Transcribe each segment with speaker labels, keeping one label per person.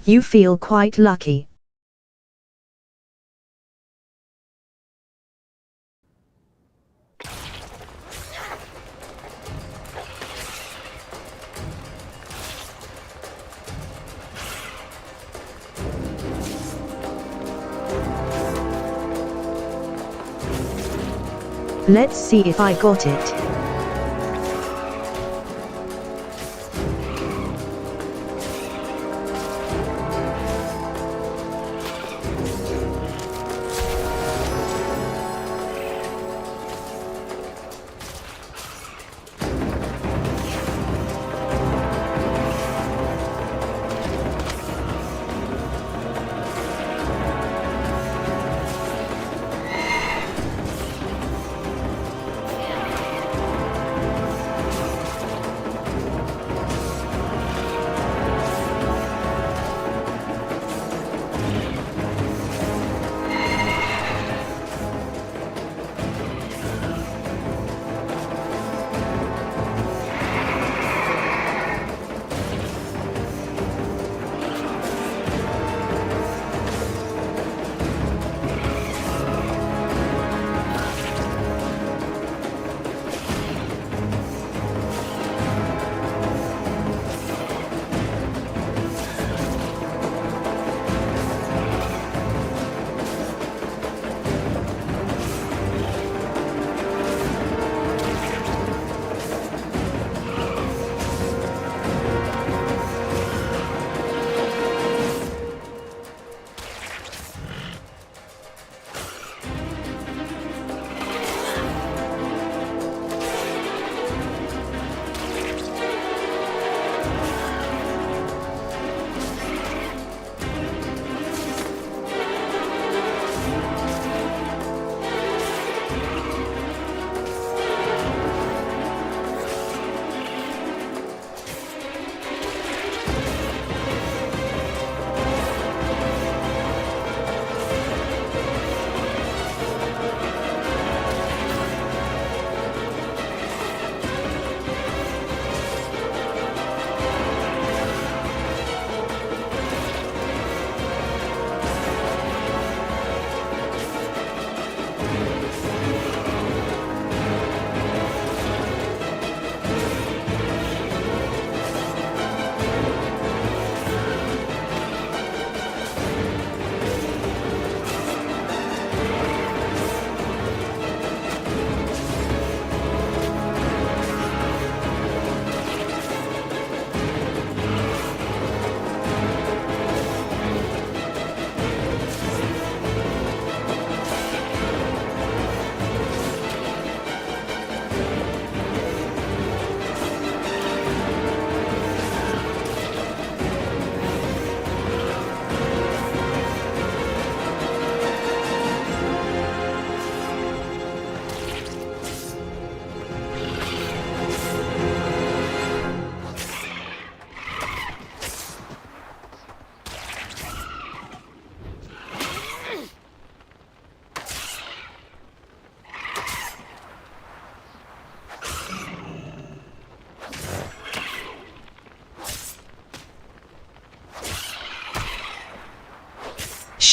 Speaker 1: You feel quite lucky. Let's see if I got it.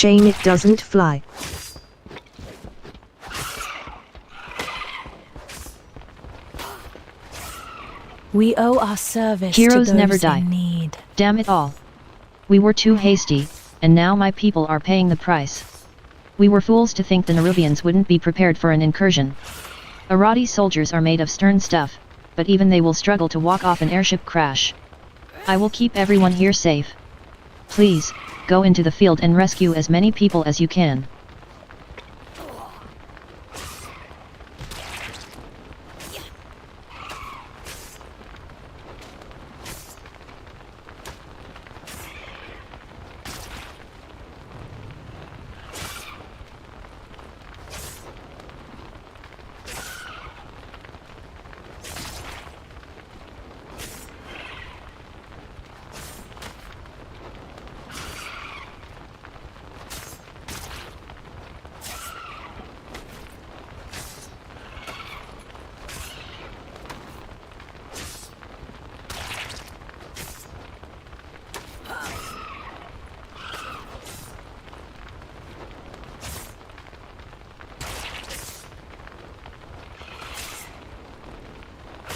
Speaker 1: Shame it doesn't fly.
Speaker 2: We owe our service
Speaker 3: Heroes
Speaker 2: to those
Speaker 3: never die.
Speaker 2: in need.
Speaker 3: Damn it all. We were too hasty, and now my people are paying the price. We were fools to think the Neruvians wouldn't be prepared for an incursion. Arati soldiers are made of stern stuff, but even they will struggle to walk off an airship crash. I will keep everyone here safe. Please, go into the field and rescue as many people as you can.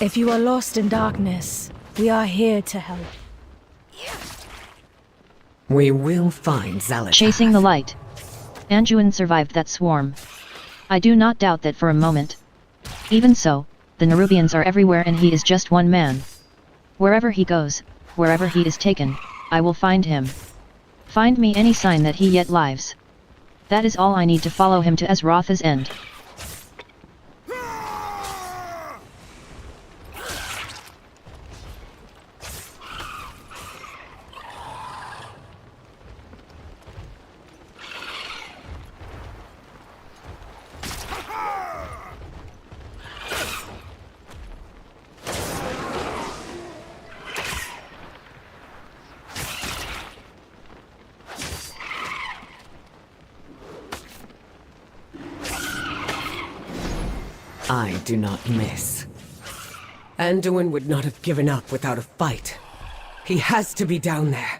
Speaker 2: If you are lost in darkness, we are here to help.
Speaker 4: We will find Xalatath.
Speaker 3: Chasing the light. Anduin survived that swarm. I do not doubt that for a moment. Even so, the Nerubians are everywhere and he is just one man. Wherever he goes, wherever he is taken, I will find him. Find me any sign that he yet lives. That is all I need to follow him to Azrotha's end.
Speaker 4: I do not miss. Anduin would not have given up without a fight. He has to be down there.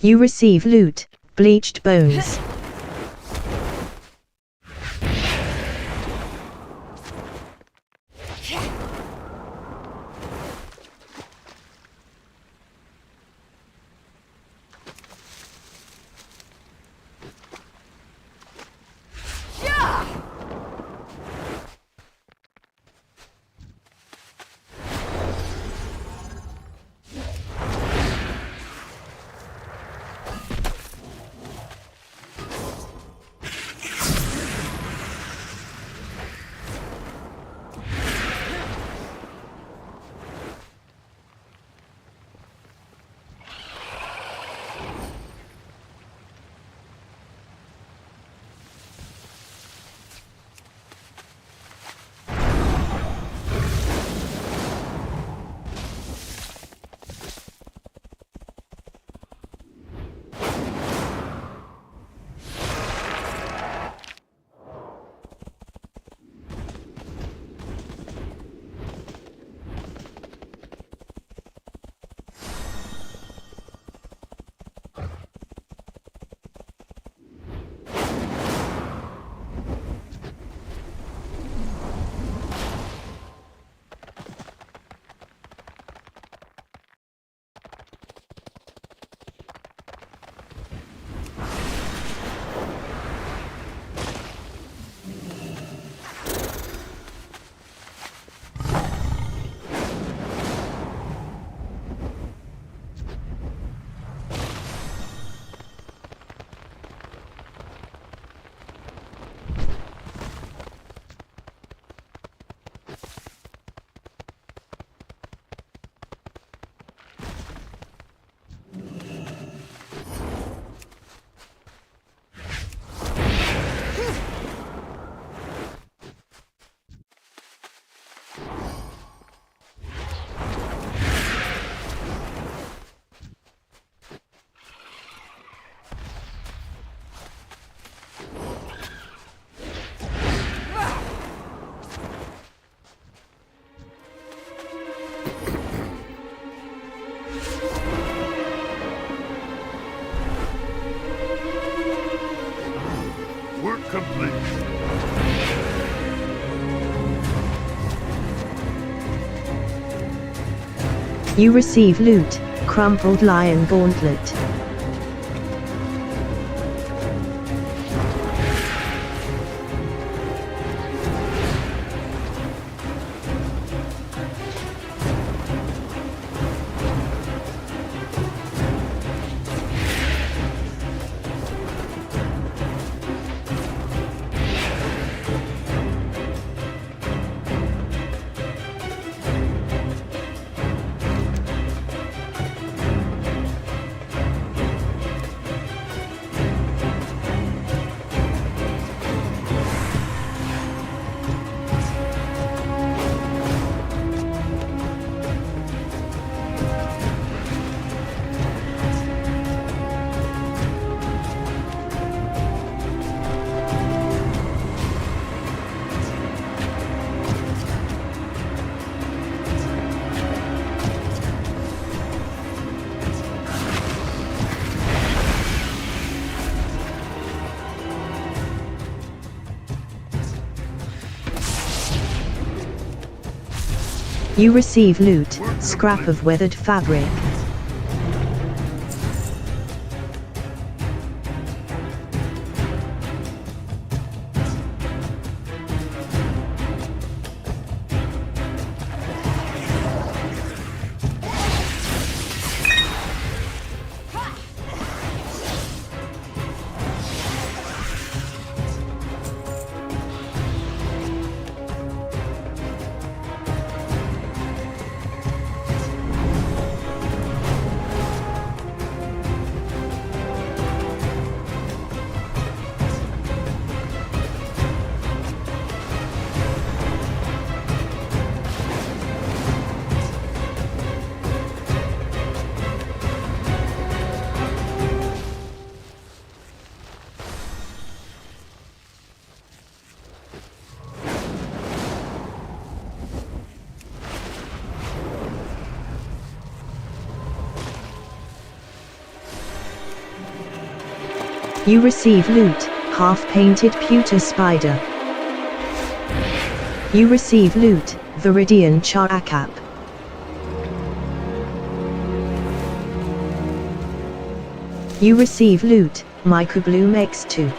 Speaker 1: You receive loot, bleached bones.
Speaker 5: Work complete.
Speaker 1: You receive loot, crumpled lion gauntlet. You receive loot, scrap of weathered fabric. You receive loot, half-painted pewter spider. You receive loot, Viridian Charakap. You receive loot, Mycobloom X2.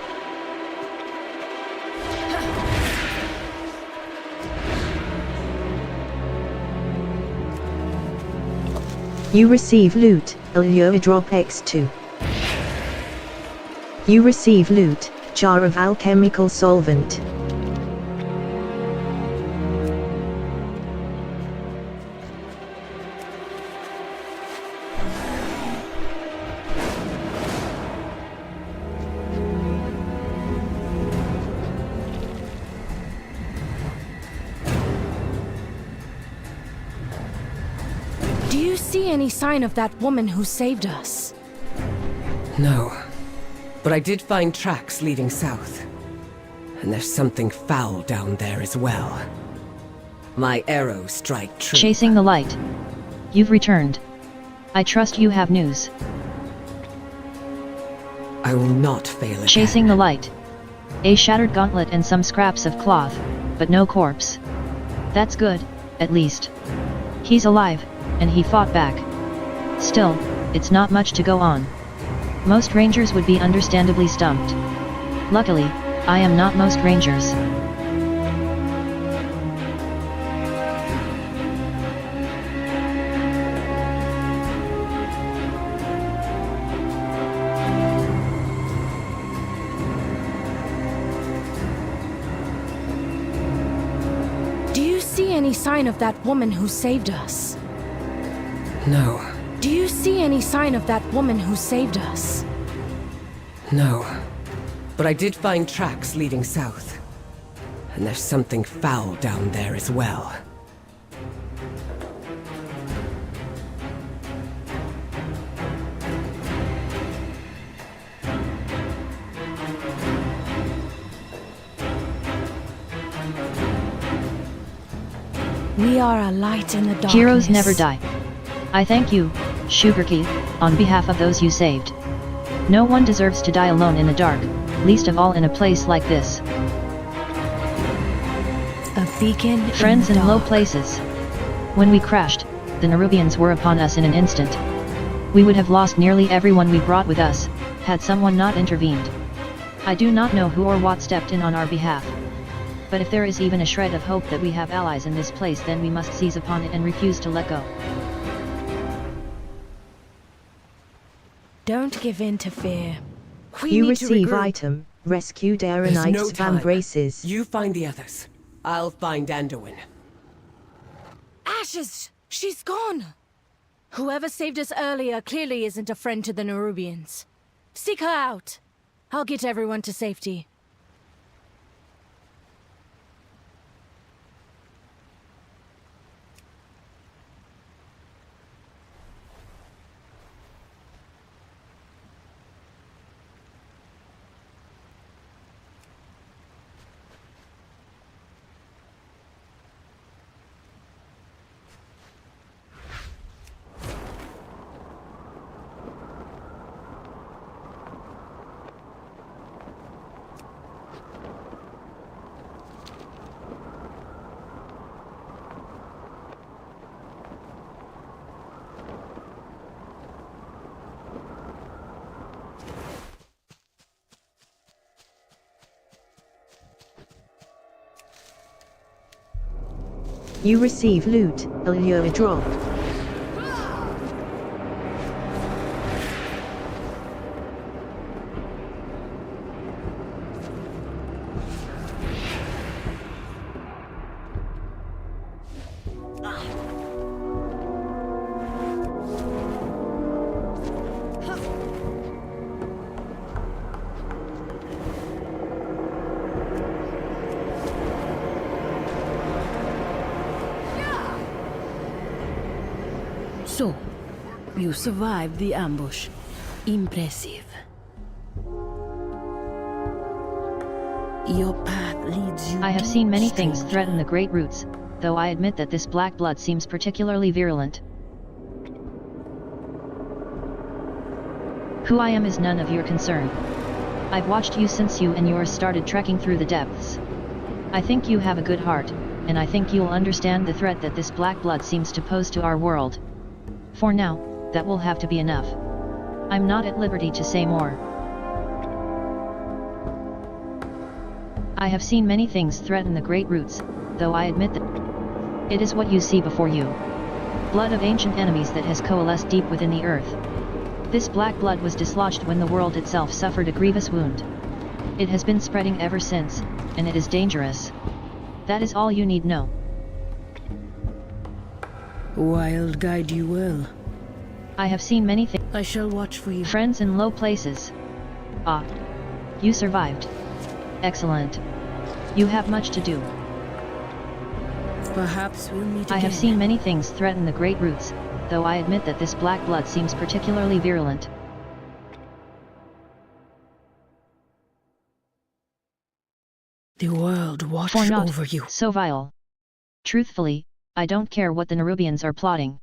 Speaker 1: You receive loot, Allure Drop X2. You receive loot, Jar of Alchemical Solvent.
Speaker 2: Do you see any sign of that woman who saved us?
Speaker 4: No. But I did find tracks leading south. And there's something foul down there as well. My arrows strike true.
Speaker 3: Chasing the light. You've returned. I trust you have news.
Speaker 4: I will not fail again.
Speaker 3: Chasing the light. A shattered gauntlet and some scraps of cloth, but no corpse. That's good, at least. He's alive, and he fought back. Still, it's not much to go on. Most rangers would be understandably stumped. Luckily, I am not most rangers.
Speaker 2: Do you see any sign of that woman who saved us?
Speaker 4: No.
Speaker 2: Do you see any sign of that woman who saved us?
Speaker 4: No. But I did find tracks leading south. And there's something foul down there as well.
Speaker 2: We are a light in the darkness.
Speaker 3: Heroes never die. I thank you, Sugarkey, on behalf of those you saved. No one deserves to die alone in the dark, least of all in a place like this.
Speaker 2: A beacon.
Speaker 3: Friends
Speaker 2: in
Speaker 3: in
Speaker 2: the
Speaker 3: low
Speaker 2: dark.
Speaker 3: places. When we crashed, the Nerubians were upon us in an instant. We would have lost nearly everyone we brought with us, had someone not intervened. I do not know who or what stepped in on our behalf. But if there is even a shred of hope that we have allies in this place, then we must seize upon it and refuse to let go.
Speaker 2: Don't give in to fear.
Speaker 1: You receive item, rescued
Speaker 4: There's
Speaker 1: Aaronites
Speaker 4: no time.
Speaker 1: Vambraces.
Speaker 4: You find the others. I'll find Anduin.
Speaker 2: Ashes! She's gone! Whoever saved us earlier clearly isn't a friend to the Nerubians. Seek her out. I'll get everyone to safety.
Speaker 1: You receive loot, Allure Drop.
Speaker 6: So, you survived the ambush. Impressive. Your path leads you.
Speaker 3: I have seen many things threaten the Great Roots, though I admit that this black blood seems particularly virulent. Who I am is none of your concern. I've watched you since you and yours started trekking through the depths. I think you have a good heart, and I think you'll understand the threat that this black blood seems to pose to our world. For now, that will have to be enough. I'm not at liberty to say more. I have seen many things threaten the Great Roots, though I admit that it is what you see before you. Blood of ancient enemies that has coalesced deep within the earth. This black blood was dislodged when the world itself suffered a grievous wound. It has been spreading ever since, and it is dangerous. That is all you need know.
Speaker 6: Wild guide you well.
Speaker 3: I have seen many things.
Speaker 6: I shall watch for you.
Speaker 3: Friends in low places. Ah. You survived. Excellent. You have much to do.
Speaker 6: Perhaps we'll meet again.
Speaker 3: I have seen many things threaten the Great Roots, though I admit that this black blood seems particularly virulent.
Speaker 6: The world watch
Speaker 3: For not
Speaker 6: over you.
Speaker 3: so vile. Truthfully, I don't care what the Nerubians are plotting.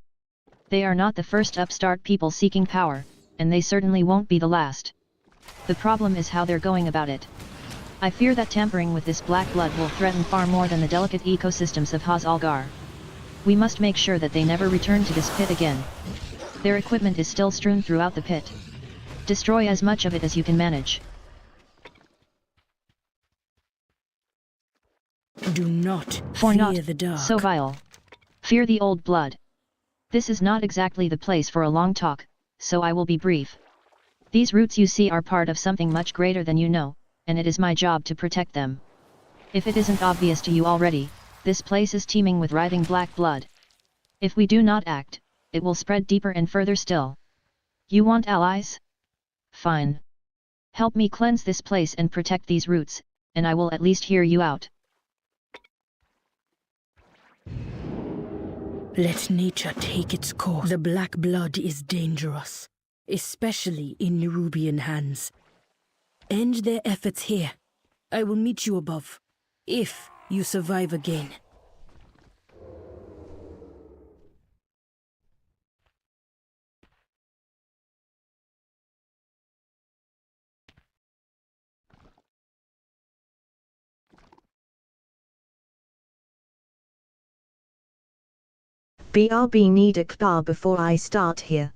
Speaker 3: They are not the first upstart people seeking power, and they certainly won't be the last. The problem is how they're going about it. I fear that tampering with this black blood will threaten far more than the delicate ecosystems of Haz Algar. We must make sure that they never return to this pit again. Their equipment is still strewn throughout the pit. Destroy as much of it as you can manage.
Speaker 6: Do not
Speaker 3: For
Speaker 6: fear
Speaker 3: not
Speaker 6: the dark.
Speaker 3: so vile. Fear the old blood. This is not exactly the place for a long talk, so I will be brief. These roots you see are part of something much greater than you know, and it is my job to protect them. If it isn't obvious to you already, this place is teeming with writhing black blood. If we do not act, it will spread deeper and further still. You want allies? Fine. Help me cleanse this place and protect these roots, and I will at least hear you out.
Speaker 6: Let nature take its course. The black blood is dangerous, especially in Nerubian hands. End their efforts here. I will meet you above, if you survive again.
Speaker 1: BRB need a car before I start here.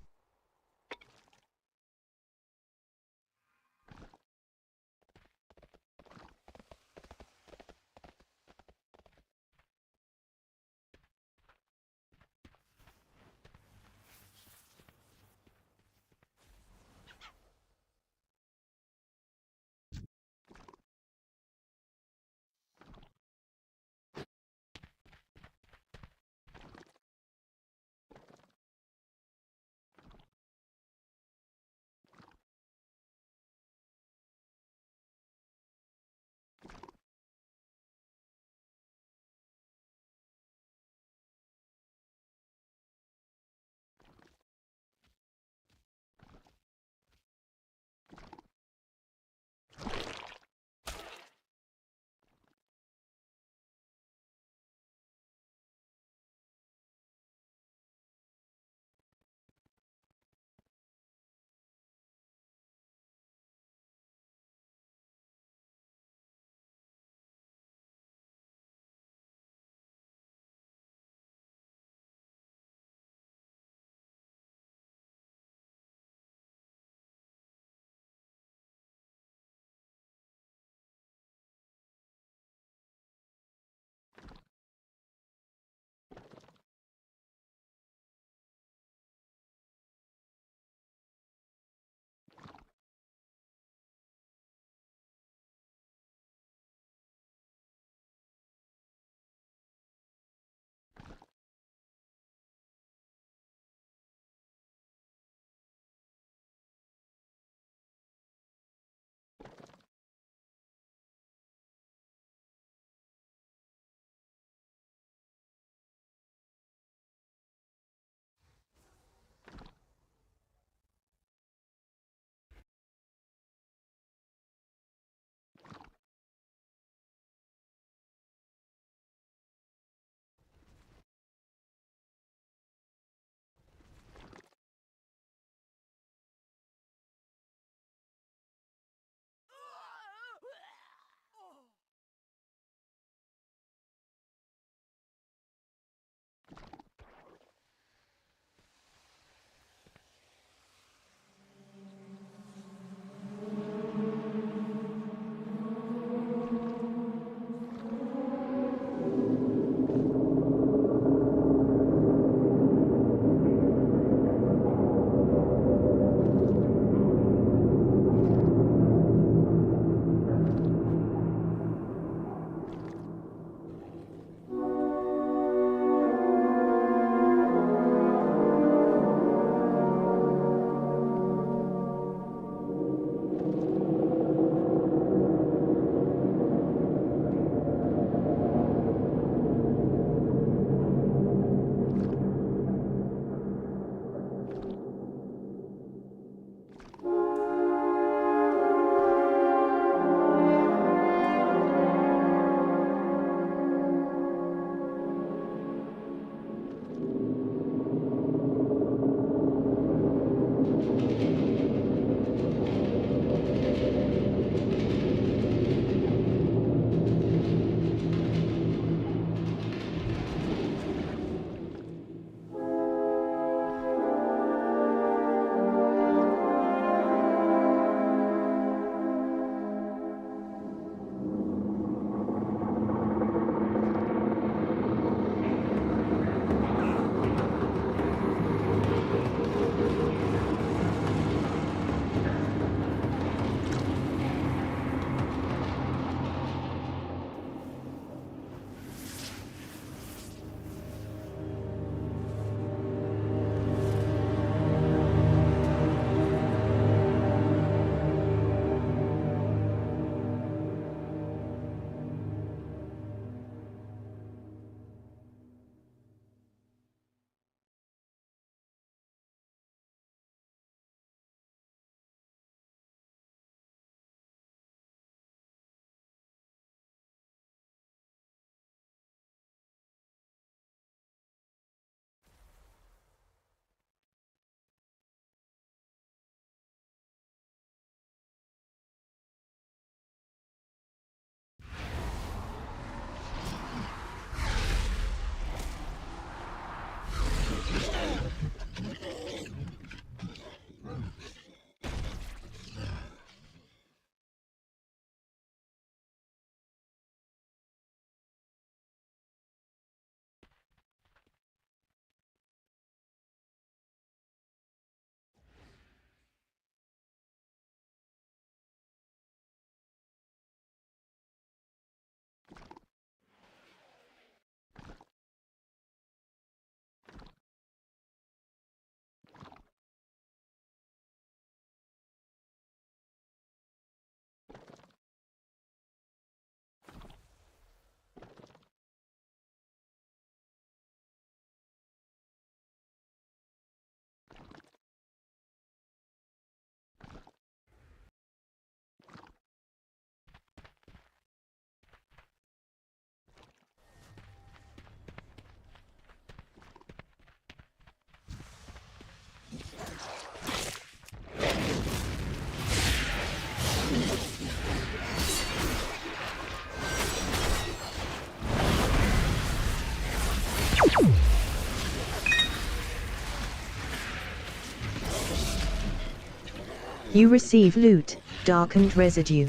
Speaker 1: You receive loot, darkened residue.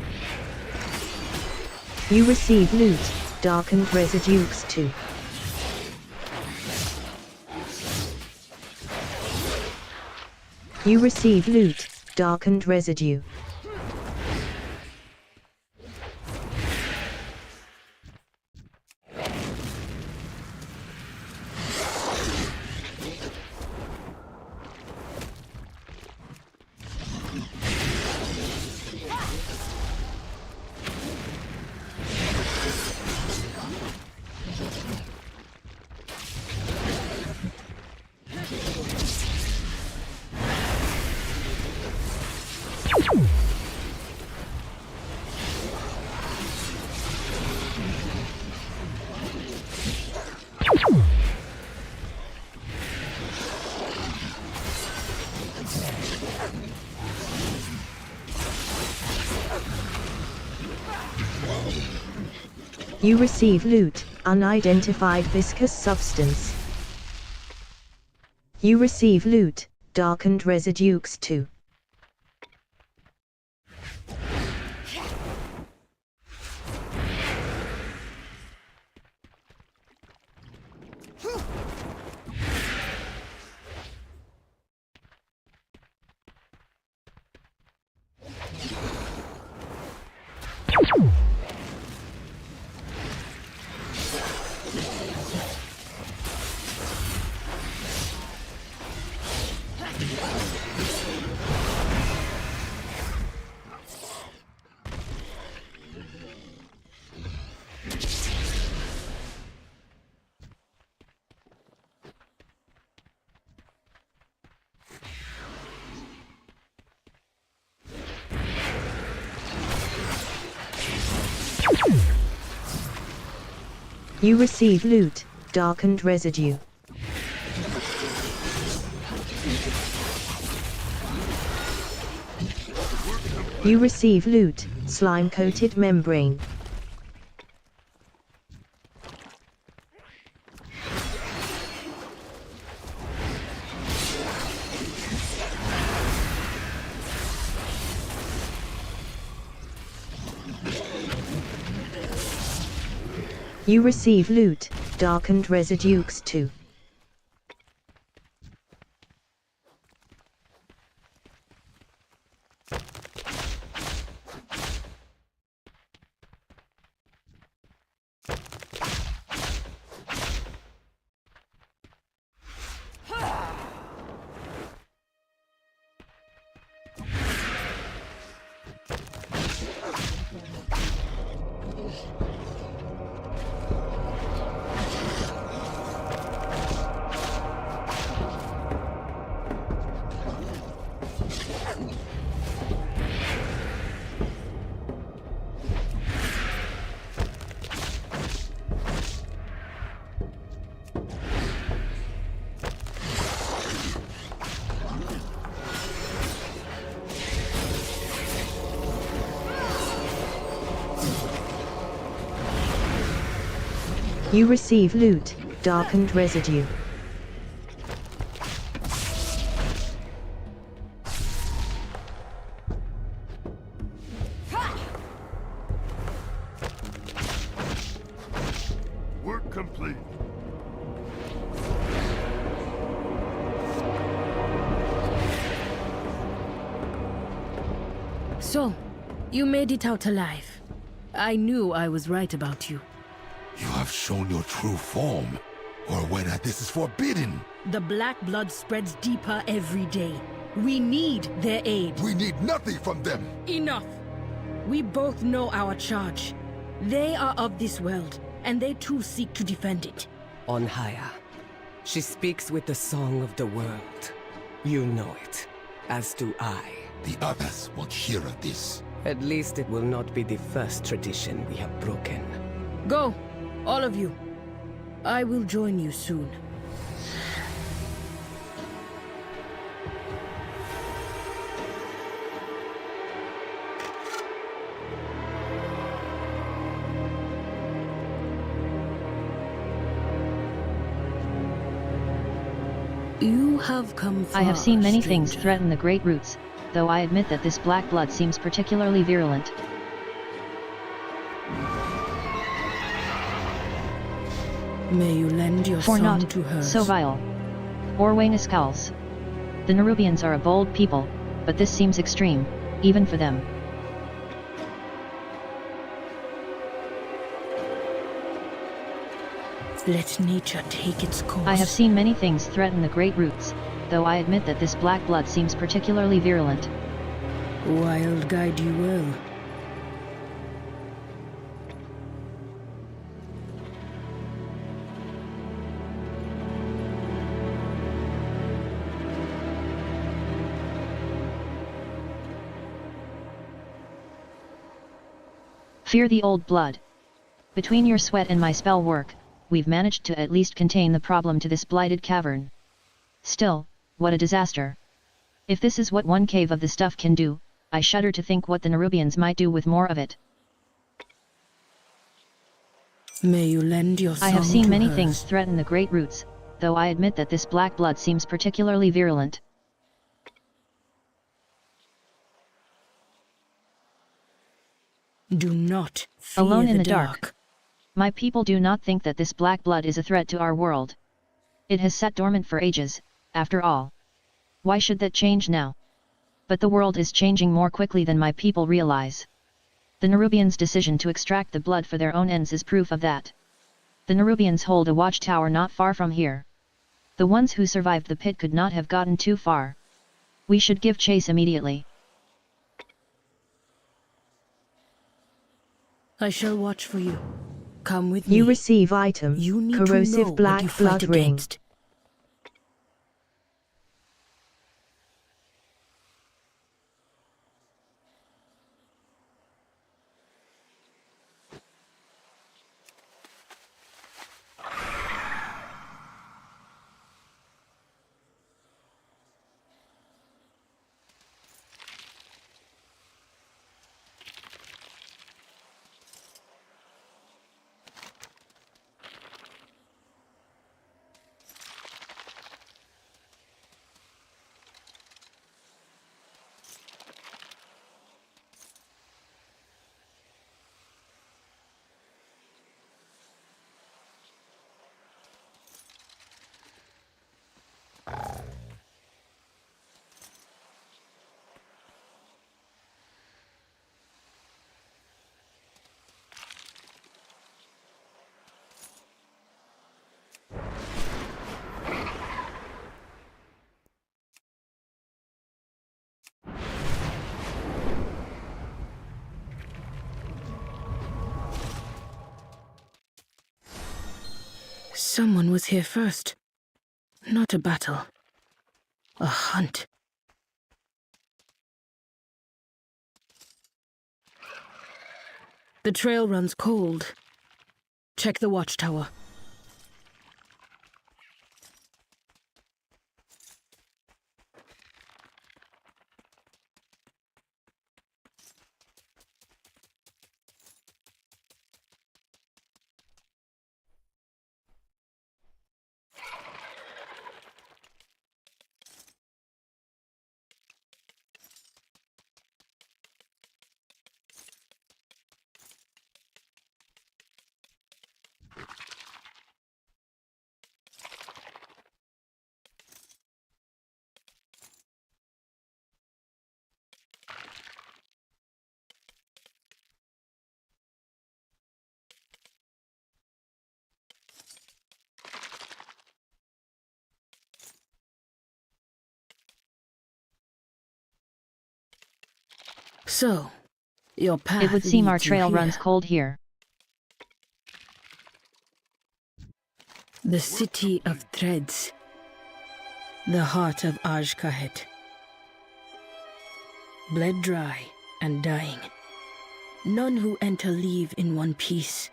Speaker 1: You receive loot, darkened residues 2. You receive loot, darkened residue. You receive loot, unidentified viscous substance. You receive loot, darkened residues 2. You receive loot, darkened residue. You receive loot, slime-coated membrane. You receive loot, darkened residues 2. You receive loot, darkened residue.
Speaker 5: Work complete.
Speaker 6: So, you made it out alive. I knew I was right about you.
Speaker 7: You have shown your true form, or whether this is forbidden.
Speaker 6: The black blood spreads deeper every day. We need their aid.
Speaker 7: We need nothing from them.
Speaker 6: Enough! We both know our charge. They are of this world, and they too seek to defend it.
Speaker 4: On higher. She speaks with the song of the world. You know it, as do I.
Speaker 7: The others won't hear of this.
Speaker 4: At least it will not be the first tradition we have broken.
Speaker 6: Go, all of you. I will join you soon. You have come far,
Speaker 3: I have seen many things
Speaker 6: stranger.
Speaker 3: threaten the great roots, though I admit that this black blood seems particularly virulent.
Speaker 6: May you lend your
Speaker 3: For
Speaker 6: song
Speaker 3: not
Speaker 6: to hers.
Speaker 3: so vile. Warwing scowls. The Nerubians are a bold people, but this seems extreme, even for them.
Speaker 6: Let nature take its course.
Speaker 3: I have seen many things threaten the great roots, though I admit that this black blood seems particularly virulent.
Speaker 6: Wild guide you well.
Speaker 3: Fear the old blood. Between your sweat and my spell work, we've managed to at least contain the problem to this blighted cavern. Still, what a disaster. If this is what one cave of the stuff can do, I shudder to think what the Nerubians might do with more of it.
Speaker 6: May you lend your song
Speaker 3: I have seen
Speaker 6: to
Speaker 3: many
Speaker 6: hers.
Speaker 3: things threaten the great roots, though I admit that this black blood seems particularly virulent.
Speaker 6: Do not fear
Speaker 3: Alone in the
Speaker 6: dark.
Speaker 3: dark. My people do not think that this black blood is a threat to our world. It has sat dormant for ages, after all. Why should that change now? But the world is changing more quickly than my people realize. The Nerubians' decision to extract the blood for their own ends is proof of that. The Nerubians hold a watchtower not far from here. The ones who survived the pit could not have gotten too far. We should give chase immediately.
Speaker 6: I shall watch for you. Come with me.
Speaker 1: You receive item,
Speaker 6: You need to know
Speaker 1: corrosive
Speaker 6: what
Speaker 1: black
Speaker 6: you fight
Speaker 1: blood ring.
Speaker 6: against. Someone was here first. Not a battle. A hunt. The trail runs cold. Check the watchtower. So, your path
Speaker 3: It would seem our
Speaker 6: leads you
Speaker 3: trail
Speaker 6: here.
Speaker 3: runs cold here.
Speaker 6: The city of threads. The heart of Ajkahet. Bled dry and dying. None who enter leave in one piece.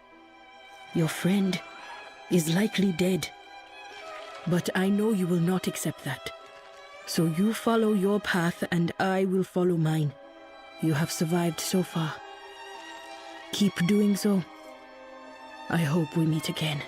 Speaker 6: Your friend is likely dead. But I know you will not accept that. So you follow your path and I will follow mine. You have survived so far. Keep doing so. I hope we meet again.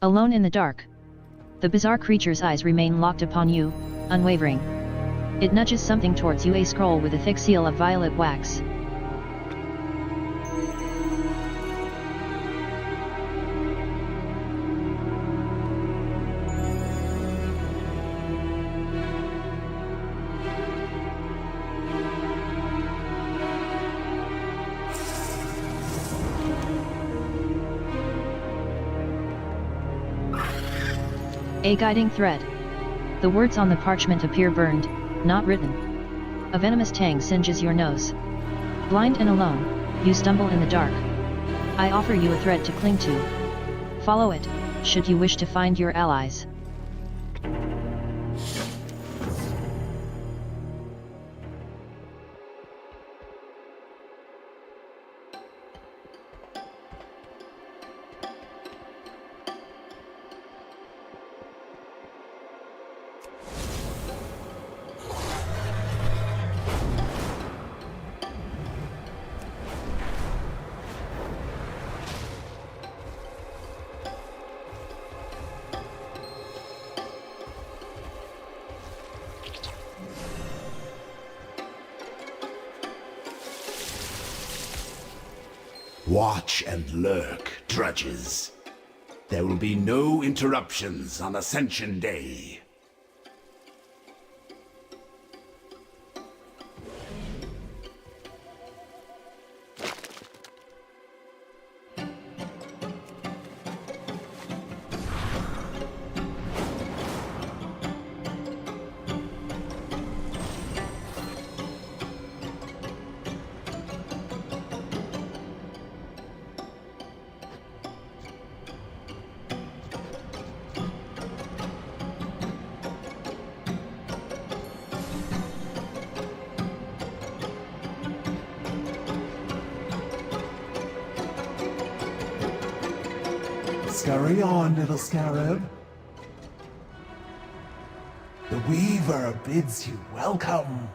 Speaker 3: Alone in the dark. The bizarre creature's eyes remain locked upon you, unwavering. It nudges something towards you, a scroll with a thick seal of violet wax. A guiding thread. The words on the parchment appear burned, not written. A venomous tang singes your nose. Blind and alone, you stumble in the dark. I offer you a thread to cling to. Follow it, should you wish to find your allies.
Speaker 5: Watch and lurk, drudges. There will be no interruptions on Ascension Day.
Speaker 8: Scurry on, little scarab. The Weaver bids you welcome.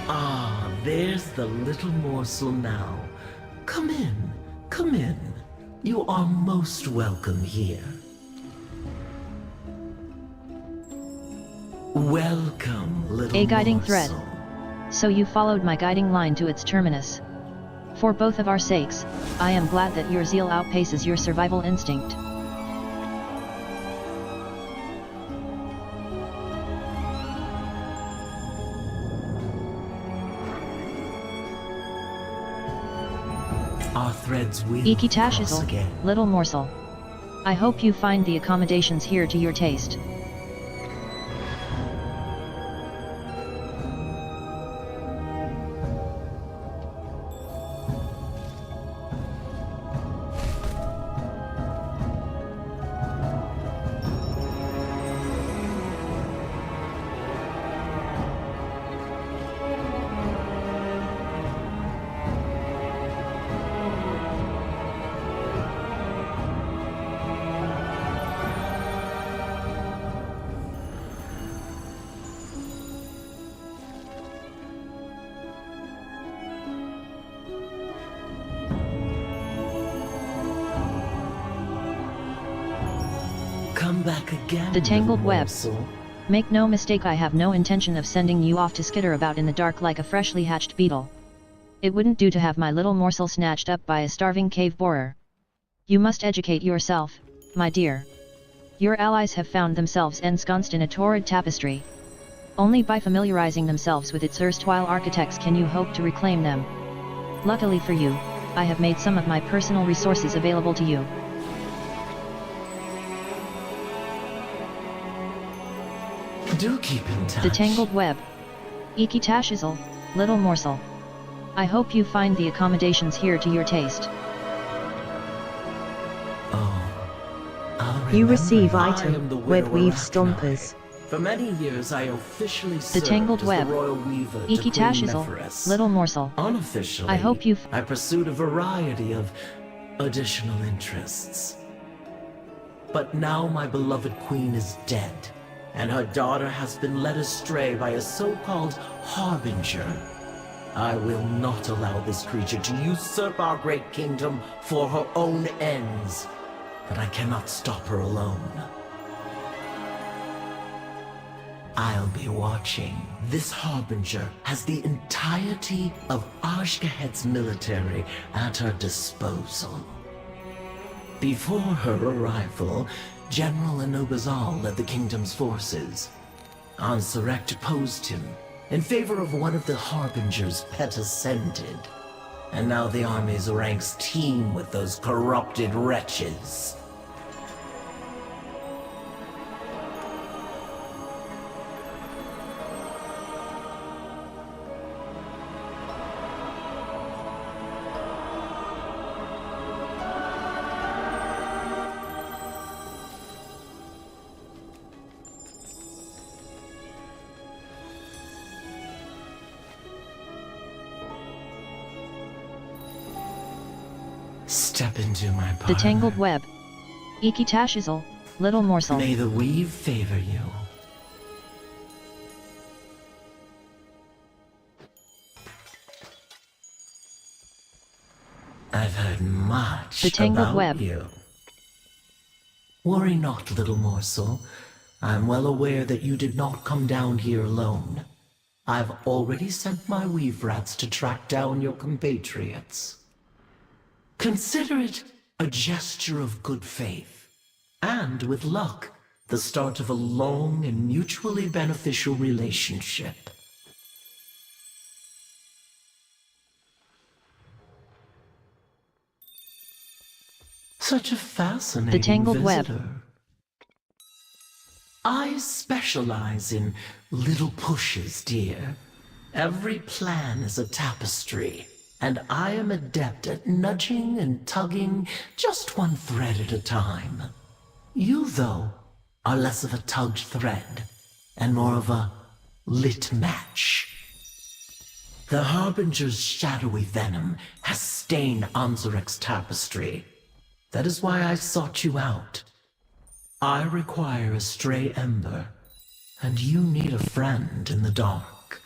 Speaker 9: Ah, there's the little morsel now. Come in, come in. You are most welcome here. Welcome, little
Speaker 3: A guiding
Speaker 9: morsel.
Speaker 3: thread. So you followed my guiding line to its terminus. For both of our sakes, I am glad that your zeal outpaces your survival instinct.
Speaker 9: Our threads will cross
Speaker 3: Ikitashizal,
Speaker 9: again.
Speaker 3: little morsel. I hope you find the accommodations here to your taste.
Speaker 9: Come back again,
Speaker 3: The tangled
Speaker 9: little
Speaker 3: web.
Speaker 9: morsel.
Speaker 3: Make no mistake, I have no intention of sending you off to skitter about in the dark like a freshly hatched beetle. It wouldn't do to have my little morsel snatched up by a starving cave borer. You must educate yourself, my dear. Your allies have found themselves ensconced in a torrid tapestry. Only by familiarizing themselves with its erstwhile architects can you hope to reclaim them. Luckily for you, I have made some of my personal resources available to you.
Speaker 9: Do keep in touch.
Speaker 3: The Tangled Web. Ikitashizal, little morsel. I hope you find the accommodations here to your taste.
Speaker 1: You receive
Speaker 9: I
Speaker 1: item,
Speaker 9: am the widower
Speaker 1: Web Weave
Speaker 9: Arachne.
Speaker 1: Stompers.
Speaker 9: For many years I officially
Speaker 3: The
Speaker 9: served
Speaker 3: Tangled
Speaker 9: as
Speaker 3: Web.
Speaker 9: the royal weaver to Queen
Speaker 3: Ikitashizal,
Speaker 9: Neferis.
Speaker 3: little morsel.
Speaker 9: Unofficially,
Speaker 3: I hope you
Speaker 9: I pursued a variety of additional interests. But now my beloved queen is dead, and her daughter has been led astray by a so-called harbinger. I will not allow this creature to usurp our great kingdom for her own ends, but I cannot stop her alone. I'll be watching. This harbinger has the entirety of Ashgahed's military at her disposal. Before her arrival, General Enobazal led the kingdom's forces. Ansurek deposed him in favor of one of the harbinger's pet ascended. And now the army's ranks teem with those corrupted wretches. Step into my parlor.
Speaker 3: The Tangled Web. Ikitashizal, little morsel.
Speaker 9: May the weave favor you. I've heard much
Speaker 3: The Tangled
Speaker 9: about
Speaker 3: Web.
Speaker 9: you. Worry not, little morsel. I'm well aware that you did not come down here alone. I've already sent my weave rats to track down your compatriots. Consider it a gesture of good faith, and with luck, the start of a long and mutually beneficial relationship. Such a fascinating
Speaker 3: The Tangled Web.
Speaker 9: visitor. I specialize in little pushes, dear. Every plan is a tapestry, and I am adept at nudging and tugging just one thread at a time. You, though, are less of a tugged thread, and more of a lit match. The Harbinger's shadowy venom has stained Anzurek's tapestry. That is why I sought you out. I require a stray ember, and you need a friend in the dark.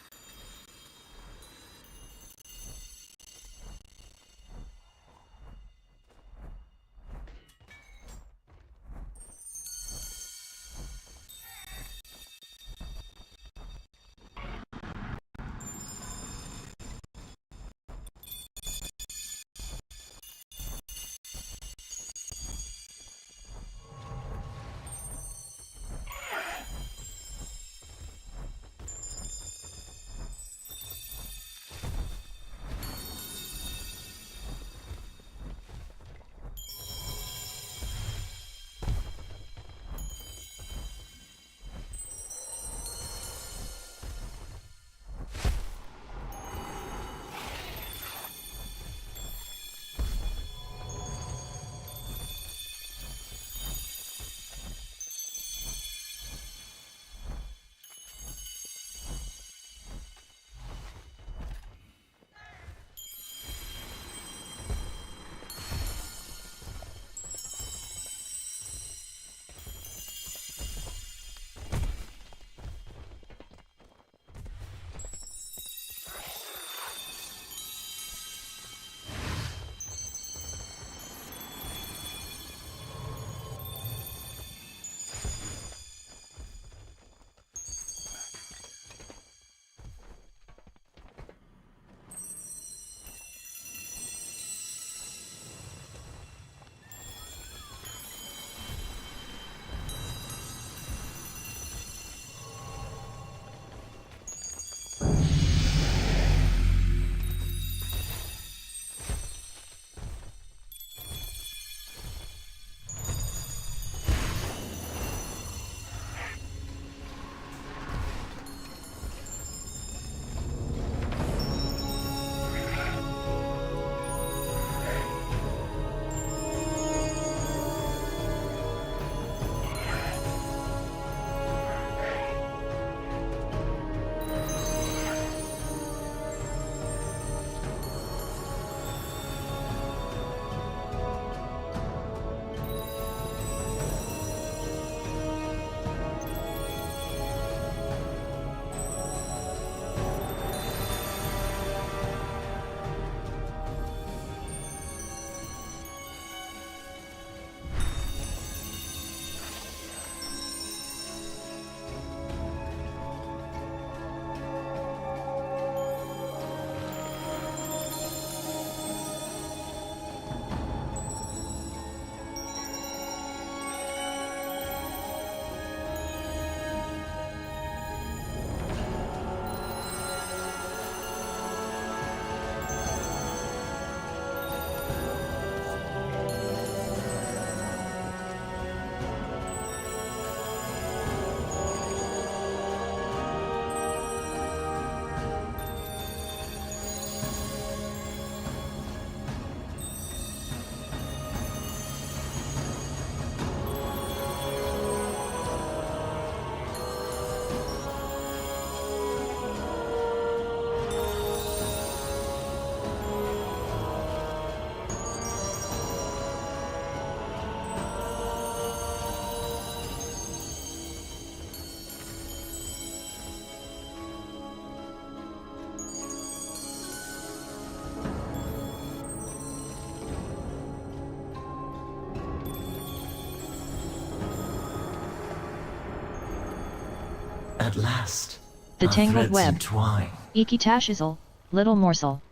Speaker 9: At last,
Speaker 3: The
Speaker 9: our
Speaker 3: tangled
Speaker 9: threads
Speaker 3: web.
Speaker 9: entwine.
Speaker 3: Ikitashizel, little morsel.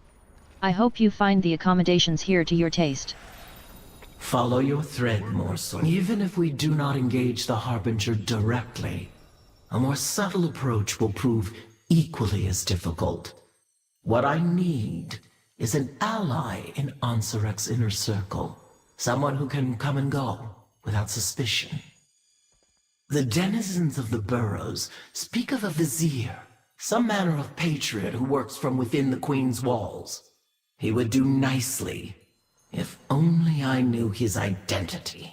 Speaker 3: I hope you find the accommodations here to your taste.
Speaker 9: Follow your thread, morsel. Even if we do not engage the Harbinger directly, a more subtle approach will prove equally as difficult. What I need is an ally in Ansarek's inner circle. Someone who can come and go without suspicion. The denizens of the burrows speak of a vizier, some manner of patriot who works from within the Queen's walls. He would do nicely, if only I knew his identity.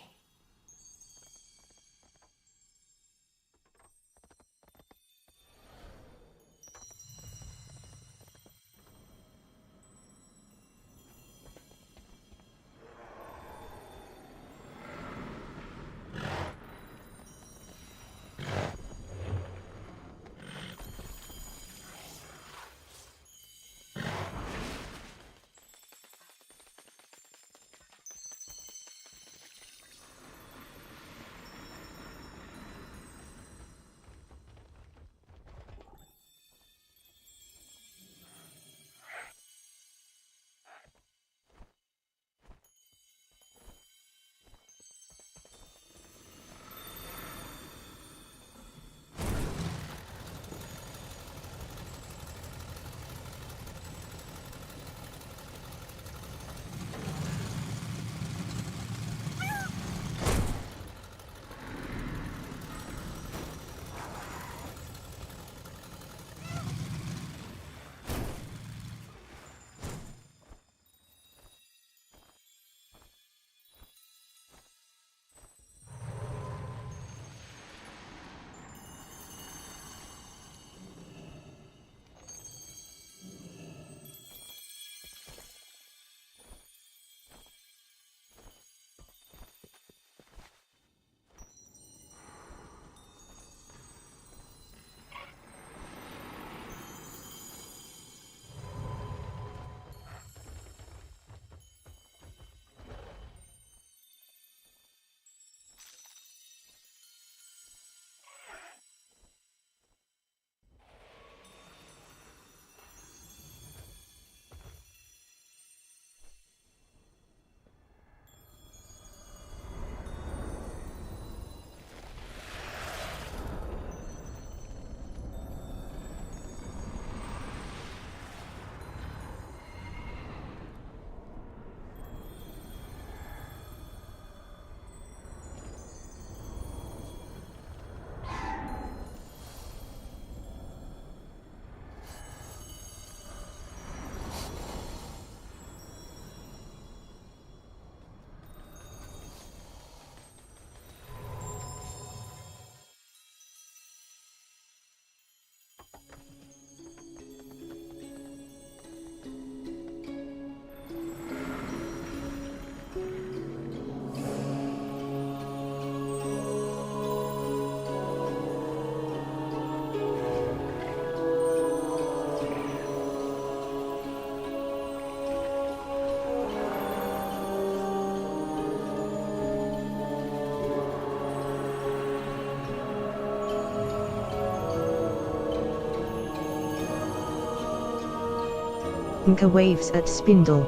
Speaker 1: Nka waves at spindle.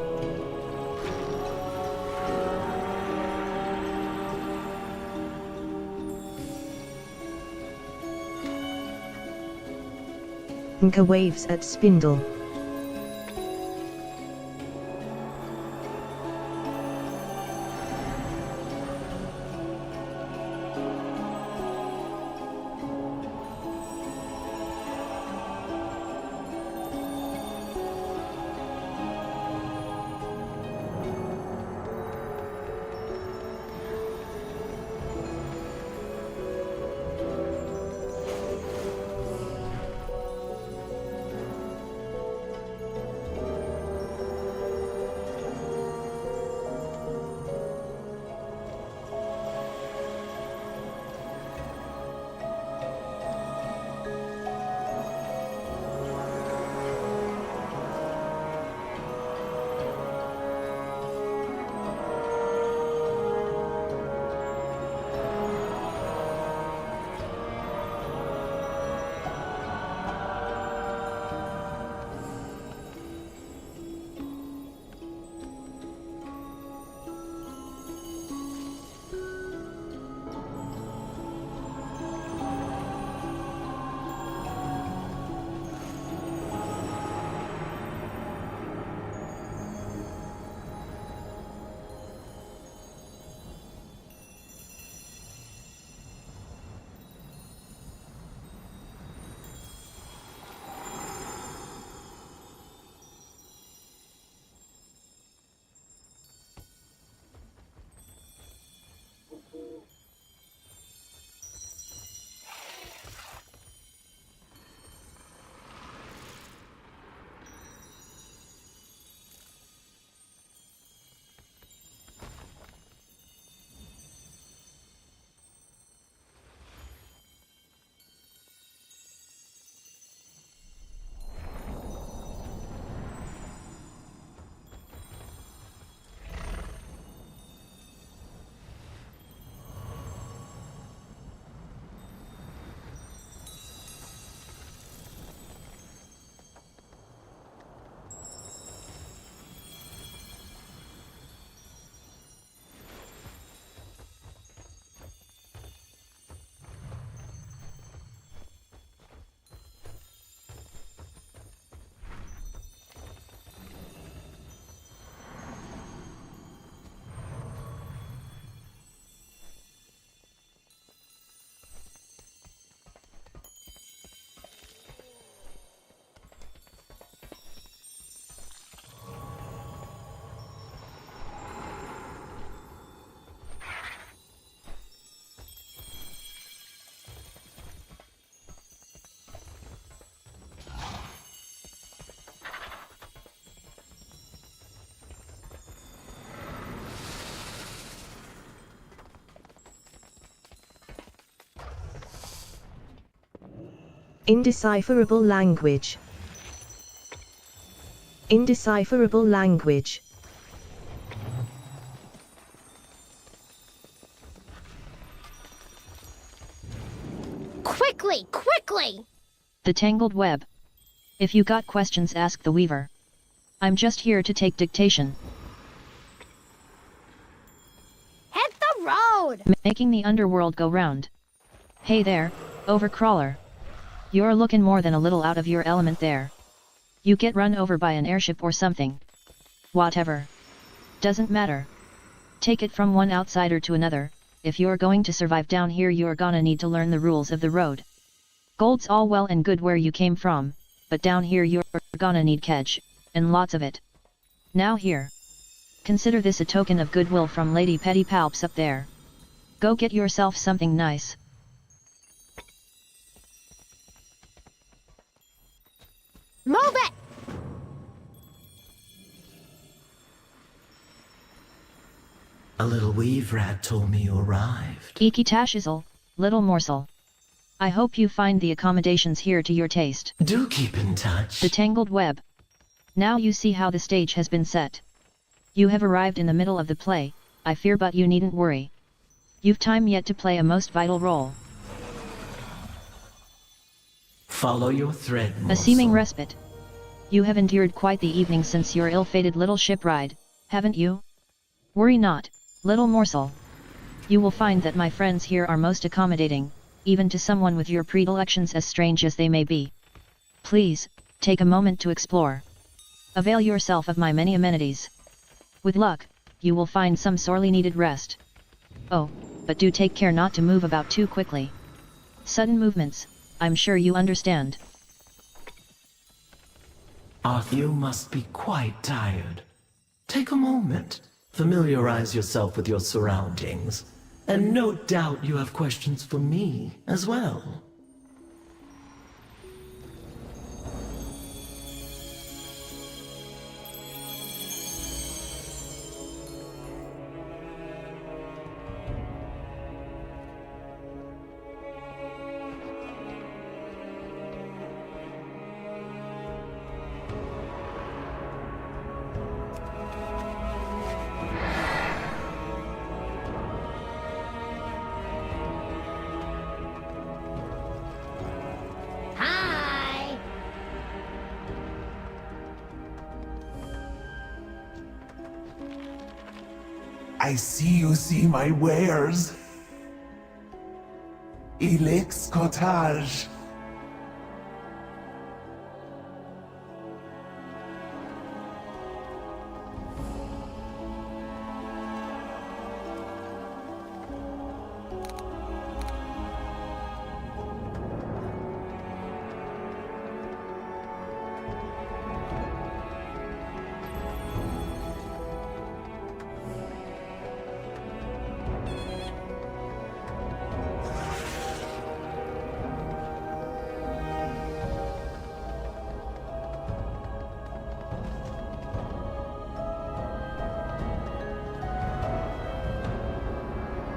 Speaker 1: Nka waves at spindle. Indecipherable language. Indecipherable language.
Speaker 10: Quickly, quickly!
Speaker 3: The tangled web. If you got questions, ask the weaver. I'm just here to take dictation.
Speaker 10: Hit the road!
Speaker 3: Making the underworld go round. Hey there, overcrawler. You're looking more than a little out of your element there. You get run over by an airship or something. Whatever. Doesn't matter. Take it from one outsider to another. If you're going to survive down here, you're gonna need to learn the rules of the road. Gold's all well and good where you came from, but down here you're gonna need cash, and lots of it. Now here. Consider this a token of goodwill from Lady Petty Palps up there. Go get yourself something nice.
Speaker 10: Move it!
Speaker 9: A little weave rat told me you arrived.
Speaker 3: Iki tashizel, little morsel. I hope you find the accommodations here to your taste.
Speaker 9: Do keep in touch.
Speaker 3: The tangled web. Now you see how the stage has been set. You have arrived in the middle of the play, I fear, but you needn't worry. You've time yet to play a most vital role.
Speaker 9: Follow your thread, morsel.
Speaker 3: A seeming respite. You have endured quite the evening since your ill-fated little ship ride, haven't you? Worry not, little morsel. You will find that my friends here are most accommodating, even to someone with your predilections as strange as they may be. Please, take a moment to explore. Avail yourself of my many amenities. With luck, you will find some sorely needed rest. Oh, but do take care not to move about too quickly. Sudden movements, I'm sure you understand.
Speaker 9: You must be quite tired. Take a moment, familiarize yourself with your surroundings, and no doubt you have questions for me as well.
Speaker 10: Hi!
Speaker 8: I see you see my wares. Elix Cottage.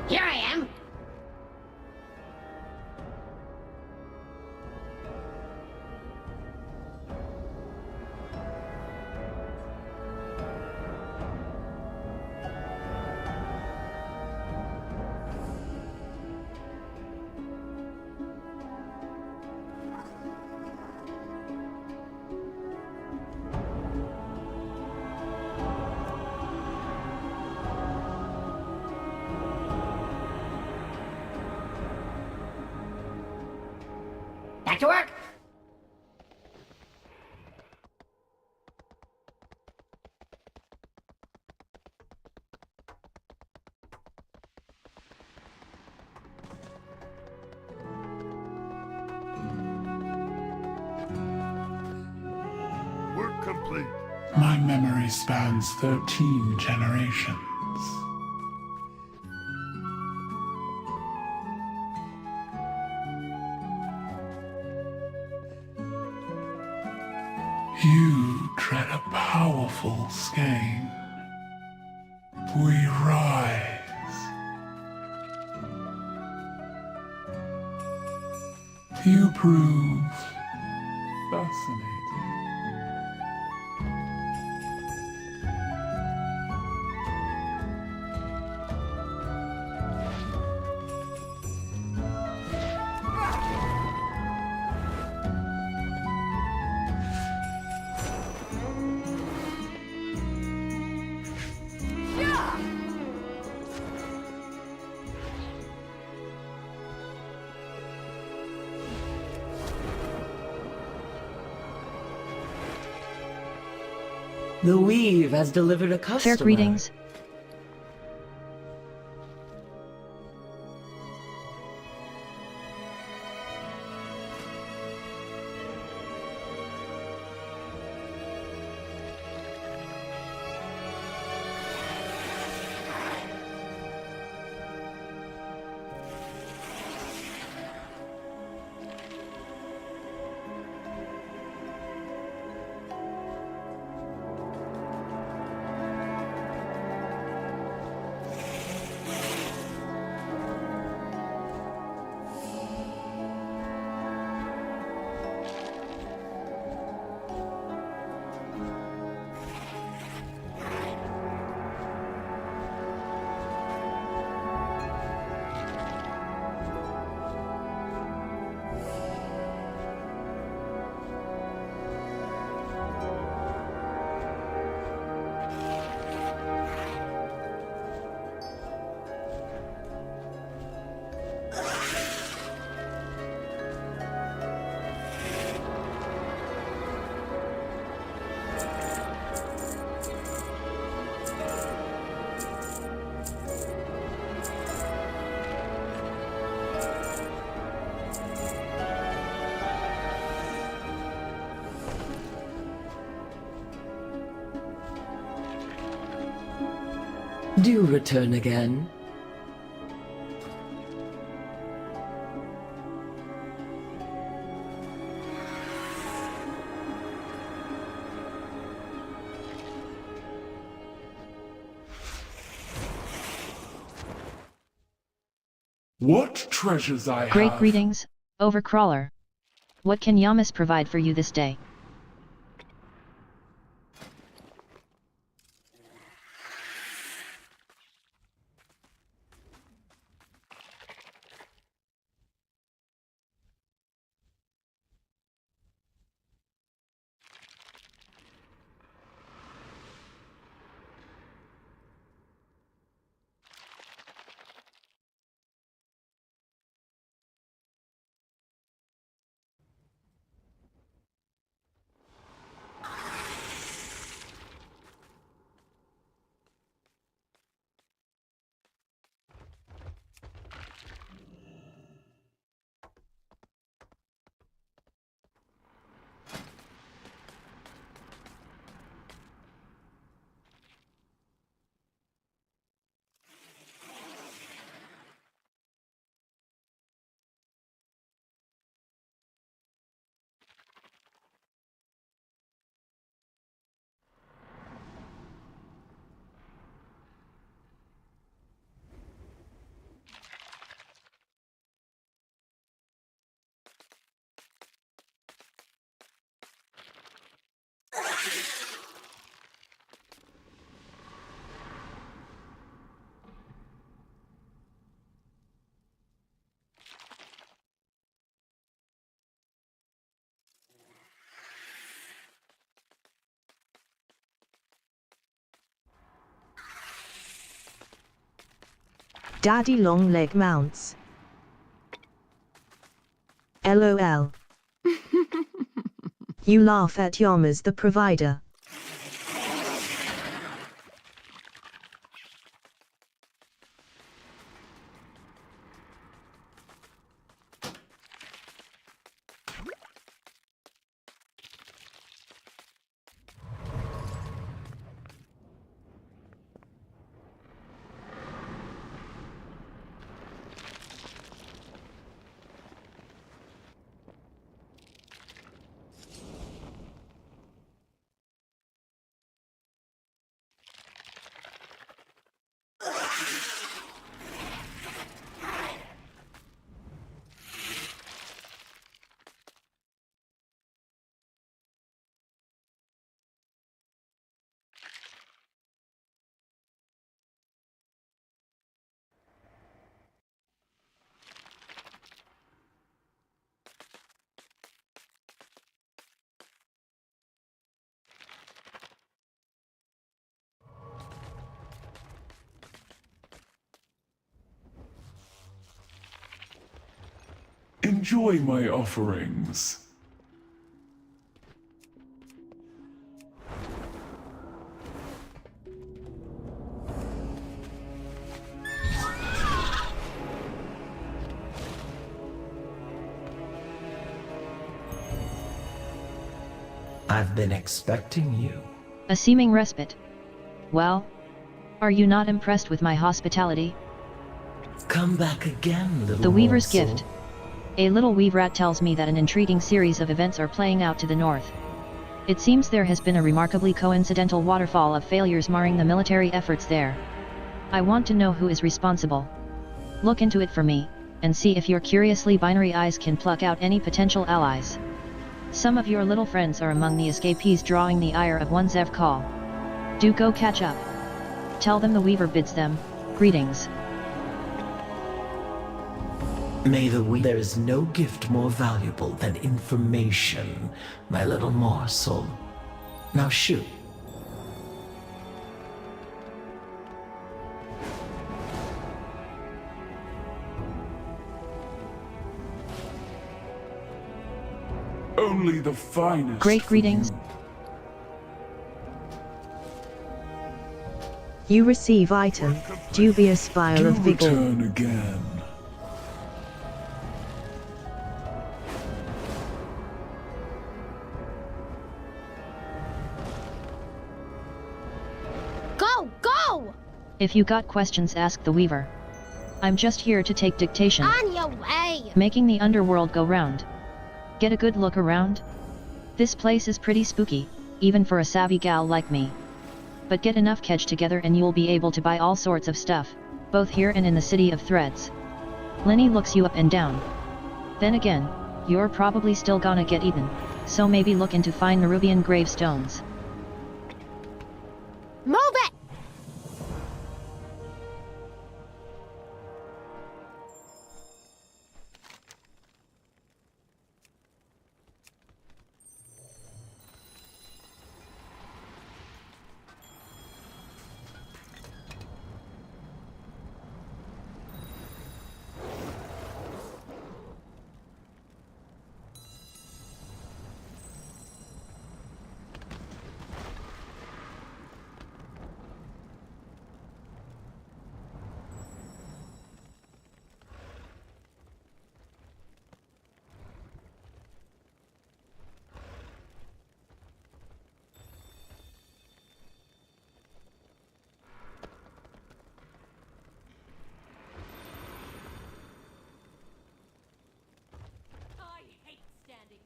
Speaker 10: Here I am! Back to work!
Speaker 7: Work complete.
Speaker 11: My memory spans 13 generations. You tread a powerful skein. We rise. You prove fascinating.
Speaker 9: The weave has delivered a customer.
Speaker 3: Fair greetings.
Speaker 9: Do return again.
Speaker 11: What treasures I have!
Speaker 3: Great greetings, Overcrawler. What can Yamas provide for you this day?
Speaker 1: Daddy long leg mounts. LOL. You laugh at Yamas the provider.
Speaker 11: enjoy my offerings.
Speaker 9: I've been expecting you.
Speaker 3: A seeming respite. Well? Are you not impressed with my hospitality?
Speaker 9: Come back again, little
Speaker 3: The Weaver's
Speaker 9: morsel.
Speaker 3: Gift. A little weave rat tells me that an intriguing series of events are playing out to the north. It seems there has been a remarkably coincidental waterfall of failures marring the military efforts there. I want to know who is responsible. Look into it for me, and see if your curiously binary eyes can pluck out any potential allies. Some of your little friends are among the escapees drawing the ire of one Zev call. Do go catch up. Tell them the Weaver bids them greetings.
Speaker 9: There is no gift more valuable than information, my little morsel. Now shoot.
Speaker 11: Only the finest.
Speaker 3: Great
Speaker 11: for
Speaker 3: greetings.
Speaker 1: You receive item, dubious vial
Speaker 11: Do
Speaker 1: of vigor.
Speaker 11: return again.
Speaker 10: Go, go!
Speaker 3: If you got questions, ask the Weaver. I'm just here to take dictation.
Speaker 10: On your way!
Speaker 3: Making the underworld go round. Get a good look around? This place is pretty spooky, even for a savvy gal like me. But get enough kedge together and you'll be able to buy all sorts of stuff, both here and in the City of Threads. Lenny looks you up and down. Then again, you're probably still gonna get eaten, so maybe look into fine Nerubian gravestones.
Speaker 10: Move it!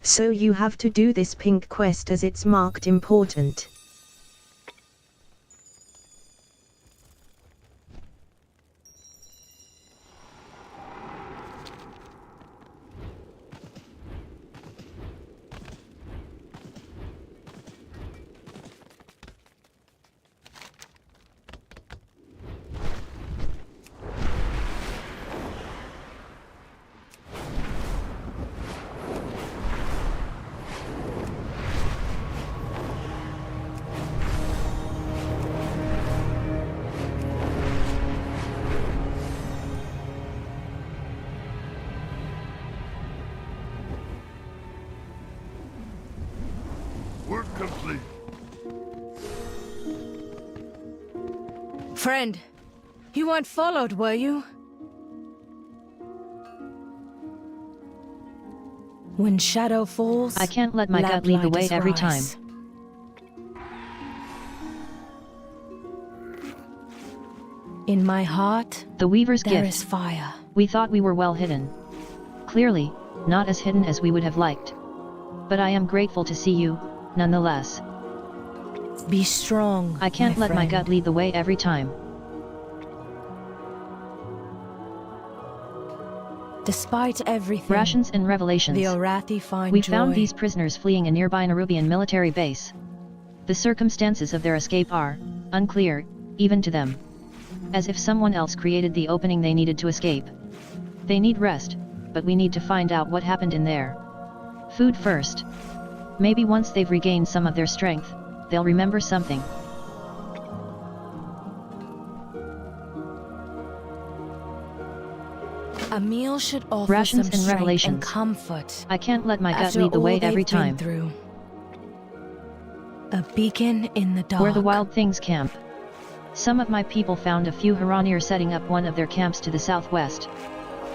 Speaker 1: So you have to do this pink quest as it's marked important.
Speaker 5: Work complete.
Speaker 2: Friend, you weren't followed, were you? When shadow falls,
Speaker 3: I can't let my gut lead the way
Speaker 2: lamplight
Speaker 3: every
Speaker 2: rise.
Speaker 3: time.
Speaker 2: In my heart,
Speaker 3: The Weaver's
Speaker 2: there
Speaker 3: Gift.
Speaker 2: is fire.
Speaker 3: We thought we were well hidden. Clearly, not as hidden as we would have liked. But I am grateful to see you, nonetheless.
Speaker 2: Be strong.
Speaker 3: I can't let my
Speaker 2: friend.
Speaker 3: gut lead the way every time.
Speaker 2: Despite everything,
Speaker 3: Rations and revelations.
Speaker 2: the Orathi find
Speaker 3: We
Speaker 2: joy.
Speaker 3: found these prisoners fleeing a nearby Nerubian military base. The circumstances of their escape are unclear, even to them. As if someone else created the opening they needed to escape. They need rest, but we need to find out what happened in there. Food first. Maybe once they've regained some of their strength, they'll remember something.
Speaker 2: A meal should offer
Speaker 3: Rations
Speaker 2: some
Speaker 3: and
Speaker 2: strength
Speaker 3: revelations.
Speaker 2: and comfort.
Speaker 3: I can't let my gut
Speaker 2: After
Speaker 3: lead the way
Speaker 2: all
Speaker 3: every
Speaker 2: they've been
Speaker 3: time.
Speaker 2: through. A beacon in the dark.
Speaker 3: Where the wild things camp. Some of my people found a few Huronir setting up one of their camps to the southwest.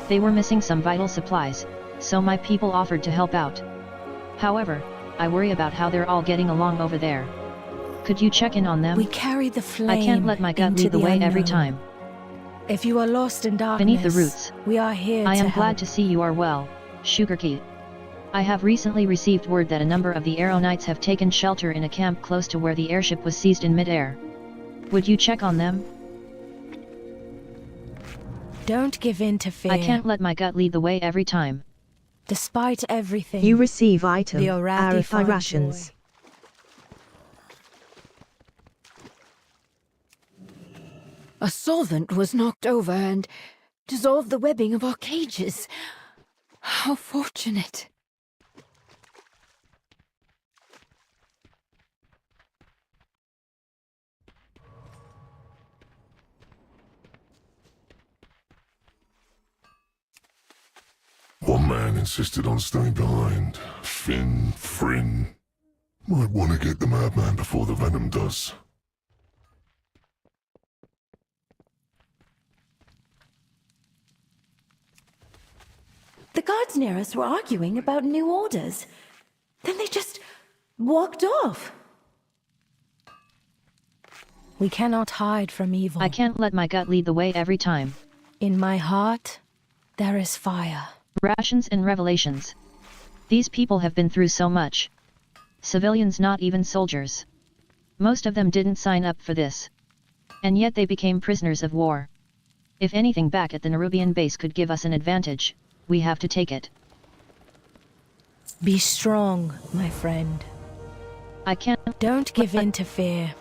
Speaker 3: They were missing some vital supplies, so my people offered to help out. However, I worry about how they're all getting along over there. Could you check in on them?
Speaker 2: We carry the flame.
Speaker 3: I can't let my gut
Speaker 2: into
Speaker 3: lead the way every
Speaker 2: unknown.
Speaker 3: time.
Speaker 2: If you are lost in darkness,
Speaker 3: Beneath the roots,
Speaker 2: we are here
Speaker 3: I
Speaker 2: to
Speaker 3: am
Speaker 2: help.
Speaker 3: glad to see you are well, Sugarkey. I have recently received word that a number of the Arrow Knights have taken shelter in a camp close to where the airship was seized in mid-air. Would you check on them?
Speaker 2: Don't give in to fear.
Speaker 3: I can't let my gut lead the way every time.
Speaker 2: Despite everything,
Speaker 1: You receive item,
Speaker 2: the Arathi
Speaker 1: Arathi
Speaker 2: find
Speaker 1: rations.
Speaker 2: joy.
Speaker 6: A solvent was knocked over and dissolved the webbing of our cages. How fortunate.
Speaker 7: One man insisted on staying behind. Fryn. Might want to get the madman before the venom does.
Speaker 12: The guards near us were arguing about new orders. Then they just walked off.
Speaker 2: We cannot hide from evil.
Speaker 3: I can't let my gut lead the way every time.
Speaker 2: In my heart, there is fire.
Speaker 3: Rations and revelations. These people have been through so much. Civilians, not even soldiers. Most of them didn't sign up for this. And yet they became prisoners of war. If anything back at the Nerubian base could give us an advantage, we have to take it.
Speaker 2: Be strong, my friend.
Speaker 3: I can't...
Speaker 2: Don't give in to fear.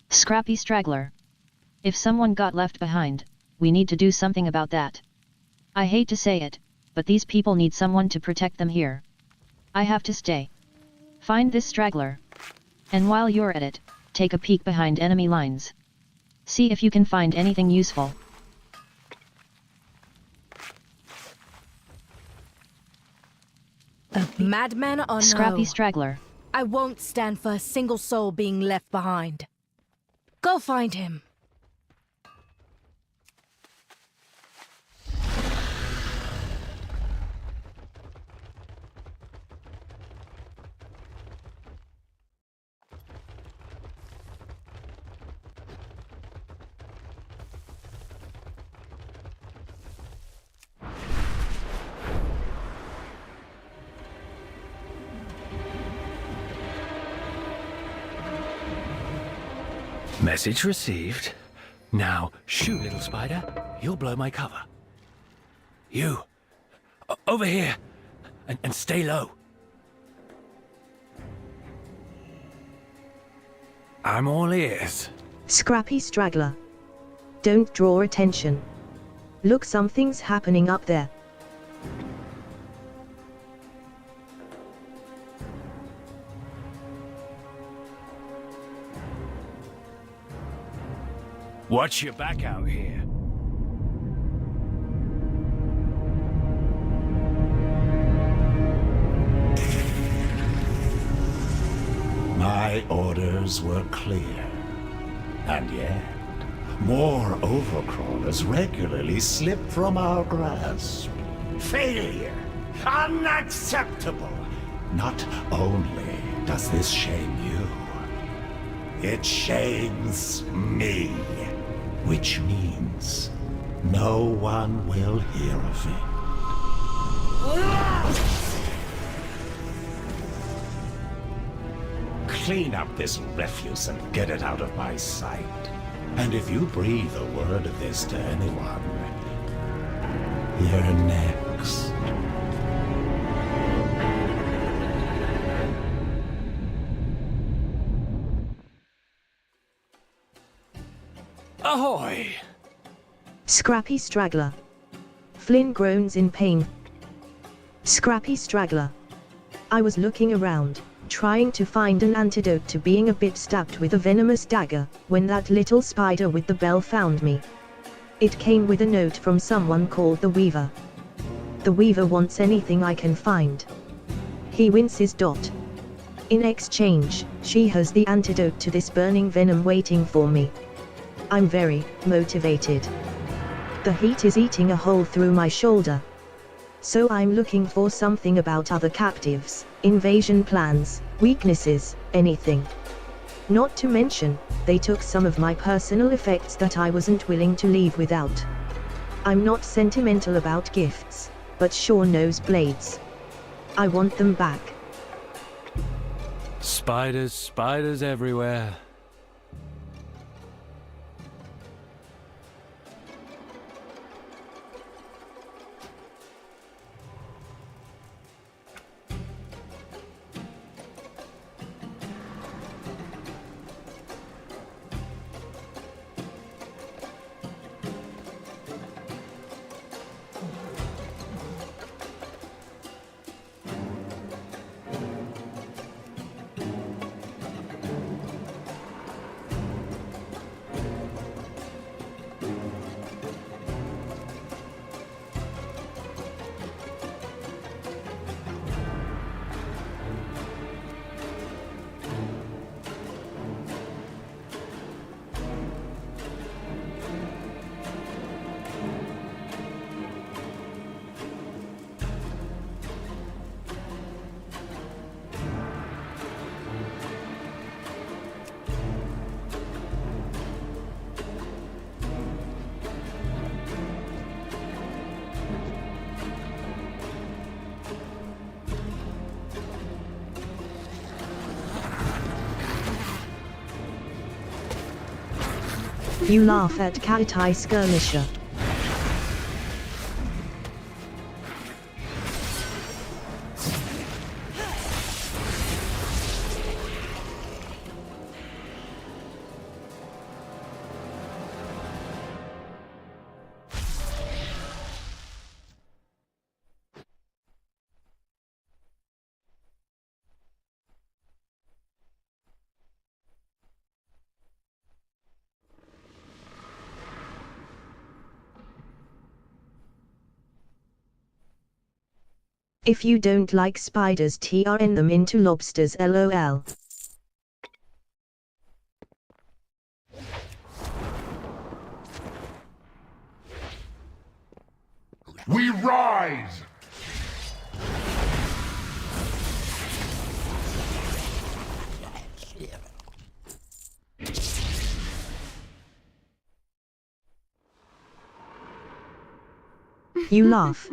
Speaker 3: Scrappy straggler. If someone got left behind, we need to do something about that. I hate to say it, but these people need someone to protect them here. I have to stay. Find this straggler. And while you're at it, take a peek behind enemy lines. See if you can find anything useful.
Speaker 2: Madman or no,
Speaker 3: Scrappy straggler.
Speaker 2: I won't stand for a single soul being left behind. Go find him.
Speaker 13: Message received. Now, shoo, little spider. You'll blow my cover. You. Over here. And stay low. I'm all ears.
Speaker 1: Scrappy straggler. Don't draw attention. Look, something's happening up there.
Speaker 13: Watch your back out here.
Speaker 5: My orders were clear. And yet, more overcrawlers regularly slip from our grasp. Failure! Unacceptable! Not only does this shame you, it shames me. Which means no one will hear of it. Clean up this refuse and get it out of my sight. And if you breathe a word of this to anyone, you're next.
Speaker 13: Ahoy!
Speaker 1: Scrappy straggler. Flynn groans in pain. Scrappy straggler. I was looking around, trying to find an antidote to being a bit stabbed with a venomous dagger, when that little spider with the bell found me. It came with a note from someone called the Weaver. The Weaver wants anything I can find. He winces. In exchange, she has the antidote to this burning venom waiting for me. I'm very motivated. The heat is eating a hole through my shoulder. So I'm looking for something about other captives, invasion plans, weaknesses, anything. Not to mention, they took some of my personal effects that I wasn't willing to leave without. I'm not sentimental about gifts, but sure knows blades. I want them back.
Speaker 13: Spiders, spiders everywhere.
Speaker 1: You laugh at Kaitai Skirmisher. If you don't like spiders, turn them into lobsters, lol.
Speaker 7: We rise!
Speaker 1: You laugh.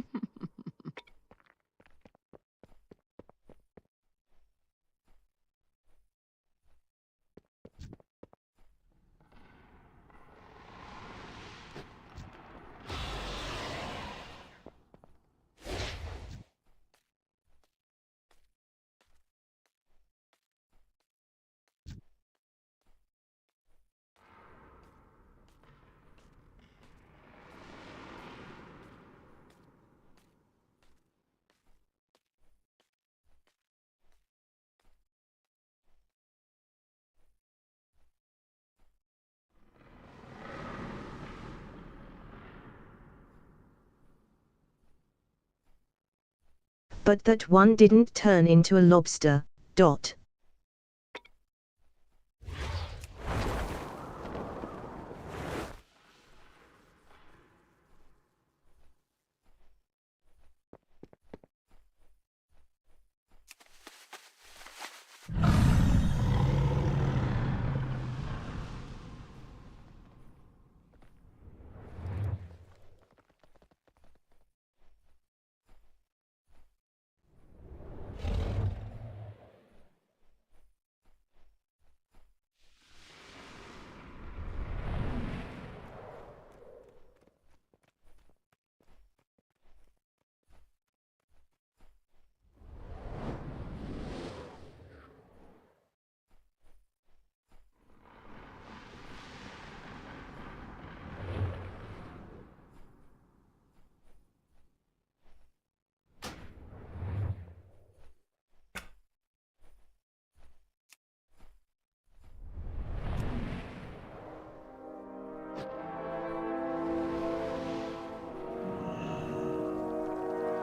Speaker 1: But that one didn't turn into a lobster.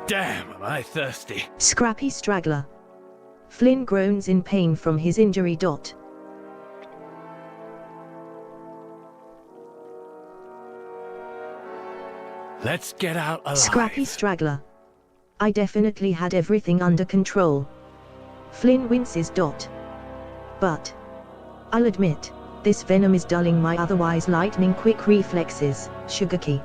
Speaker 13: Damn, am I thirsty.
Speaker 1: Scrappy straggler. Flynn groans in pain from his injury.
Speaker 13: Let's get out alive.
Speaker 1: Scrappy straggler. I definitely had everything under control. Flynn winces. But I'll admit, this venom is dulling my otherwise lightning quick reflexes. Sugar key.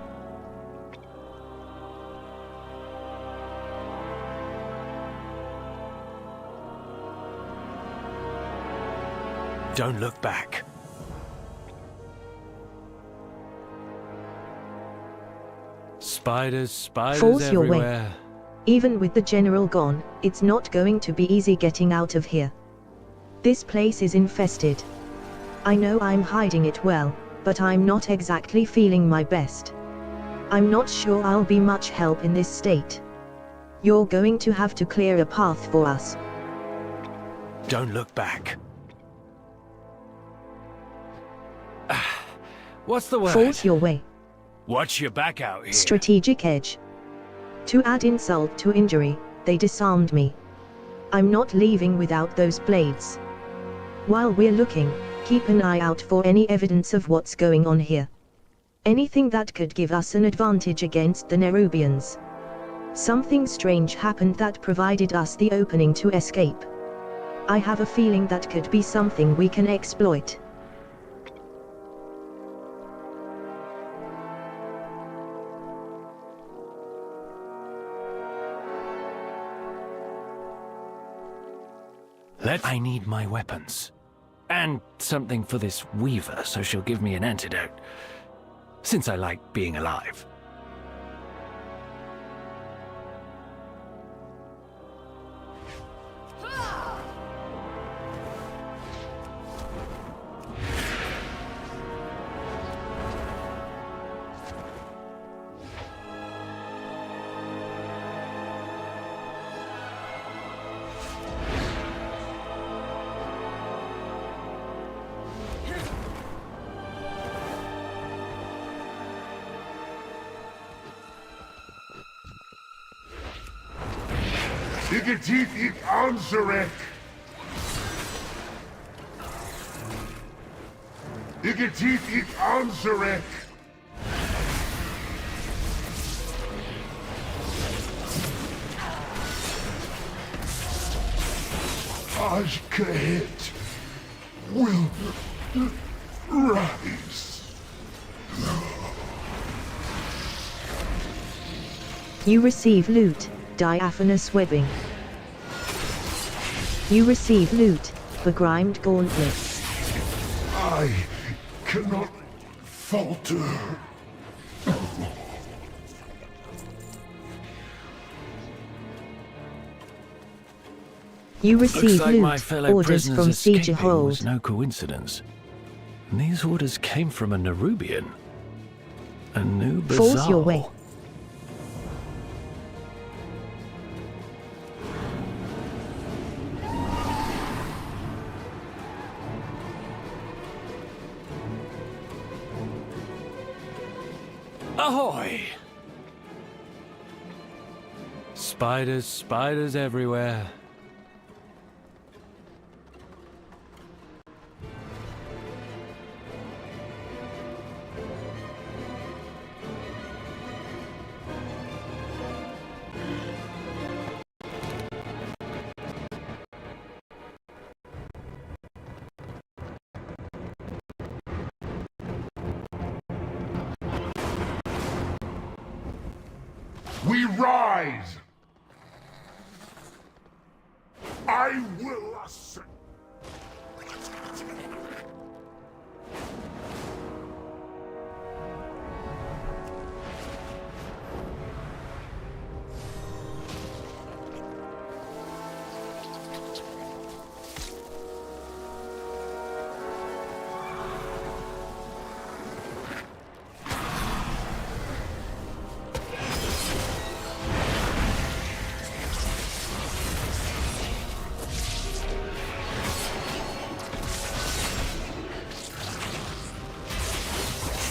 Speaker 13: Don't look back. Spiders
Speaker 1: Falls your
Speaker 13: everywhere.
Speaker 1: way. Even with the general gone, it's not going to be easy getting out of here. This place is infested. I know I'm hiding it well, but I'm not exactly feeling my best. I'm not sure I'll be much help in this state. You're going to have to clear a path for us.
Speaker 13: Don't look back. What's the word?
Speaker 1: Falls your way.
Speaker 13: Watch your back out here.
Speaker 1: Strategic edge. To add insult to injury, they disarmed me. I'm not leaving without those blades. While we're looking, keep an eye out for any evidence of what's going on here. Anything that could give us an advantage against the Nerubians. Something strange happened that provided us the opening to escape. I have a feeling that could be something we can exploit.
Speaker 13: I need my weapons. And something for this Weaver, so she'll give me an antidote. Since I like being alive.
Speaker 7: Igatif Anzarek. Igatif Anzarek. Ajkahet will rise.
Speaker 1: You receive loot, diaphanous webbing. You receive loot, begrimed gauntlets.
Speaker 7: I cannot falter.
Speaker 1: You receive
Speaker 13: Looks like my
Speaker 1: loot,
Speaker 13: fellow
Speaker 1: orders
Speaker 13: prisoners
Speaker 1: from Siege
Speaker 13: escaping
Speaker 1: Hold.
Speaker 13: was no coincidence. And these orders came from a Nerubian. A new bazaar.
Speaker 1: Falls your way.
Speaker 13: Ahoy! Spiders, spiders everywhere.
Speaker 7: We rise! I will ascend.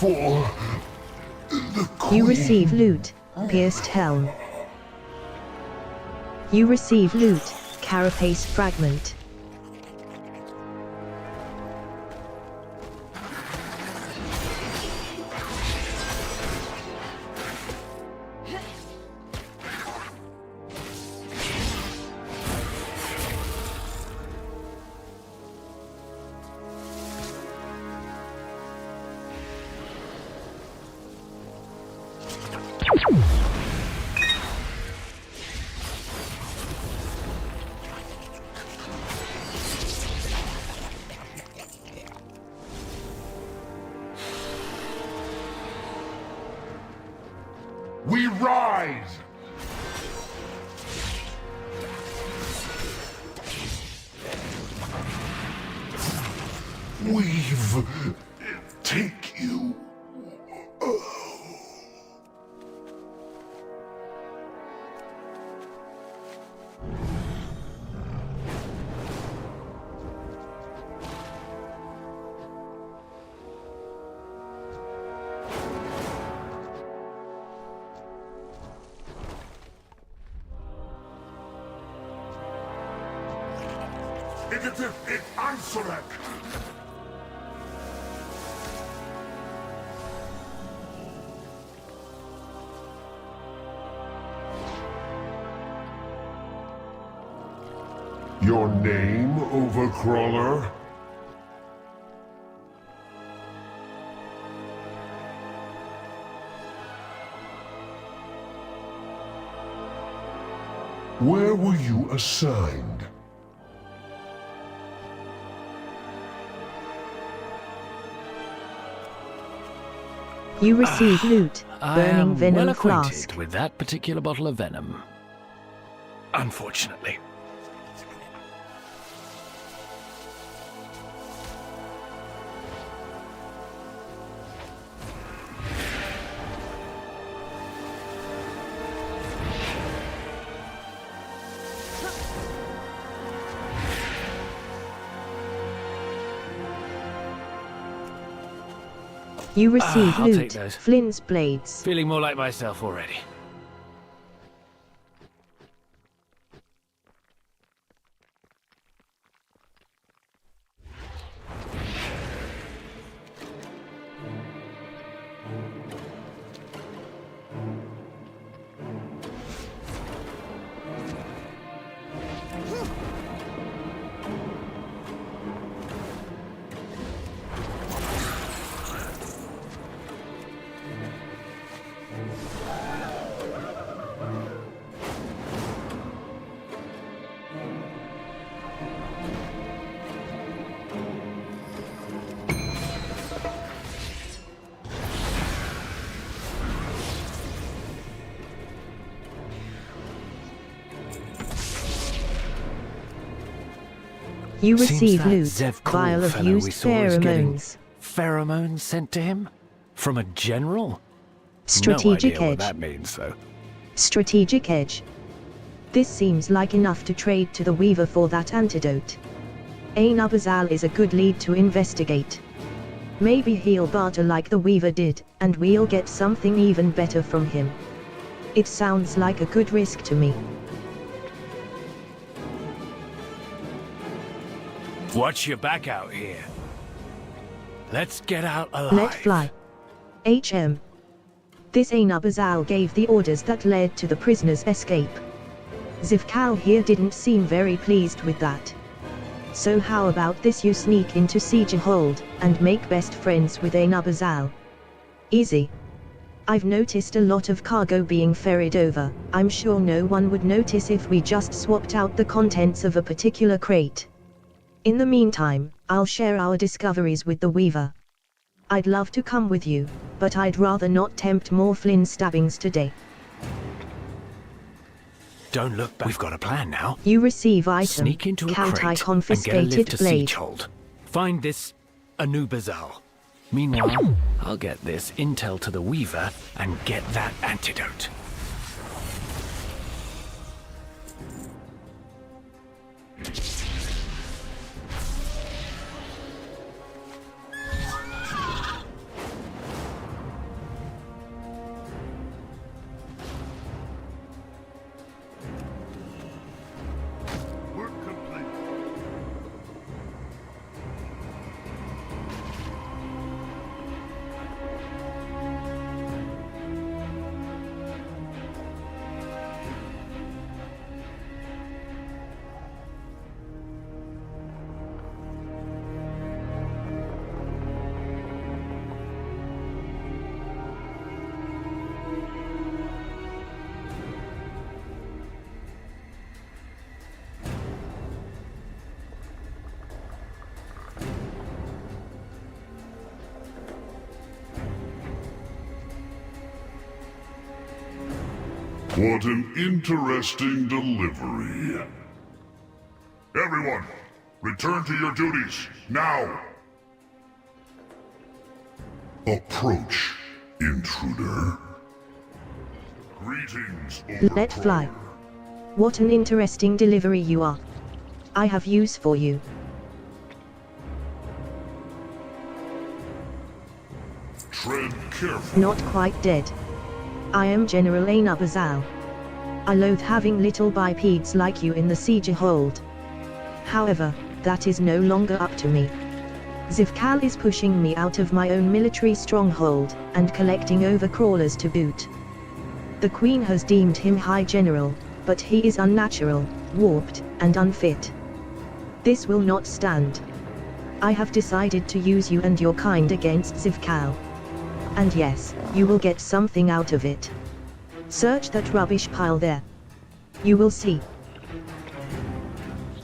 Speaker 7: For the Queen.
Speaker 1: You receive loot, pierced helm. You receive loot, carapace fragment.
Speaker 7: We rise! We've... take you... It answereth! Your name, Overcrawler? Where were you assigned?
Speaker 1: You receive loot, burning venom
Speaker 13: well acquainted
Speaker 1: flask.
Speaker 13: with that particular bottle of venom. Unfortunately.
Speaker 1: You receive
Speaker 13: I'll take
Speaker 1: loot,
Speaker 13: those.
Speaker 1: Flynn's blades.
Speaker 13: Feeling more like myself already.
Speaker 1: You
Speaker 13: Seems
Speaker 1: receive
Speaker 13: that
Speaker 1: loot,
Speaker 13: Zev Kul
Speaker 1: vial of
Speaker 13: fellow we
Speaker 1: used
Speaker 13: saw is getting
Speaker 1: pheromones.
Speaker 13: Pheromones sent to him? From a general?
Speaker 1: Strategic
Speaker 13: no idea
Speaker 1: edge.
Speaker 13: what that means, though.
Speaker 1: Strategic edge. This seems like enough to trade to the Weaver for that antidote. Ain Abazal is a good lead to investigate. Maybe he'll barter like the Weaver did, and we'll get something even better from him. It sounds like a good risk to me.
Speaker 13: Watch your back out here. Let's get out alive.
Speaker 1: Let fly. HM. This Ain Abazal gave the orders that led to the prisoner's escape. Zivkal here didn't seem very pleased with that. So how about this, you sneak into Siege Hold, and make best friends with Ain Abazal? Easy. I've noticed a lot of cargo being ferried over. I'm sure no one would notice if we just swapped out the contents of a particular crate. In the meantime, I'll share our discoveries with the Weaver. I'd love to come with you, but I'd rather not tempt more Flynn stabbings today.
Speaker 13: Don't look back. We've got a plan now.
Speaker 1: You receive item,
Speaker 13: Sneak into a
Speaker 1: Count I
Speaker 13: crate and get a lift
Speaker 1: confiscated
Speaker 13: to
Speaker 1: blade.
Speaker 13: Siegehold. Find this Anubazal. Meanwhile, I'll get this intel to the Weaver and get that antidote.
Speaker 7: What an interesting delivery. Everyone, return to your duties, now! Approach, intruder. Greetings,
Speaker 1: Let fly. What an interesting delivery you are. I have use for you.
Speaker 7: Tread carefully.
Speaker 1: Not quite dead. I am General Ainabazal. I loathe having little bipeds like you in the siege hold. However, that is no longer up to me. Zivkal is pushing me out of my own military stronghold, and collecting overcrawlers to boot. The Queen has deemed him High General, but he is unnatural, warped, and unfit. This will not stand. I have decided to use you and your kind against Zivkal. And yes, you will get something out of it. Search that rubbish pile there. You will see.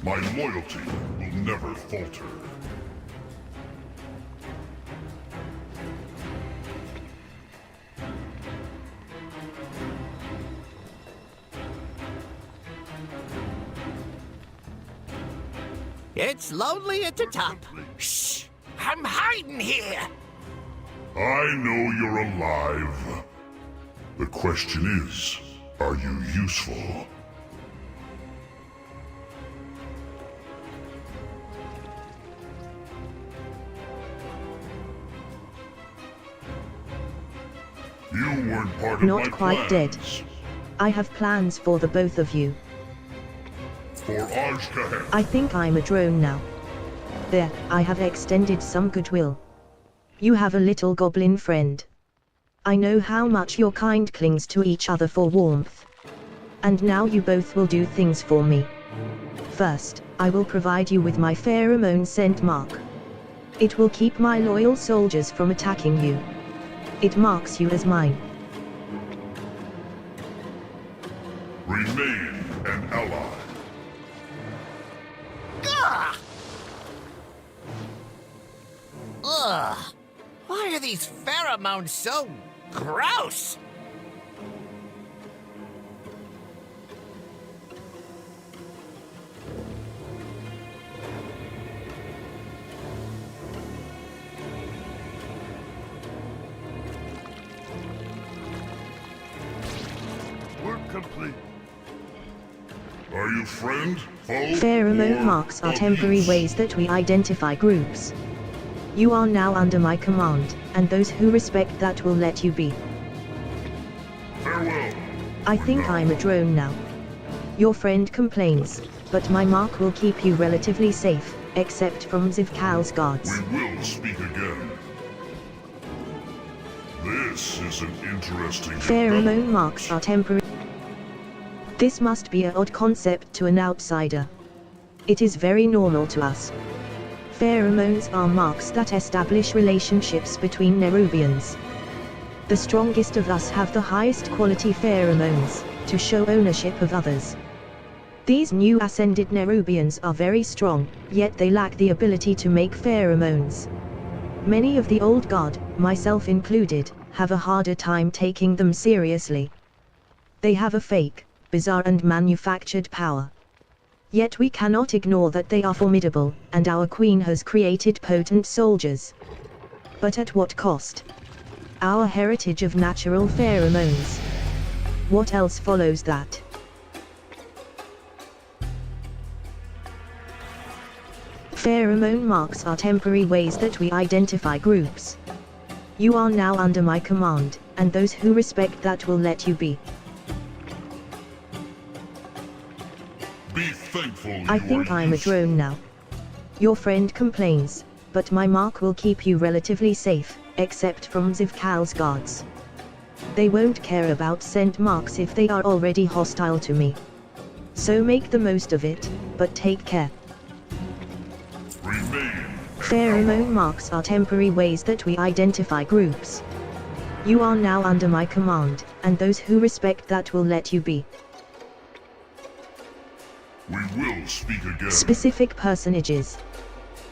Speaker 7: My loyalty will never falter.
Speaker 14: It's lonely at the top. Shh! I'm hiding here!
Speaker 7: I know you're alive. The question is, are you useful? You weren't part of my
Speaker 1: Not quite dead.
Speaker 7: plans.
Speaker 1: I have plans for the both of you.
Speaker 7: For Ajkahet.
Speaker 1: I think I'm a drone now. There, I have extended some goodwill. You have a little goblin friend. I know how much your kind clings to each other for warmth. And now you both will do things for me. First, I will provide you with my pheromone scent mark. It will keep my loyal soldiers from attacking you. It marks you as mine.
Speaker 7: Remain an ally.
Speaker 14: Ugh! Ugh! Why are these pheromones so gross?
Speaker 7: Work complete. Are you friend, foe,
Speaker 1: Pheromone
Speaker 7: or
Speaker 1: marks are
Speaker 7: of
Speaker 1: temporary
Speaker 7: use?
Speaker 1: ways that we identify groups. You are now under my command, and those who respect that will let you be.
Speaker 7: Farewell.
Speaker 1: I think I'm a drone now. Your friend complains, but my mark will keep you relatively safe, except from Zivkal's guards.
Speaker 7: We will speak again. This is an interesting
Speaker 1: Pheromone marks are temporary. This must be an odd concept to an outsider. It is very normal to us. Pheromones are marks that establish relationships between Nerubians. The strongest of us have the highest quality pheromones, to show ownership of others. These new ascended Nerubians are very strong, yet they lack the ability to make pheromones. Many of the old guard, myself included, have a harder time taking them seriously. They have a fake, bizarre and manufactured power. Yet we cannot ignore that they are formidable, and our queen has created potent soldiers. But at what cost? Our heritage of natural pheromones. What else follows that? Pheromone marks are temporary ways that we identify groups. You are now under my command, and those who respect that will let you be.
Speaker 7: Be thankful
Speaker 1: I
Speaker 7: you
Speaker 1: think
Speaker 7: are
Speaker 1: I'm a drone now. Your friend complains, but my mark will keep you relatively safe, except from Zivkal's guards. They won't care about scent marks if they are already hostile to me. So make the most of it, but take care.
Speaker 7: Remain.
Speaker 1: Pheromone marks are temporary ways that we identify groups. You are now under my command, and those who respect that will let you be.
Speaker 7: We will speak again.
Speaker 1: Specific personages.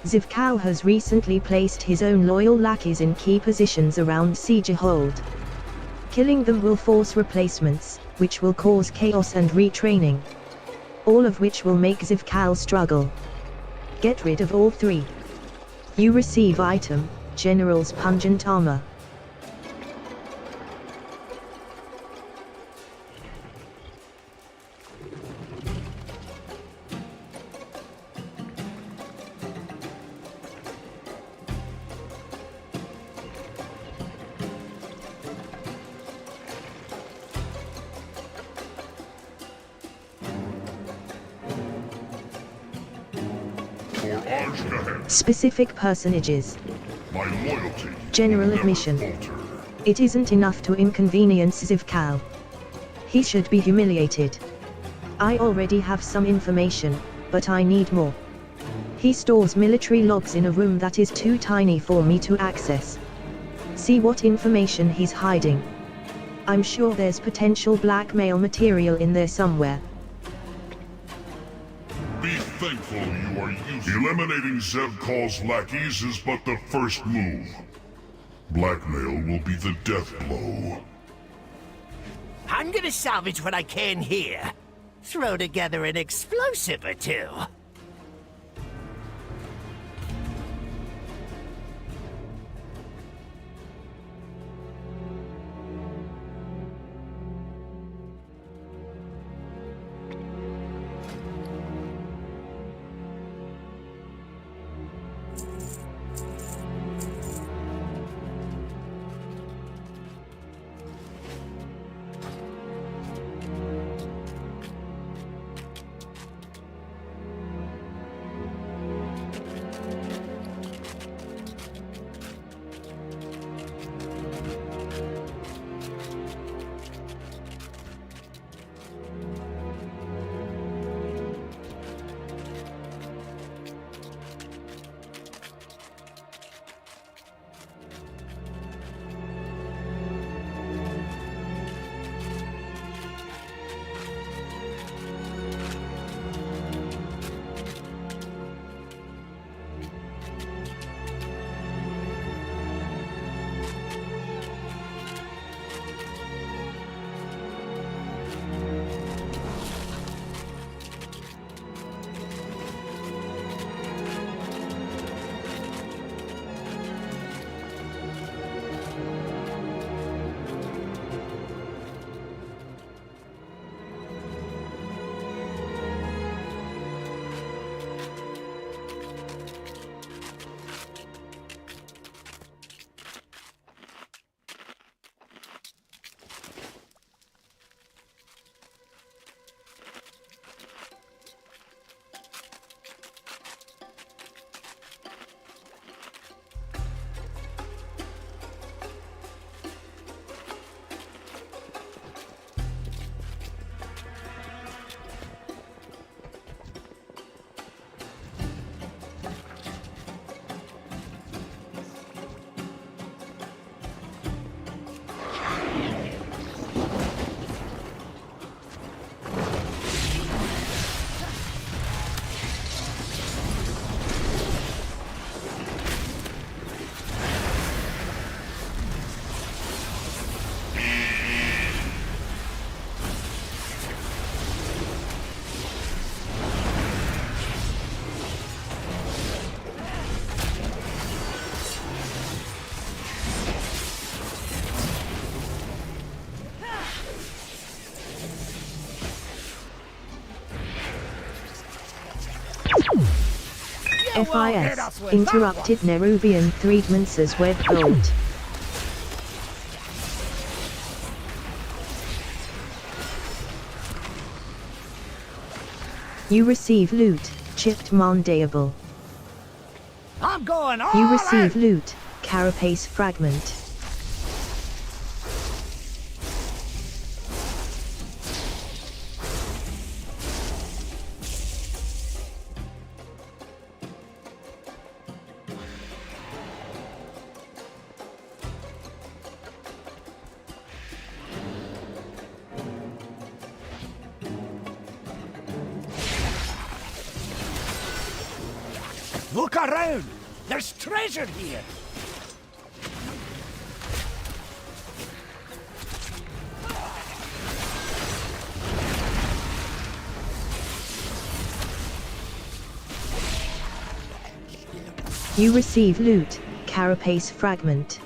Speaker 1: Zivkal has recently placed his own loyal lackeys in key positions around Siege Hold. Killing them will force replacements, which will cause chaos and retraining. All of which will make Zivkal struggle. Get rid of all 3. You receive item, General's Pungent Armor. Specific personages.
Speaker 7: My loyalty.
Speaker 1: General admission. It isn't enough to inconvenience Zivkal. He should be humiliated. I already have some information, but I need more. He stores military logs in a room that is too tiny for me to access. See what information he's hiding. I'm sure there's potential blackmail material in there somewhere.
Speaker 7: Be thankful you are using. Eliminating Zevkal's lackeys is but the first move. Blackmail will be the death blow.
Speaker 14: I'm gonna salvage what I can here. Throw together an explosive or 2.
Speaker 1: FIS, interrupted Nerubian Threedman's web gold. You receive loot, chipped mandible.
Speaker 14: I'm going all
Speaker 1: You receive loot, carapace fragment.
Speaker 14: Look around! There's treasure here!
Speaker 1: You receive loot, carapace fragment.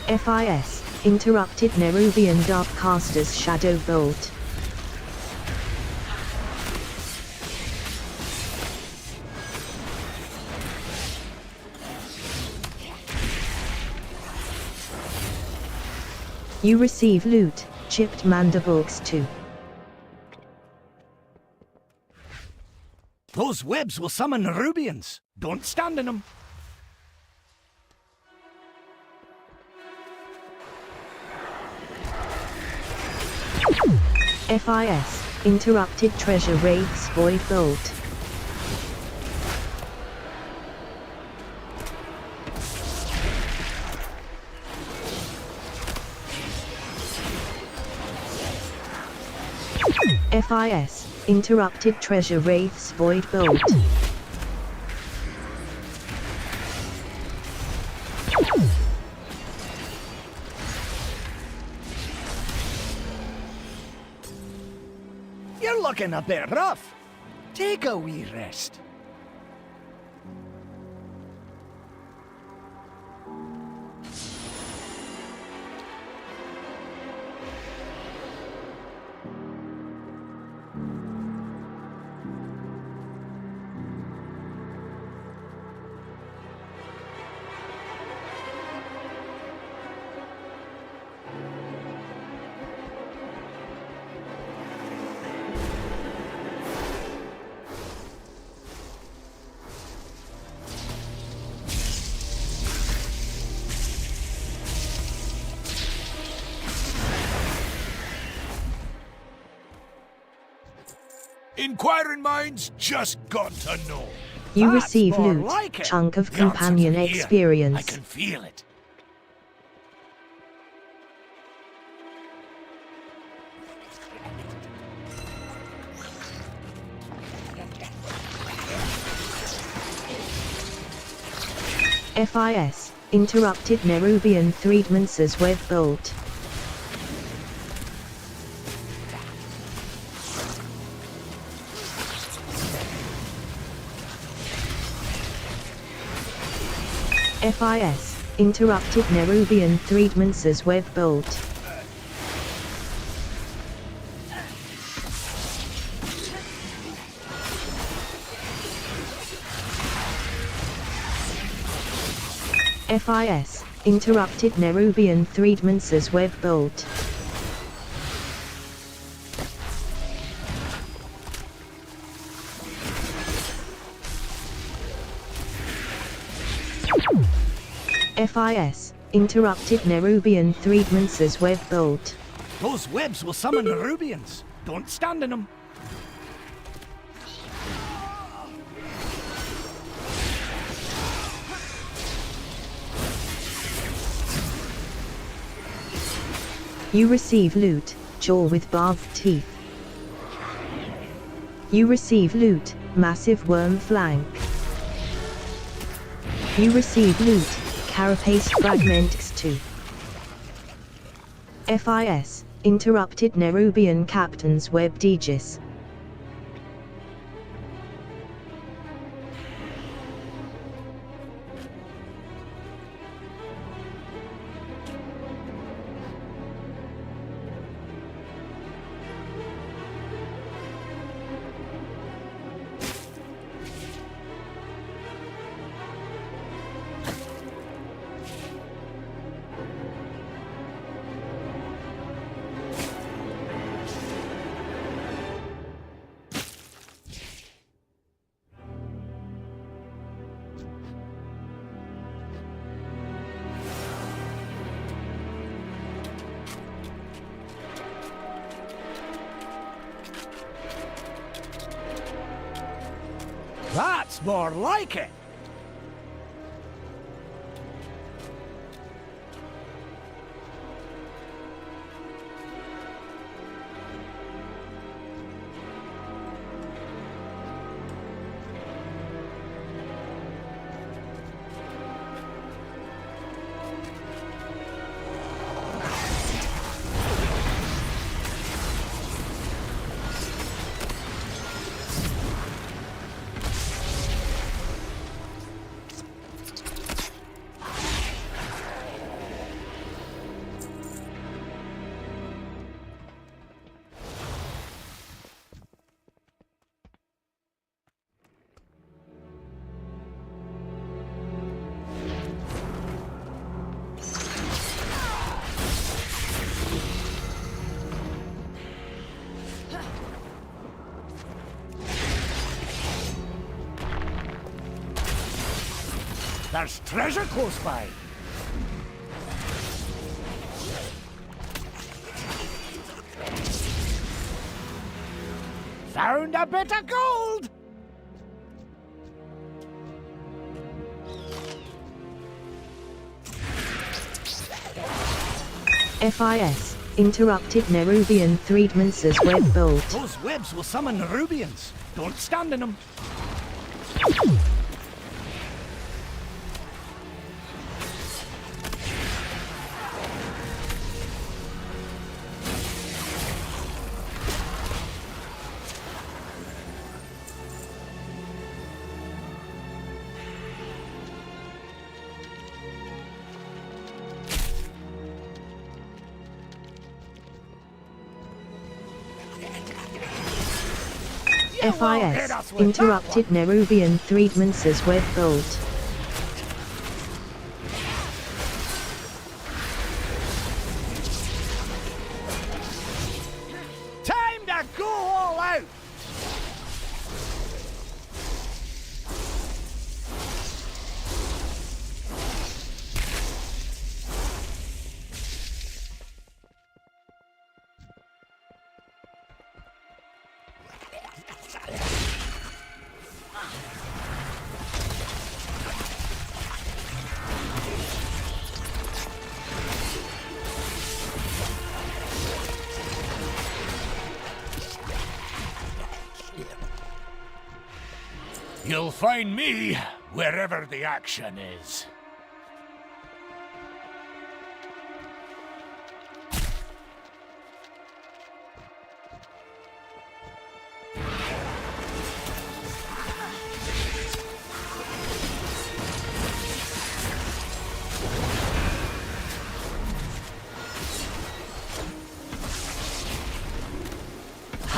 Speaker 1: FIS, interrupted Nerubian Darkcaster's Shadow Bolt. You receive loot, chipped mandibles 2.
Speaker 14: Those webs will summon Nerubians. Don't stand in them.
Speaker 1: FIS, interrupted treasure wraiths void bolt. FIS, interrupted treasure wraiths void bolt.
Speaker 14: You're looking a bit rough. Take a wee rest.
Speaker 15: Inquiring minds just got to know.
Speaker 1: You
Speaker 14: That's
Speaker 1: receive
Speaker 14: more
Speaker 1: loot,
Speaker 14: like it.
Speaker 1: chunk of
Speaker 15: The answer's
Speaker 1: companion
Speaker 15: here.
Speaker 1: experience.
Speaker 15: I can feel it.
Speaker 1: FIS, interrupted Nerubian Threedmance's web bolt. FIS, interrupted Nerubian Threedmance's web bolt. FIS, interrupted Nerubian Threedmance's web bolt. FIS, interrupted Nerubian Threedmance's web bolt.
Speaker 14: Those webs will summon Nerubians. Don't stand in them.
Speaker 1: You receive loot, jaw with barbed teeth. You receive loot, massive worm flank. You receive loot, carapace fragments 2. FIS, interrupted Nerubian captain's web Digis.
Speaker 14: That's more like it.
Speaker 15: There's treasure close by. Found a bit of gold!
Speaker 1: FIS. Interrupted Nerubian Threedmance's web bolt.
Speaker 15: Those webs will summon Nerubians. Don't stand in them.
Speaker 1: FIS. Interrupted Nerubian Threedmance's web bolt.
Speaker 15: Time to go all out! You'll find me wherever the action is.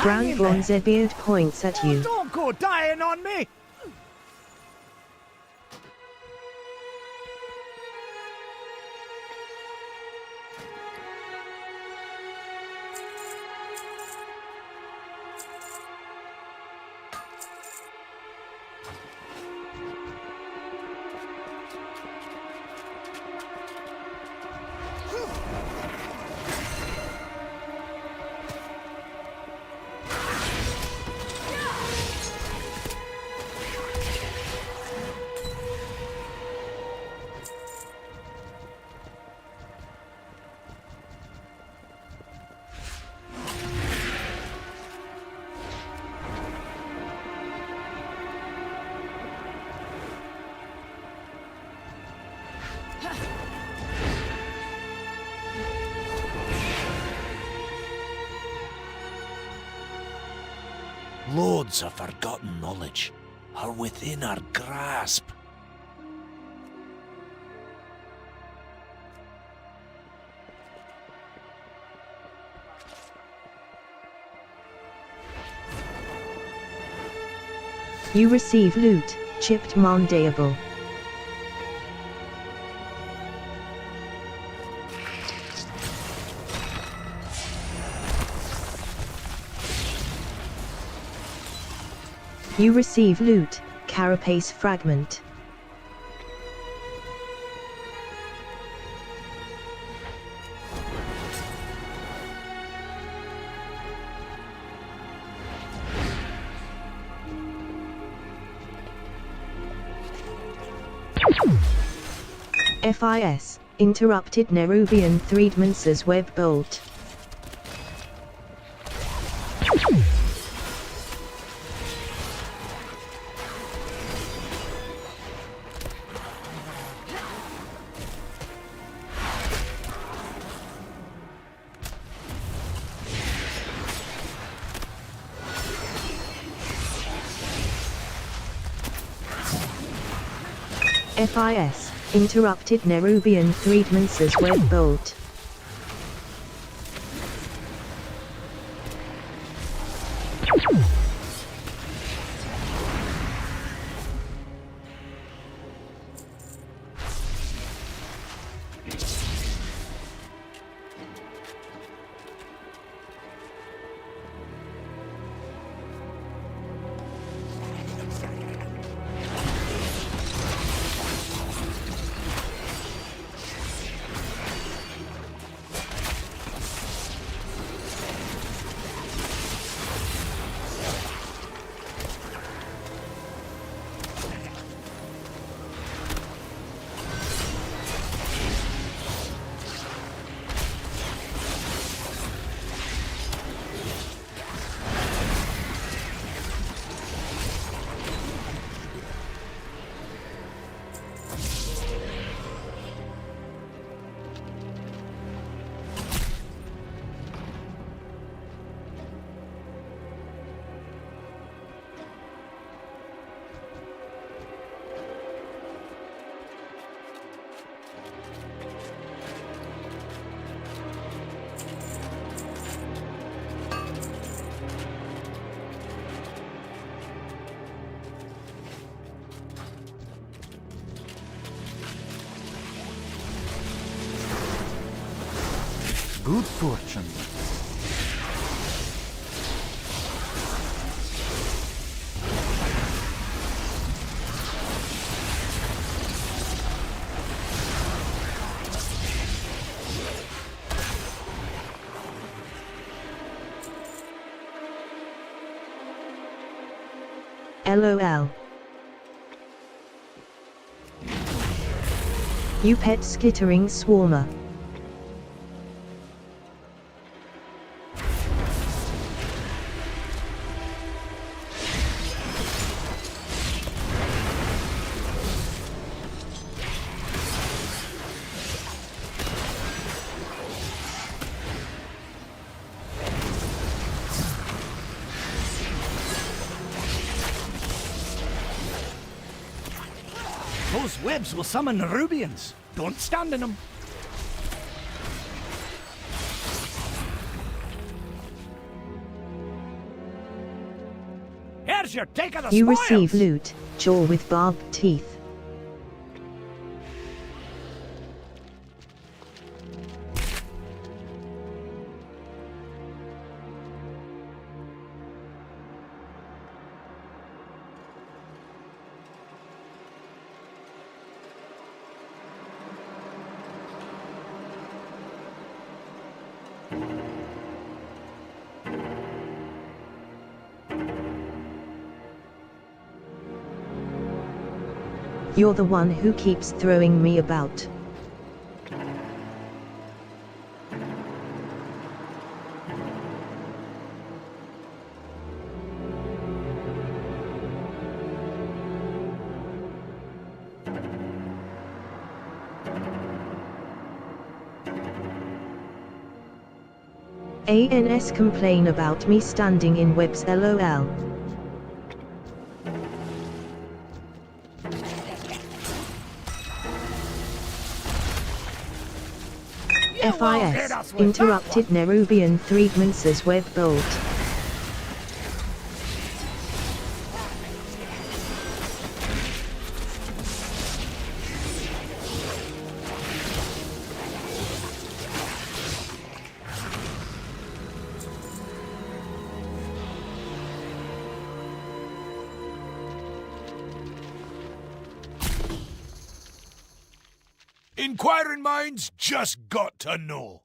Speaker 1: Brown Bronzebeard points at you.
Speaker 15: Don't go dying on me! Loads of forgotten knowledge are within our grasp.
Speaker 1: You receive loot, chipped mandible. You receive loot, carapace fragment. FIS. Interrupted Nerubian Threedmance's web bolt. FIS. Interrupted Nerubian Threedmance's web bolt.
Speaker 15: good fortune.
Speaker 1: LOL. You pet skittering swarmer.
Speaker 16: Those webs will summon Nerubians. Don't stand in them. Here's your take of the
Speaker 1: You
Speaker 16: spoils.
Speaker 1: receive loot, jaw with barbed teeth. You're the one who keeps throwing me about. ANS complain about me standing in webs LOL. FIS, interrupted Nerubian Threedmance's web bolt.
Speaker 15: Inquiring minds just got to know.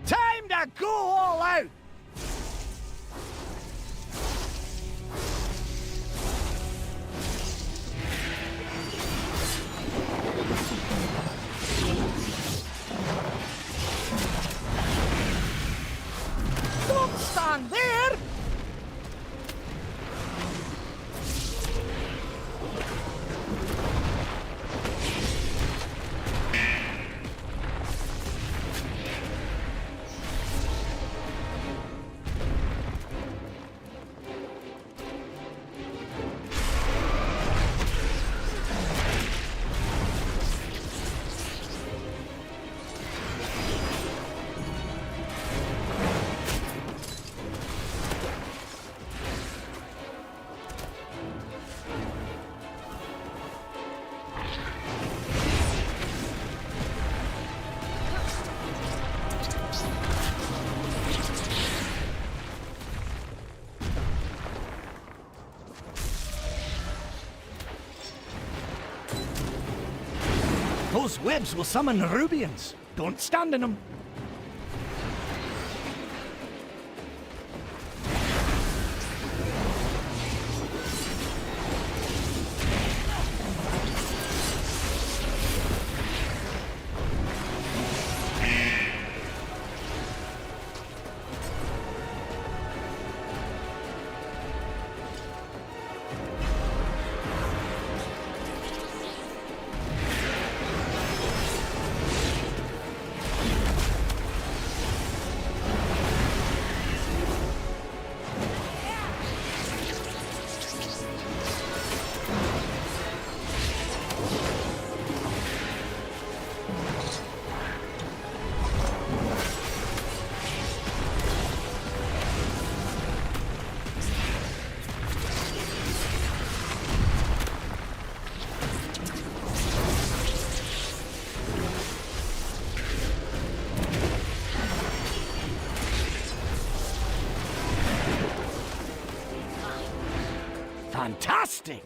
Speaker 16: Time to go all out. Don't stand there! Those webs will summon Nerubians. Don't stand in them. fantastic!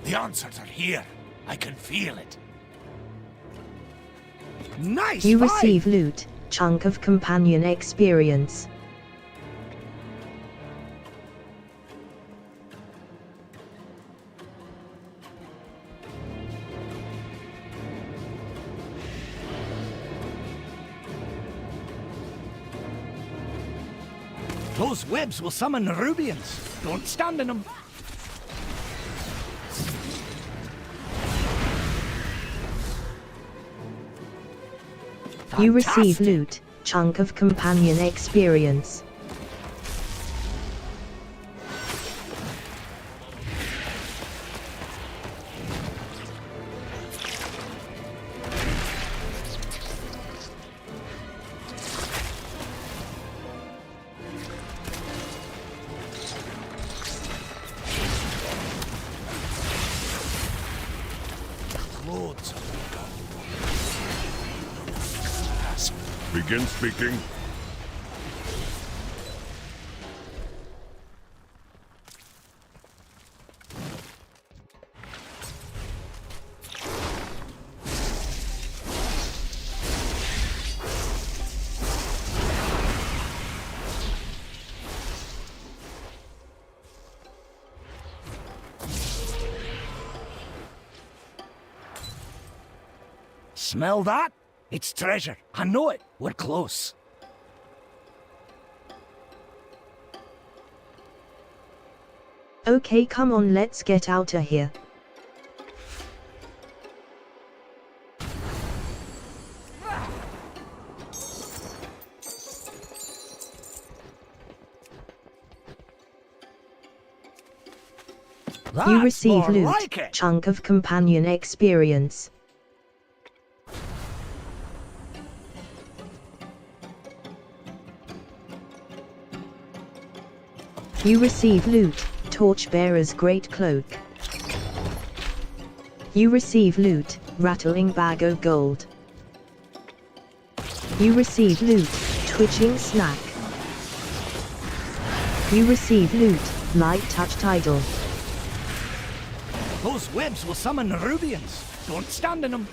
Speaker 16: The answers are here. I can feel it. Nice!
Speaker 1: You
Speaker 16: fight!
Speaker 1: receive loot, chunk of companion experience.
Speaker 16: Those webs will summon Nerubians. Don't stand in them.
Speaker 1: You receive loot, chunk of companion experience.
Speaker 16: Loads of
Speaker 7: Begin speaking.
Speaker 16: Smell that? It's treasure. I know it. We're close.
Speaker 1: Okay, come on, let's get outta here. You receive
Speaker 16: more
Speaker 1: loot,
Speaker 16: like it.
Speaker 1: chunk of companion experience. You receive loot, Torchbearer's Great Cloak. You receive loot, Rattling Bag of Gold. You receive loot, Twitching Snack. You receive loot, Light Touched Idol.
Speaker 16: Those webs will summon Nerubians. Don't stand in them.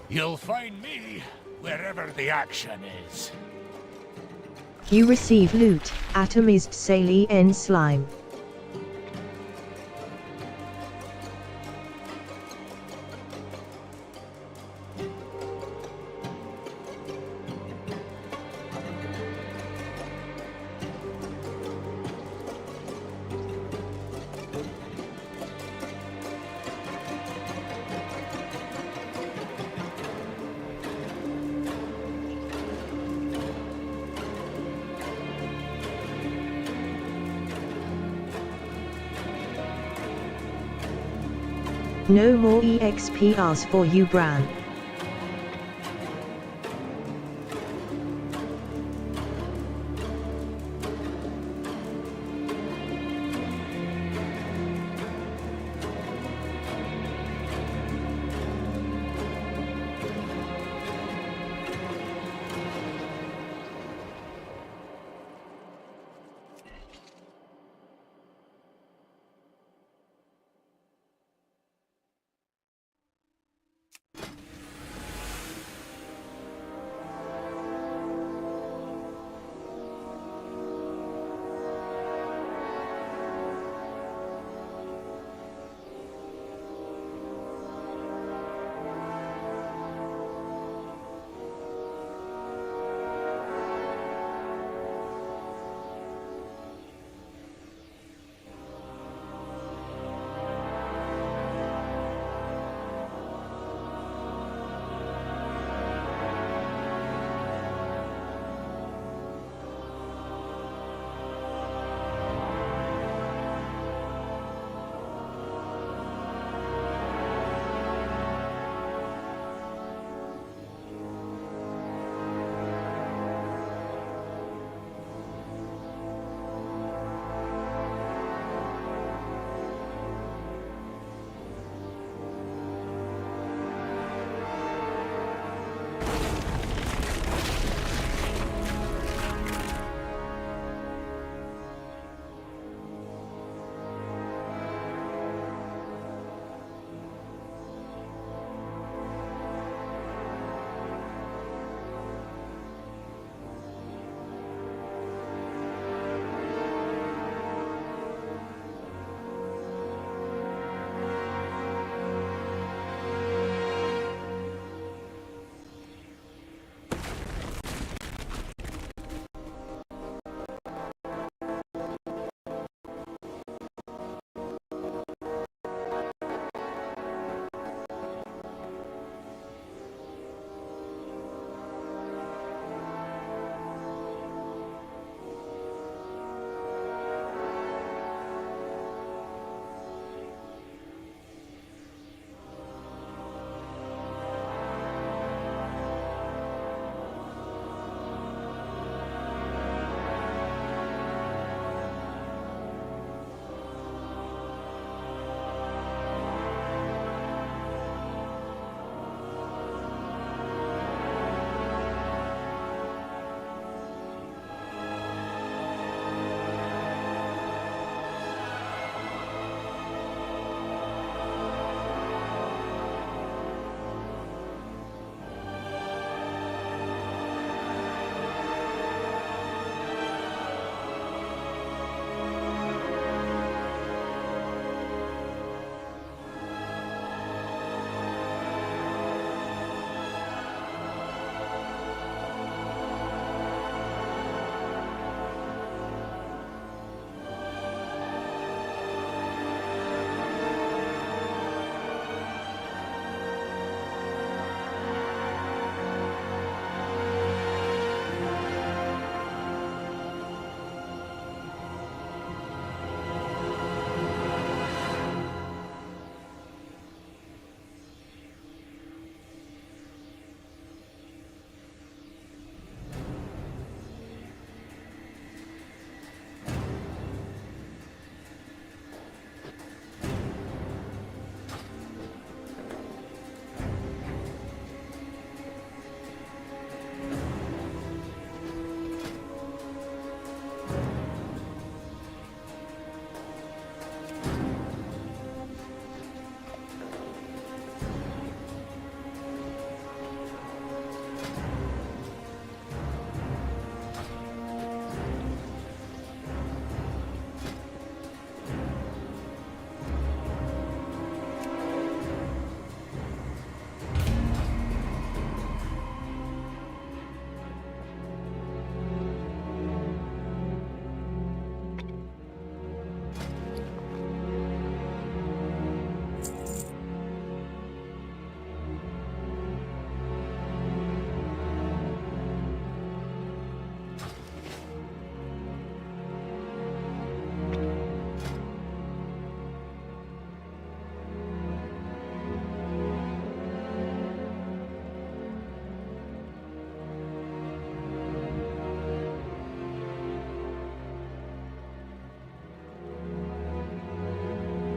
Speaker 15: You'll find me wherever the action is.
Speaker 1: You receive loot, Atomized Saline Slime. No more EXPRs for you, Bran.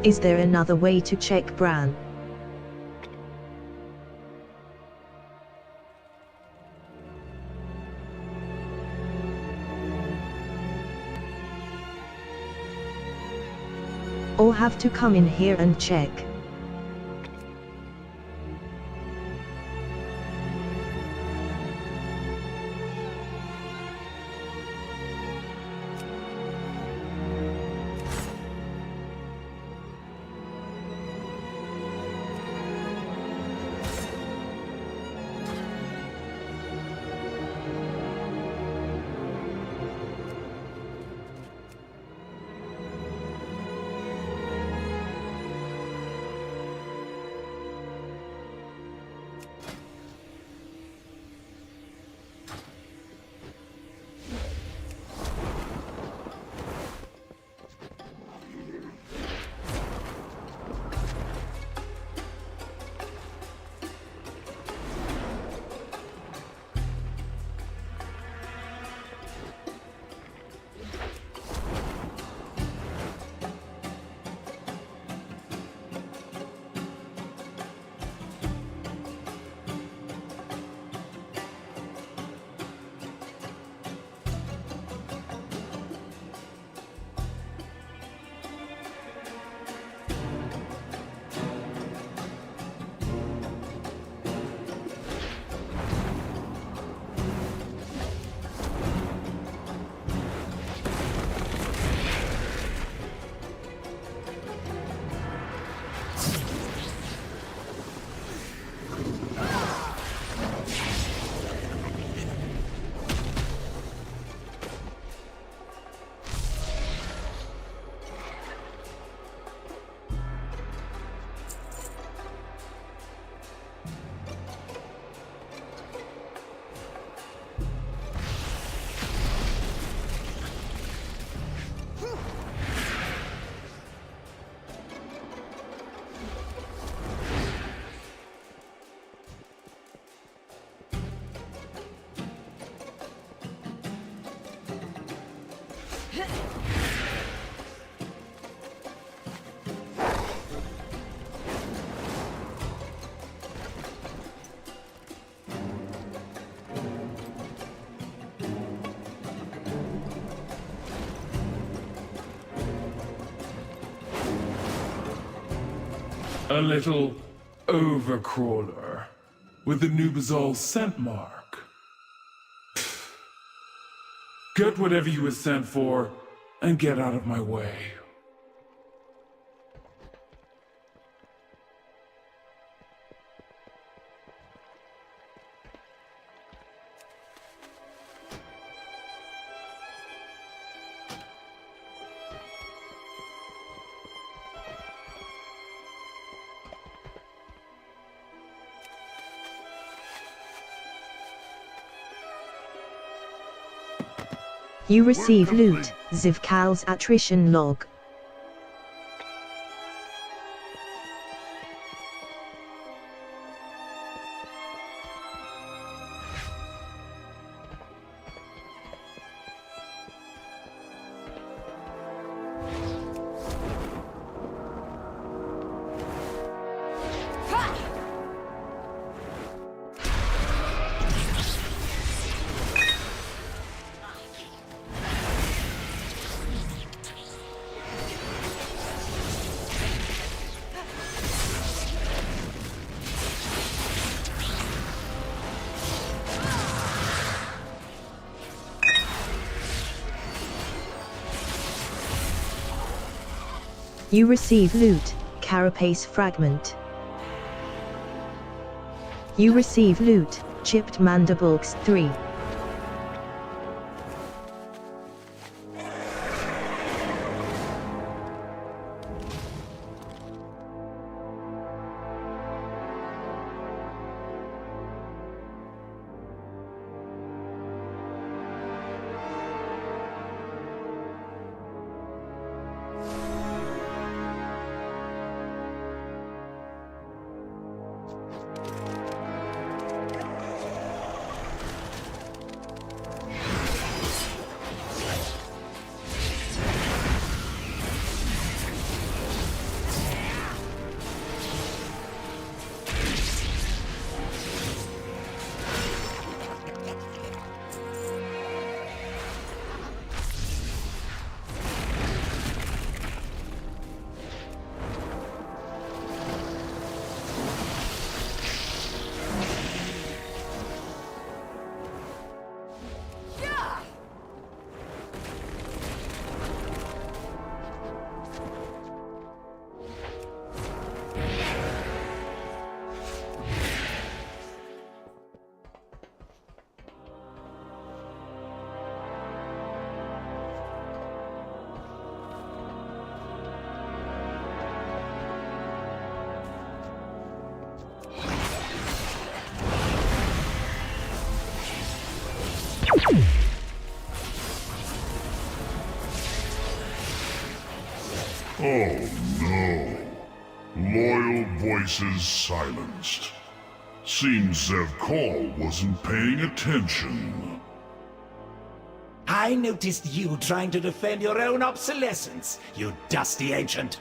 Speaker 1: Is there another way to check Bran? Or have to come in here and check?
Speaker 11: A little overcrawler with the Nubazol scent mark. Get whatever you were sent for and get out of my way.
Speaker 1: You receive loot, Zivkal's attrition log. You receive loot, carapace fragment. You receive loot, chipped mandibles 3.
Speaker 7: Oh no. Loyal voices silenced. Seems Zev Call wasn't paying attention.
Speaker 14: I noticed you trying to defend your own obsolescence, you dusty ancient.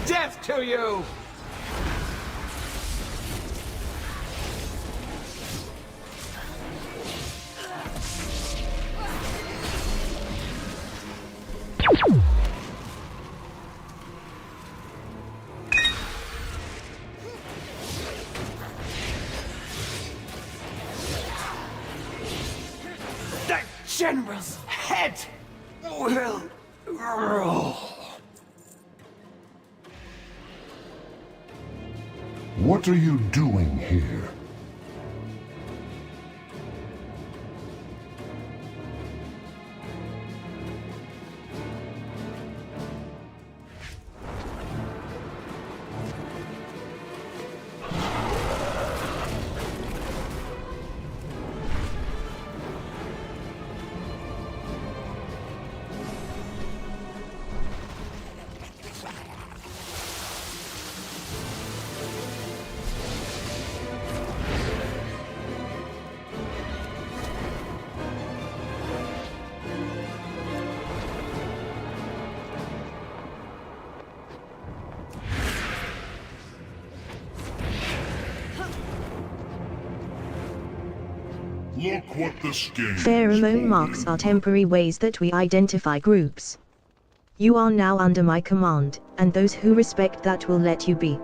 Speaker 17: Death to you!
Speaker 14: The General's head will roll.
Speaker 7: What are you doing here? Look what this game
Speaker 1: Pheromone marks are temporary ways that we identify groups. You are now under my command, and those who respect that will let you be.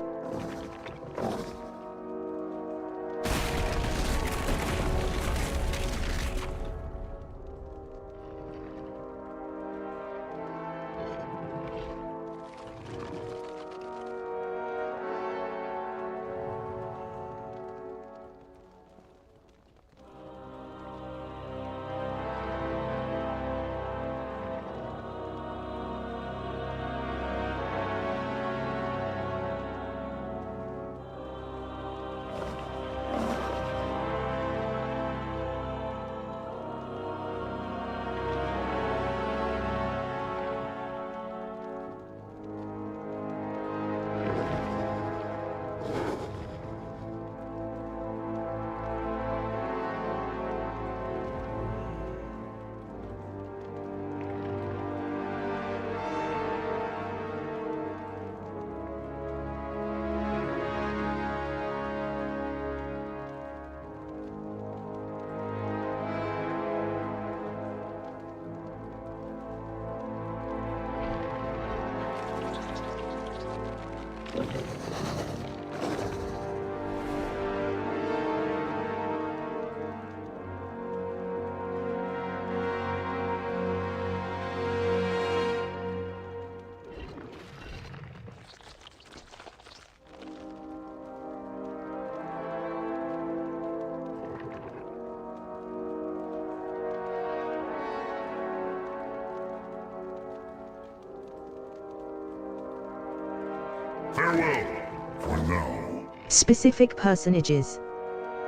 Speaker 7: Farewell, for now.
Speaker 1: Specific personages.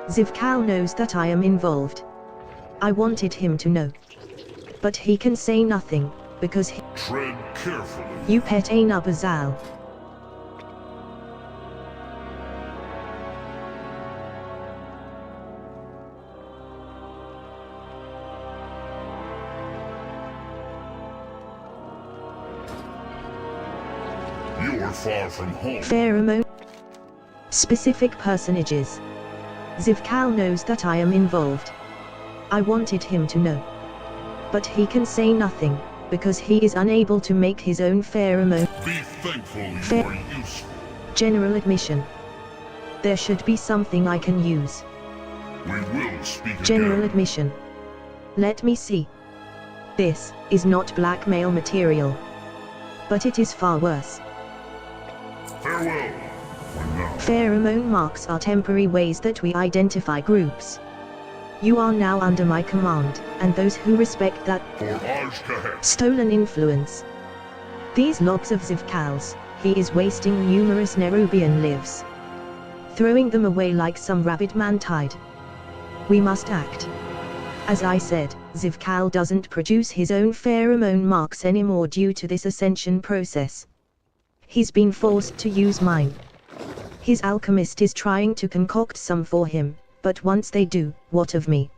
Speaker 1: Zivkal knows that I am involved. I wanted him to know. But he can say nothing, because he—
Speaker 7: Tread carefully.
Speaker 1: You pet Aina Bazal.
Speaker 7: far from home.
Speaker 1: Pheromone. Specific personages. Zivkal knows that I am involved. I wanted him to know. But he can say nothing, because he is unable to make his own pheromone.
Speaker 7: Be thankful you are useful.
Speaker 1: General admission. There should be something I can use.
Speaker 7: We will speak
Speaker 1: General
Speaker 7: again.
Speaker 1: admission. Let me see. This is not blackmail material. But it is far worse.
Speaker 7: Farewell. For now.
Speaker 1: Pheromone marks are temporary ways that we identify groups. You are now under my command, and those who respect that stolen influence. These lobs of Zivkal's, he is wasting numerous Nerubian lives. Throwing them away like some rabid man-tide. We must act. As I said, Zivkal doesn't produce his own pheromone marks anymore due to this ascension process. He's been forced to use mine. His alchemist is trying to concoct some for him, but once they do, what of me?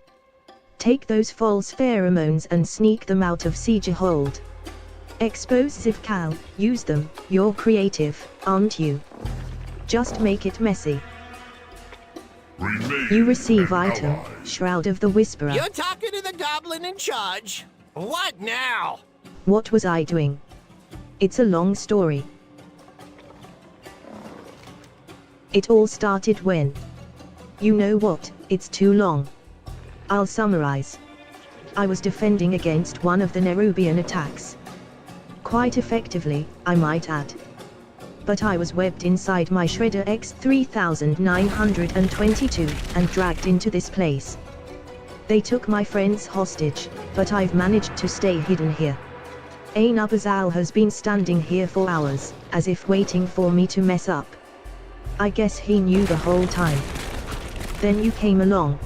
Speaker 1: Take those false pheromones and sneak them out of Siegehold. Expose Zivkal, use them, you're creative, aren't you? Just make it messy. You receive item, Shroud of the Whisperer.
Speaker 14: You're talking to the goblin in charge. What now?
Speaker 1: What was I doing? It's a long story. It all started when... You know what, it's too long. I'll summarize. I was defending against one of the Nerubian attacks. Quite effectively, I might add. But I was webbed inside my Shredder X3922 and dragged into this place. They took my friends hostage, but I've managed to stay hidden here. Ainabazal has been standing here for hours, as if waiting for me to mess up. I guess he knew the whole time. Then you came along.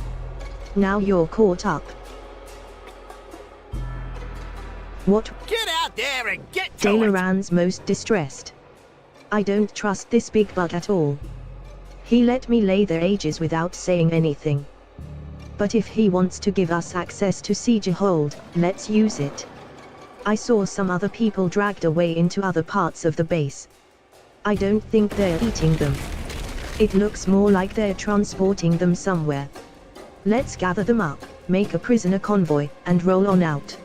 Speaker 1: Now you're caught up. What?
Speaker 14: Get out there and get to it!
Speaker 1: Dalaran's most distressed. I don't trust this big bug at all. He let me lay there ages without saying anything. But if he wants to give us access to Siegehold, let's use it. I saw some other people dragged away into other parts of the base. I don't think they're eating them. It looks more like they're transporting them somewhere. Let's gather them up, make a prisoner convoy, and roll on out.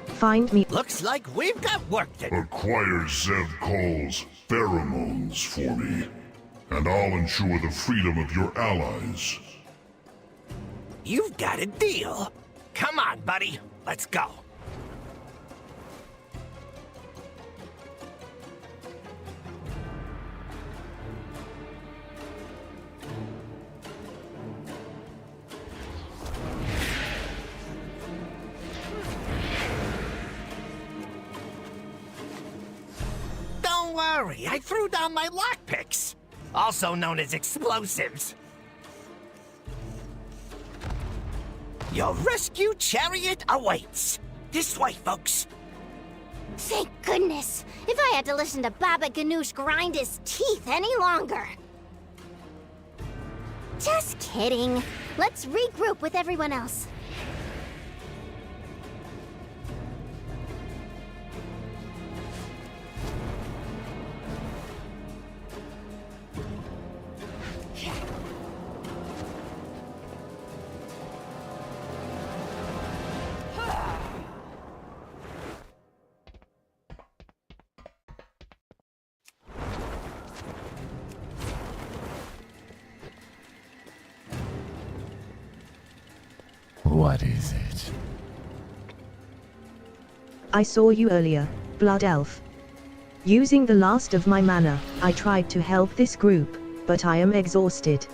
Speaker 1: Find me.
Speaker 14: Looks like we've got work to do.
Speaker 7: Acquire Zev calls pheromones for me, and I'll ensure the freedom of your allies.
Speaker 14: You've got a deal. Come on, buddy. Let's go. Don't worry, I threw down my lockpicks, also known as explosives. Your rescue chariot awaits. This way, folks.
Speaker 10: Thank goodness. If I had to listen to Baba Ganoush grind his teeth any longer. Just kidding. Let's regroup with everyone else.
Speaker 15: What is it?
Speaker 1: I saw you earlier, Blood Elf. Using the last of my mana, I tried to help this group, but I am exhausted.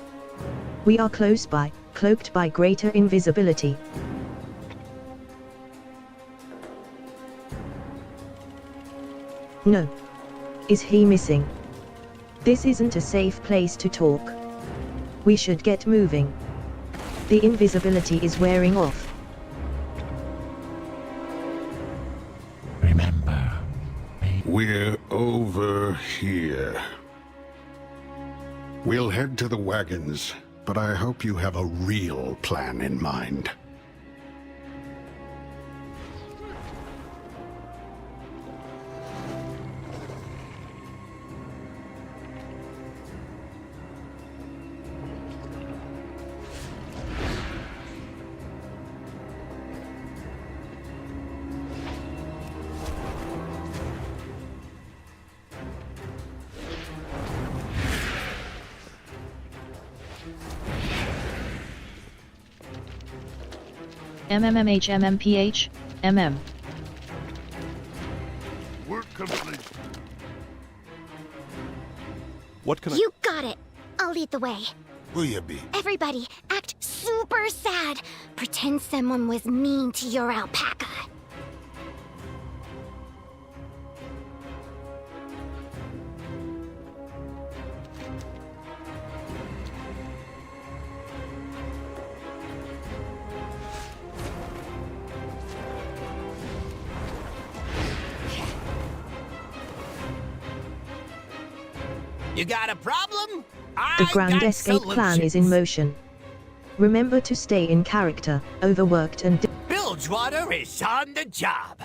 Speaker 1: We are close by, cloaked by greater invisibility. No. Is he missing? This isn't a safe place to talk. We should get moving. The invisibility is wearing off.
Speaker 15: Remember,
Speaker 18: we're over here. We'll head to the wagons, but I hope you have a real plan in mind.
Speaker 3: MMMH.
Speaker 7: Work complete.
Speaker 19: What can
Speaker 10: You got it. I'll lead the way.
Speaker 7: Will you be?
Speaker 10: Everybody, act super sad. Pretend someone was mean to your alpaca.
Speaker 14: You got a problem?
Speaker 1: The grand escape plan is in motion. Remember to stay in character, overworked and
Speaker 14: Bilgewater is on the job.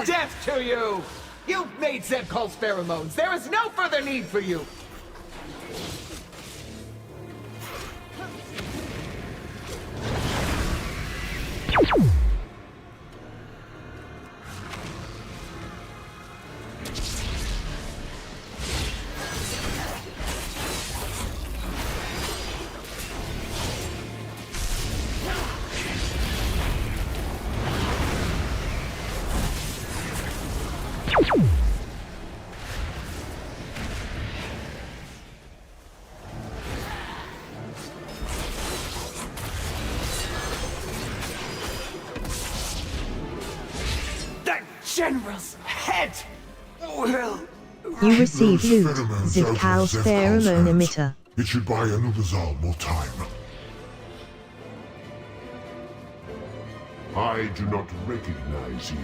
Speaker 17: Death to you! You've made Zeb calls pheromones. There is no further need for you.
Speaker 20: General's head will...
Speaker 1: You receive loot, Zivkal's pheromone emitter.
Speaker 7: It should buy Anubizal more time. I do not recognize you.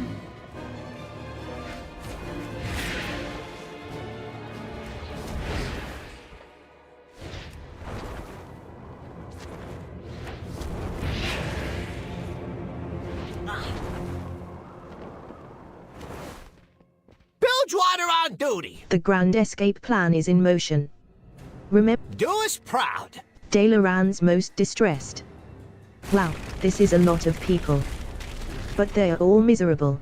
Speaker 14: Bilgewater on duty.
Speaker 1: The grand escape plan is in motion. Remember,
Speaker 14: Do us proud.
Speaker 1: Dalaran's most distressed. Wow, this is a lot of people. But they are all miserable.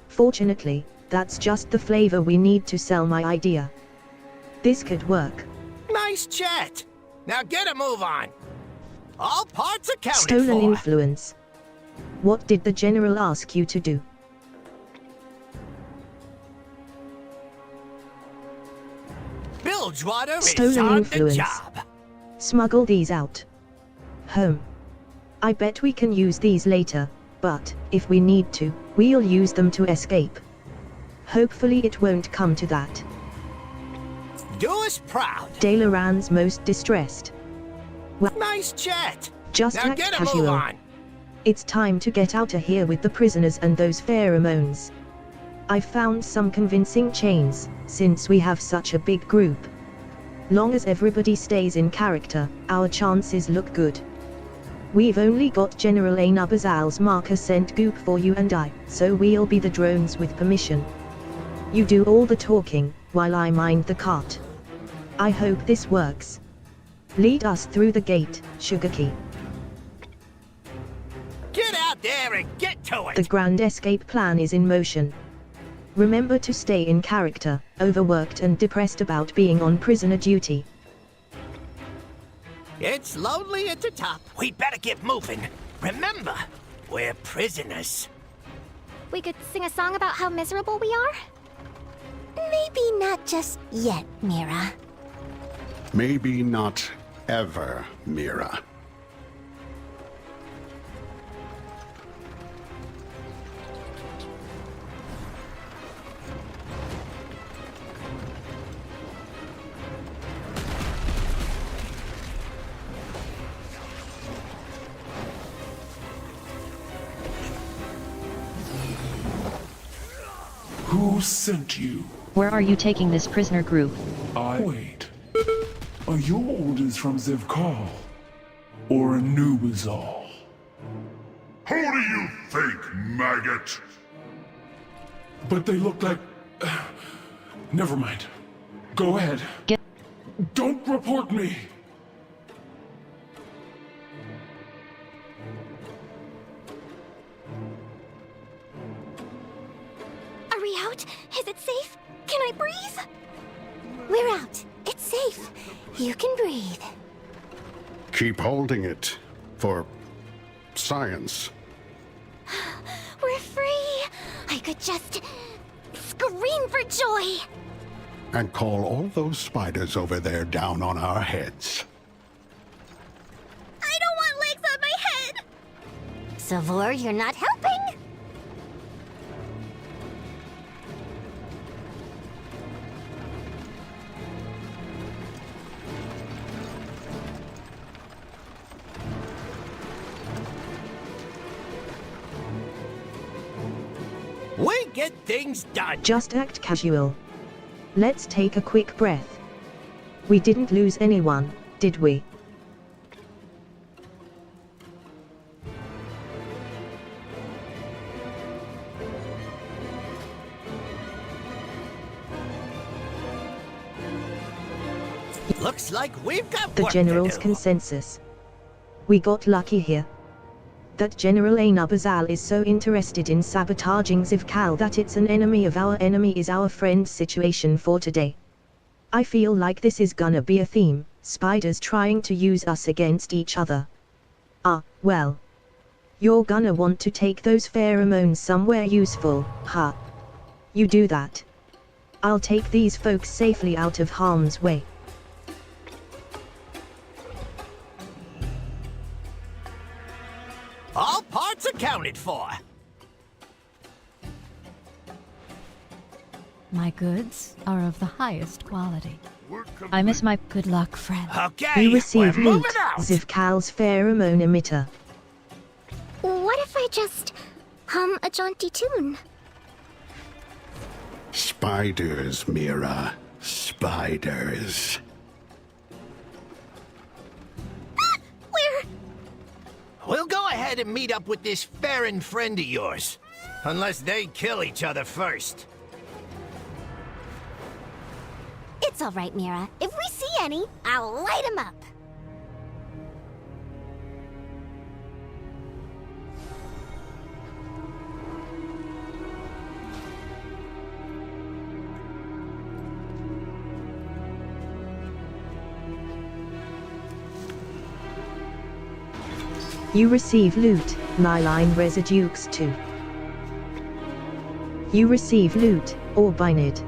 Speaker 1: Fortunately, that's just the flavor we need to sell my idea. This could work.
Speaker 14: Nice chat. Now get a move on. All parts accounted
Speaker 1: Stolen
Speaker 14: for.
Speaker 1: influence. What did the general ask you to do?
Speaker 14: Bilgewater is
Speaker 1: Stolen
Speaker 14: on
Speaker 1: influence.
Speaker 14: the job.
Speaker 1: Smuggle these out. Home. I bet we can use these later, but, if we need to, we'll use them to escape. Hopefully it won't come to that.
Speaker 14: Do us proud.
Speaker 1: Dalaran's most distressed. Well,
Speaker 14: Nice chat.
Speaker 1: just
Speaker 14: now
Speaker 1: act
Speaker 14: get a move
Speaker 1: casual.
Speaker 14: on.
Speaker 1: It's time to get out of here with the prisoners and those pheromones. I found some convincing chains, since we have such a big group. Long as everybody stays in character, our chances look good. We've only got General Anubizal's marker sent goop for you and I, so we'll be the drones with permission. You do all the talking, while I mind the cart. I hope this works. Lead us through the gate, Sugarkey.
Speaker 14: Get out there and get to it.
Speaker 1: The grand escape plan is in motion. Remember to stay in character, overworked and depressed about being on prisoner duty.
Speaker 14: It's lonely at the top. We better get moving. Remember, we're prisoners.
Speaker 10: We could sing a song about how miserable we are? Maybe not just yet, Mira.
Speaker 18: Maybe not ever, Mira.
Speaker 11: Who sent you?
Speaker 3: Where are you taking this prisoner group?
Speaker 11: Wait. Are your orders from Zevkal? Or Anubizal?
Speaker 7: Who do you think, maggot?
Speaker 11: But they look like... Never mind. Go ahead. Don't report me!
Speaker 10: Are we out? Is it safe? Can I breathe? We're out. It's safe. You can breathe.
Speaker 18: Keep holding it. For science.
Speaker 10: We're free! I could just scream for joy!
Speaker 18: And call all those spiders over there down on our heads.
Speaker 10: I don't want legs on my head! Savor, you're not helping!
Speaker 14: We get things done!
Speaker 1: Just act casual. Let's take a quick breath. We didn't lose anyone, did we?
Speaker 14: Looks like we've got
Speaker 1: The
Speaker 14: work
Speaker 1: General's
Speaker 14: to do.
Speaker 1: consensus. We got lucky here. That General Anubizal is so interested in sabotaging Zivkal that it's an enemy of our enemy is our friend situation for today. I feel like this is gonna be a theme, spiders trying to use us against each other. Ah, well. You're gonna want to take those pheromones somewhere useful, huh? You do that. I'll take these folks safely out of harm's way.
Speaker 14: All parts accounted for.
Speaker 2: My goods are of the highest quality.
Speaker 3: I miss my...
Speaker 2: Good luck, friend.
Speaker 14: Okay,
Speaker 1: You receive
Speaker 14: we're
Speaker 1: loot,
Speaker 14: moving out.
Speaker 1: Zivkal's pheromone emitter.
Speaker 10: What if I just hum a jaunty tune?
Speaker 18: Spiders, Mira. Spiders.
Speaker 14: We'll go ahead and meet up with this Farron friend of yours. Unless they kill each other first.
Speaker 10: It's all right, Mira. If we see any, I'll light them up.
Speaker 1: You receive loot, Nyline Residues 2. You receive loot, Orbinid.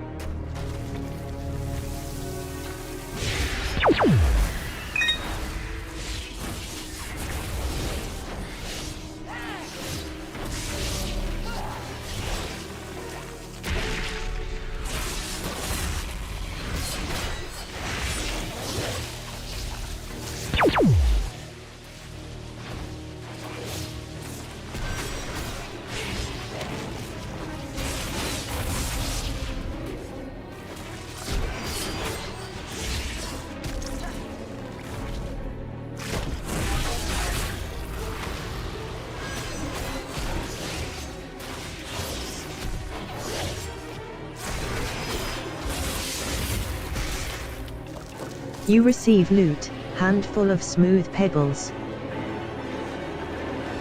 Speaker 1: You receive loot, handful of smooth pebbles.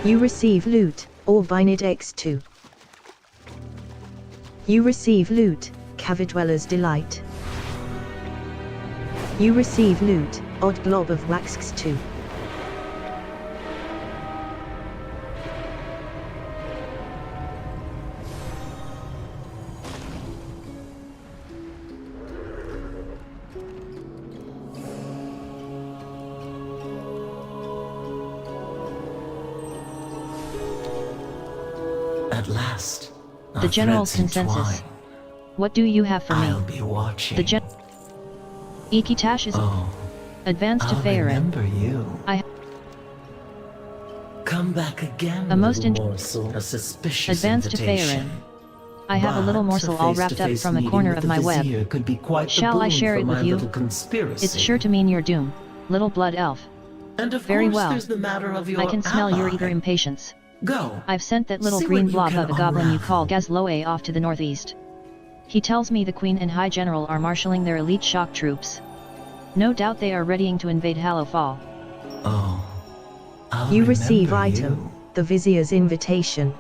Speaker 1: You receive loot, Orbinid X2. You receive loot, Cavadweller's Delight. You receive loot, Odd Glob of Wax X2.
Speaker 9: At last,
Speaker 3: The
Speaker 9: our
Speaker 3: General's
Speaker 9: threads
Speaker 3: consensus.
Speaker 9: entwine.
Speaker 3: What do you have for me?
Speaker 9: I'll be watching.
Speaker 3: The Ikitash is...
Speaker 9: Oh,
Speaker 3: Advance to
Speaker 9: I'll
Speaker 3: Faerun.
Speaker 9: remember you.
Speaker 3: I...
Speaker 9: Come back again,
Speaker 3: A most
Speaker 9: little morsel. A suspicious
Speaker 3: Advance to
Speaker 9: invitation.
Speaker 3: I have a little morsel all wrapped up from a corner of my web. Shall I share it with you? It's sure to mean your doom, little blood elf.
Speaker 9: And of
Speaker 3: Very
Speaker 9: course
Speaker 3: well.
Speaker 9: there's the matter of your
Speaker 3: I can smell your
Speaker 9: ally.
Speaker 3: eager impatience.
Speaker 9: Go.
Speaker 3: I've sent that little
Speaker 9: See
Speaker 3: green
Speaker 9: what you
Speaker 3: blob
Speaker 9: can
Speaker 3: of a goblin you
Speaker 9: unravel.
Speaker 3: call Gazloe off to the northeast. He tells me the Queen and High General are marshalling their elite shock troops. No doubt they are readying to invade Hallowfall.
Speaker 9: Oh. I'll
Speaker 1: You receive
Speaker 9: remember
Speaker 1: item,
Speaker 9: you.
Speaker 1: the Vizier's invitation.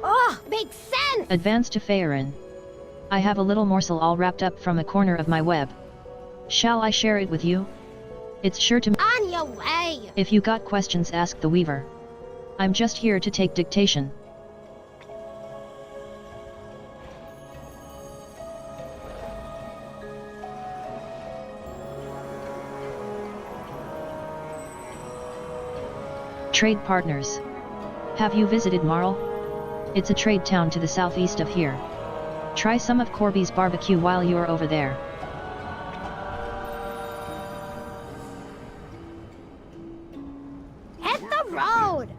Speaker 10: Oh, makes sense!
Speaker 3: Advance to Faerun. I have a little morsel all wrapped up from a corner of my web. Shall I share it with you? It's sure to—
Speaker 10: On your way!
Speaker 3: If you got questions, ask the Weaver. I'm just here to take dictation. Trade partners. Have you visited Marl? It's a trade town to the southeast of here. Try some of Corby's barbecue while you're over there.
Speaker 10: Hit the road!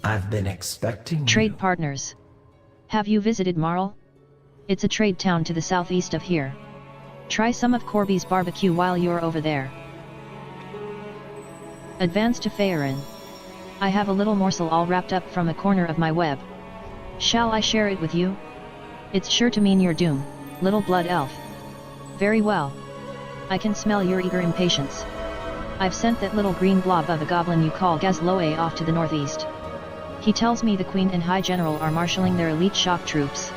Speaker 9: I've been expecting
Speaker 3: Trade partners. Have you visited Marl? It's a trade town to the southeast of here. Try some of Corby's barbecue while you're over there. Advance to Faerun. I have a little morsel all wrapped up from a corner of my web. Shall I share it with you? It's sure to mean your doom, little blood elf. Very well. I can smell your eager impatience. I've sent that little green blob of a goblin you call Gazloe off to the northeast. He tells me the Queen and High General are marshalling their elite shock troops.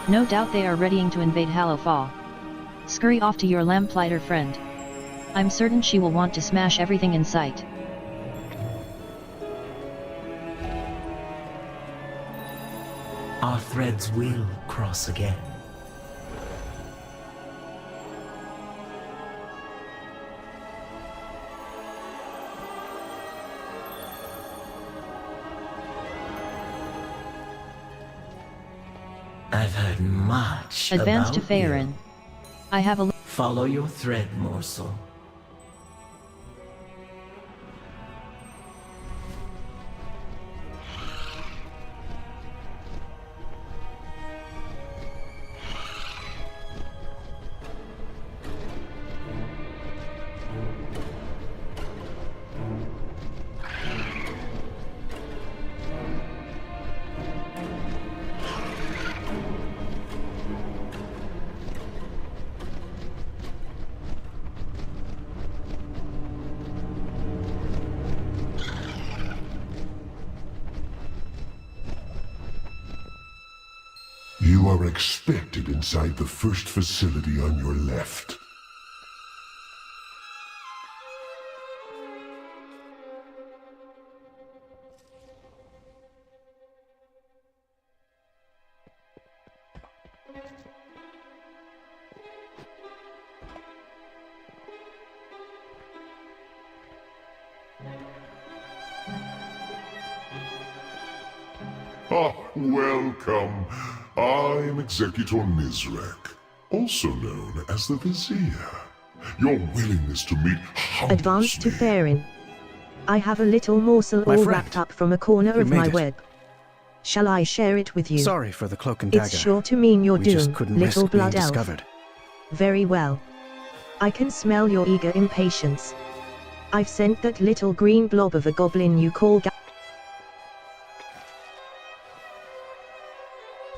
Speaker 3: No doubt they are readying to invade Hallowfall. Scurry off to your lamplighter friend. I'm certain she will want to smash everything in sight.
Speaker 9: Our threads will cross again. I've heard much
Speaker 3: Advance to
Speaker 9: about you.
Speaker 3: Faerun. I have a
Speaker 9: Follow your thread, morsel.
Speaker 7: You are expected inside the first facility on your left. Ah, welcome. I'm Executor Nizrek, also known as the Vizier. Your willingness to meet
Speaker 1: Advance to Faerun. I have a little morsel
Speaker 19: My
Speaker 1: all
Speaker 19: friend,
Speaker 1: wrapped up from a corner
Speaker 19: you
Speaker 1: of my
Speaker 19: made it.
Speaker 1: web. Shall I share it with you?
Speaker 19: Sorry for the cloak and dagger.
Speaker 1: It's sure to mean your
Speaker 19: We just
Speaker 1: doom,
Speaker 19: couldn't
Speaker 1: little
Speaker 19: risk being
Speaker 1: blood elf.
Speaker 19: discovered.
Speaker 1: Very well. I can smell your eager impatience. I've sent that little green blob of a goblin you call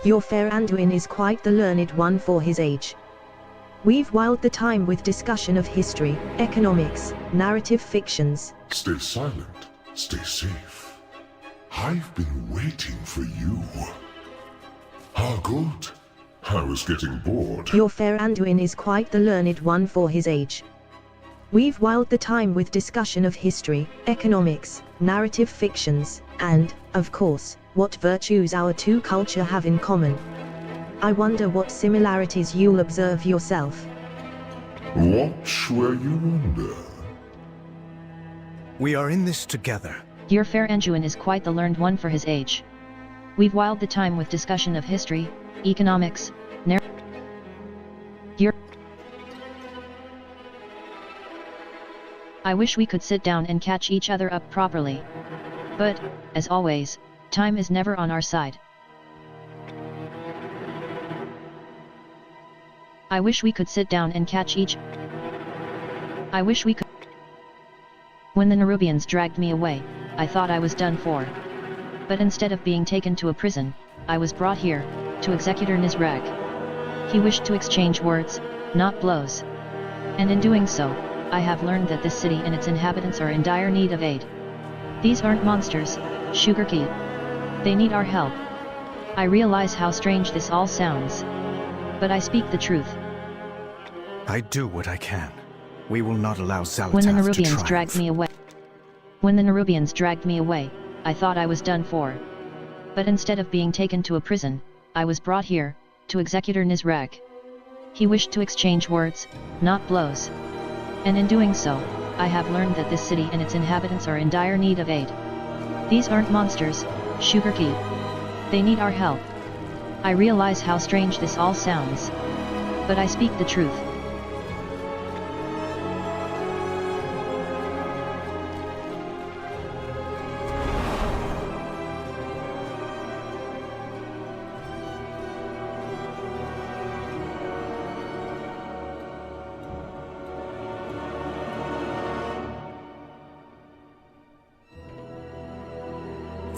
Speaker 1: Your fair Anduin is quite the learned one for his age. We've whiled the time with discussion of history, economics, narrative fictions.
Speaker 7: Stay silent. Stay safe. I've been waiting for you. Ah, good. I was getting bored.
Speaker 1: Your fair Anduin is quite the learned one for his age. We've whiled the time with discussion of history, economics, narrative fictions, and, of course, what virtues our two cultures have in common. I wonder what similarities you'll observe yourself.
Speaker 7: Watch where you wander.
Speaker 19: We are in this together.
Speaker 3: Your fair Anjuin is quite the learned one for his age. We've whiled the time with discussion of history, economics, I wish we could sit down and catch each other up properly. But, as always, time is never on our side. I wish we could sit down and catch each. I wish we could. When the Nerubians dragged me away, I thought I was done for. But instead of being taken to a prison, I was brought here, to Executor Nizrag. He wished to exchange words, not blows. And in doing so, I have learned that this city and its inhabitants are in dire need of aid. These aren't monsters, Sugarkey. They need our help. I realize how strange this all sounds. But I speak the truth.
Speaker 19: I do what I can. We will not allow Xalatath
Speaker 3: When the
Speaker 19: to
Speaker 3: Nerubians
Speaker 19: triumph.
Speaker 3: dragged me away. When the Nerubians dragged me away, I thought I was done for. But instead of being taken to a prison, I was brought here, to Executor Nizrag. He wished to exchange words, not blows. And in doing so, I have learned that this city and its inhabitants are in dire need of aid. These aren't monsters, Sugarkey. They need our help. I realize how strange this all sounds. But I speak the truth.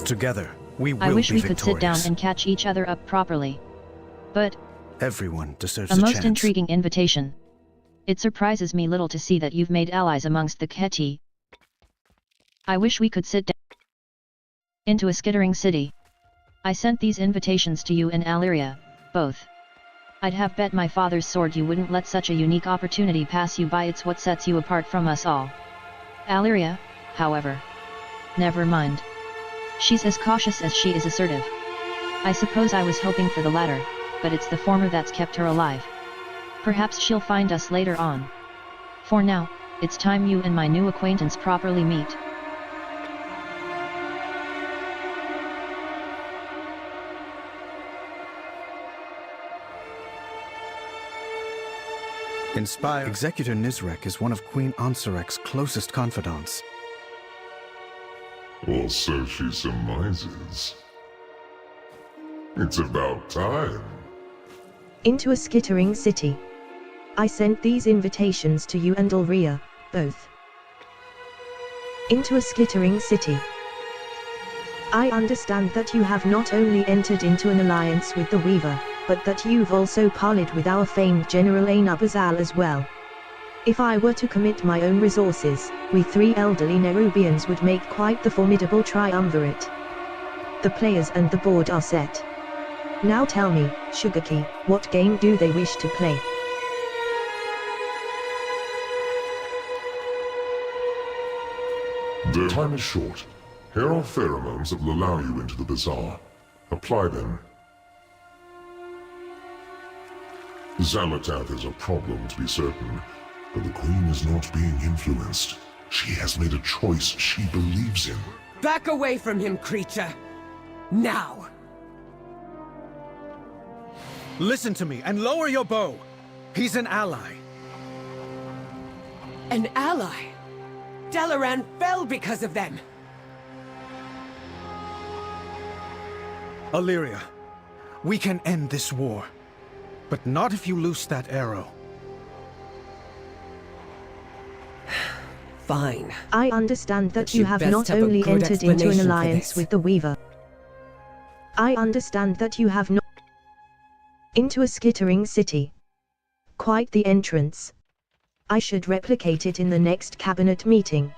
Speaker 19: Together, we will
Speaker 3: I wish
Speaker 19: be
Speaker 3: we could sit down
Speaker 19: victorious.
Speaker 3: and catch each other up properly. But
Speaker 19: Everyone deserves
Speaker 3: a
Speaker 19: a
Speaker 3: most
Speaker 19: chance.
Speaker 3: intriguing invitation. It surprises me little to see that you've made allies amongst the Kheti. I wish we could sit down into a skittering city. I sent these invitations to you and Alyria, both. I'd have bet my father's sword you wouldn't let such a unique opportunity pass you by. It's what sets you apart from us all. Alyria, however. Never mind. She's as cautious as she is assertive. I suppose I was hoping for the latter, but it's the former that's kept her alive. Perhaps she'll find us later on. For now, it's time you and my new acquaintance properly meet.
Speaker 19: Inspire. Executor Nizrek is one of Queen Ansarek's closest confidants.
Speaker 7: Or so she surmises. It's about time.
Speaker 1: Into a skittering city. I sent these invitations to you and Ulria, both. Into a skittering city. I understand that you have not only entered into an alliance with the Weaver, but that you've also parleyed with our famed General Ainabazal as well. If I were to commit my own resources, we three elderly Nerubians would make quite the formidable triumvirate. The players and the board are set. Now tell me, Sugarkey, what game do they wish to play?
Speaker 7: Their time is short. Here are pheromones that will allow you into the bazaar. Apply them. Xalatath is a problem, to be certain, but the Queen is not being influenced. She has made a choice she believes in.
Speaker 4: Back away from him, creature! Now!
Speaker 19: Listen to me and lower your bow. He's an ally.
Speaker 4: An ally? Dalaran fell because of them!
Speaker 19: Alyria, we can end this war. But not if you loose that arrow.
Speaker 4: Fine.
Speaker 1: I understand that
Speaker 4: But
Speaker 1: you
Speaker 4: you
Speaker 1: have
Speaker 4: best
Speaker 1: not
Speaker 4: have a
Speaker 1: only
Speaker 4: good
Speaker 1: entered into an
Speaker 4: explanation for
Speaker 1: alliance
Speaker 4: this.
Speaker 1: with the Weaver. I understand that you have not into a skittering city. Quite the entrance. I should replicate it in the next cabinet meeting.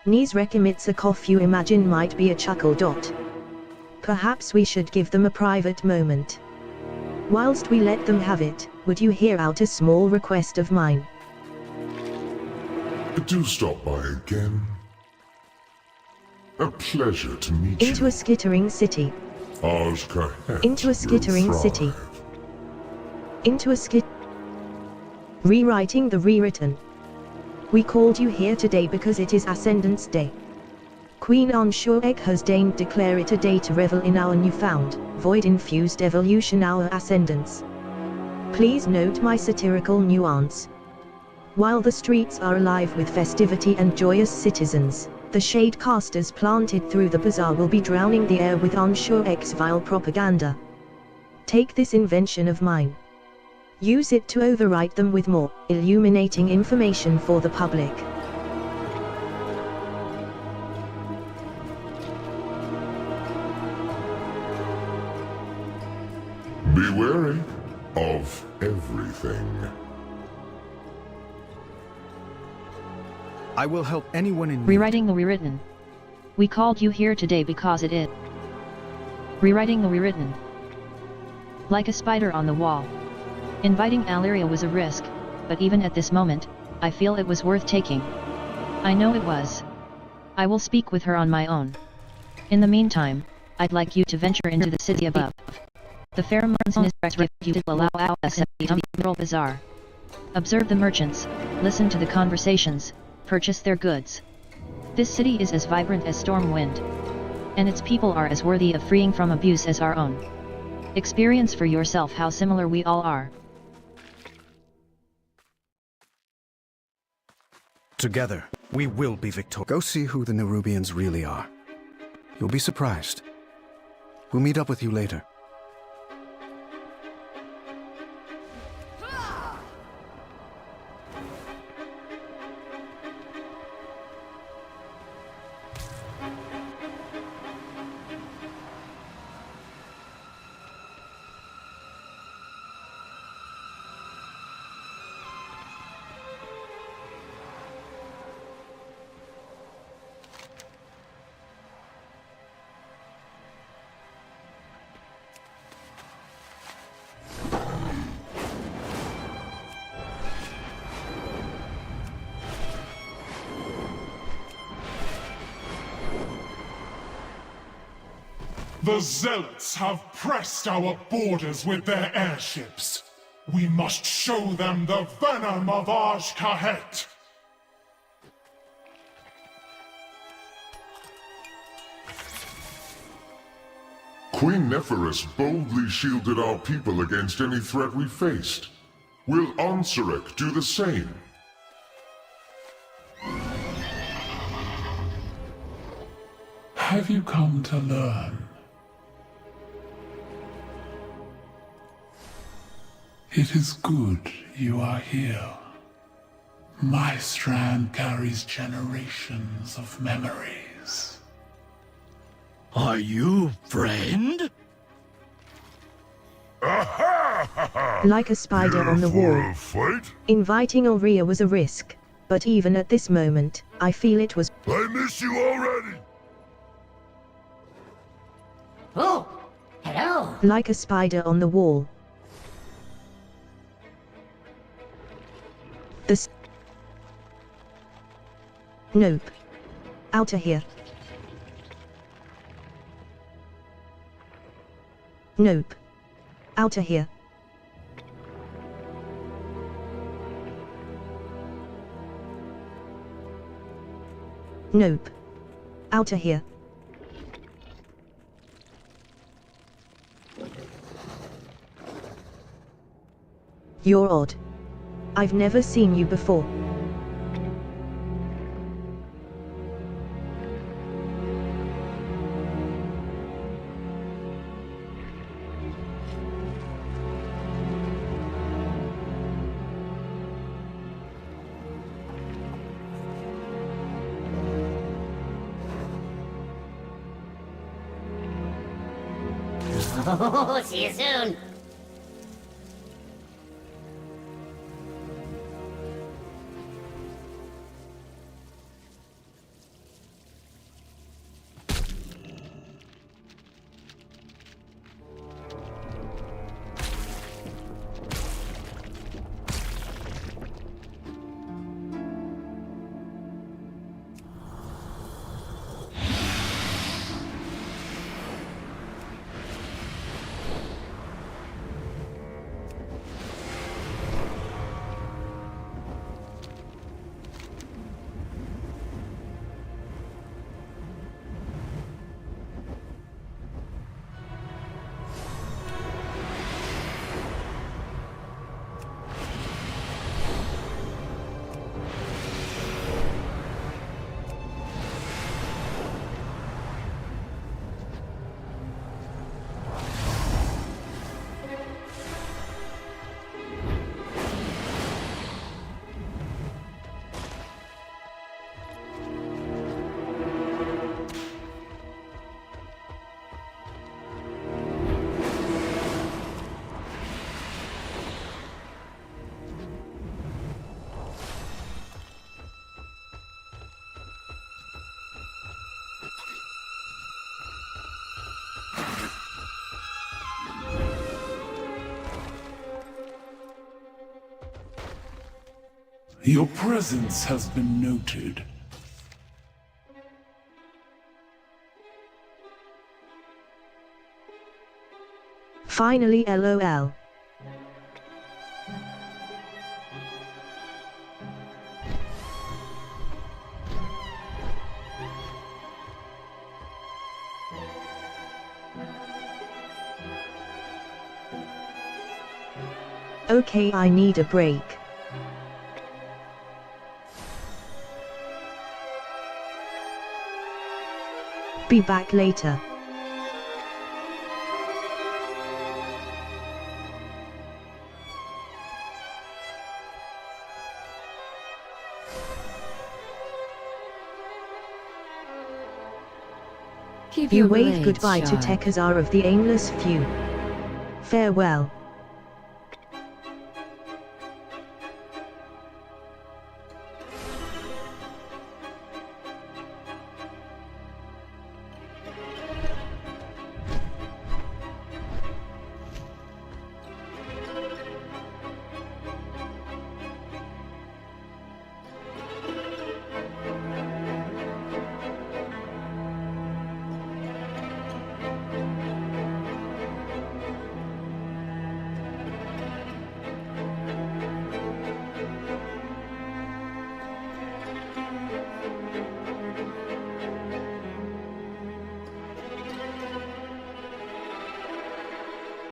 Speaker 1: Nizrek emits a cough you imagine might be a chuckle. Perhaps we should give them a private moment. Whilst we let them have it, would you hear out a small request of mine?
Speaker 7: Do stop by again. A pleasure to meet you.
Speaker 1: Into a skittering city. Into a skittering city. Into a skit. Rewriting the rewritten. We called you here today because it is Ascendance Day. Queen Enoying has deigned declare it a day to revel in our newfound, void-infused evolution, our ascendance. Please note my satirical nuance. While the streets are alive with festivity and joyous citizens, the shade casters planted through the bazaar will be drowning the air with Enoying's vile propaganda. Take this invention of mine. Use it to overwrite them with more illuminating information for the public.
Speaker 7: Be wary of everything.
Speaker 19: I will help anyone in need.
Speaker 3: Rewriting the rewritten. We called you here today because it is. Rewriting the rewritten. Like a spider on the wall. Inviting Alleria was a risk, but even at this moment, I feel it was worth taking. I know it was. I will speak with her on my own. In the meantime, I'd like you to venture into the city above. The pheromones is refuted allow us in the Umbral Bazaar. Observe the merchants, listen to the conversations, purchase their goods. This city is as vibrant as Stormwind. And its people are as worthy of freeing from abuse as our own. Experience for yourself how similar we all are.
Speaker 19: Together, we will be victorious. Go see who the Nerubians really are. You'll be surprised. We'll meet up with you later.
Speaker 11: The Zealots have pressed our borders with their airships. We must show them the venom of Azj-Kahet.
Speaker 7: Queen Neferis boldly shielded our people against any threat we faced. Will Onsarek do the same?
Speaker 11: Have you come to learn? It is good you are here. My strand carries generations of memories.
Speaker 15: Are you friend?
Speaker 1: Like a spider on the wall. Inviting Aurea was a risk, but even at this moment, I feel it was.
Speaker 7: I miss you already!
Speaker 10: Oh, hello.
Speaker 1: Like a spider on the wall. Nope. Outta here. Nope. Outta here. Nope. Outta here. You're odd. I've never seen you before.
Speaker 10: Oh, see you soon.
Speaker 11: Your presence has been noted.
Speaker 1: Finally, LOL. Okay, I need a break. Be back later.
Speaker 12: Keep
Speaker 1: You
Speaker 12: your
Speaker 1: wave
Speaker 12: blades
Speaker 1: goodbye to
Speaker 12: sharp.
Speaker 1: Tekazar of the Aimless Few. Farewell.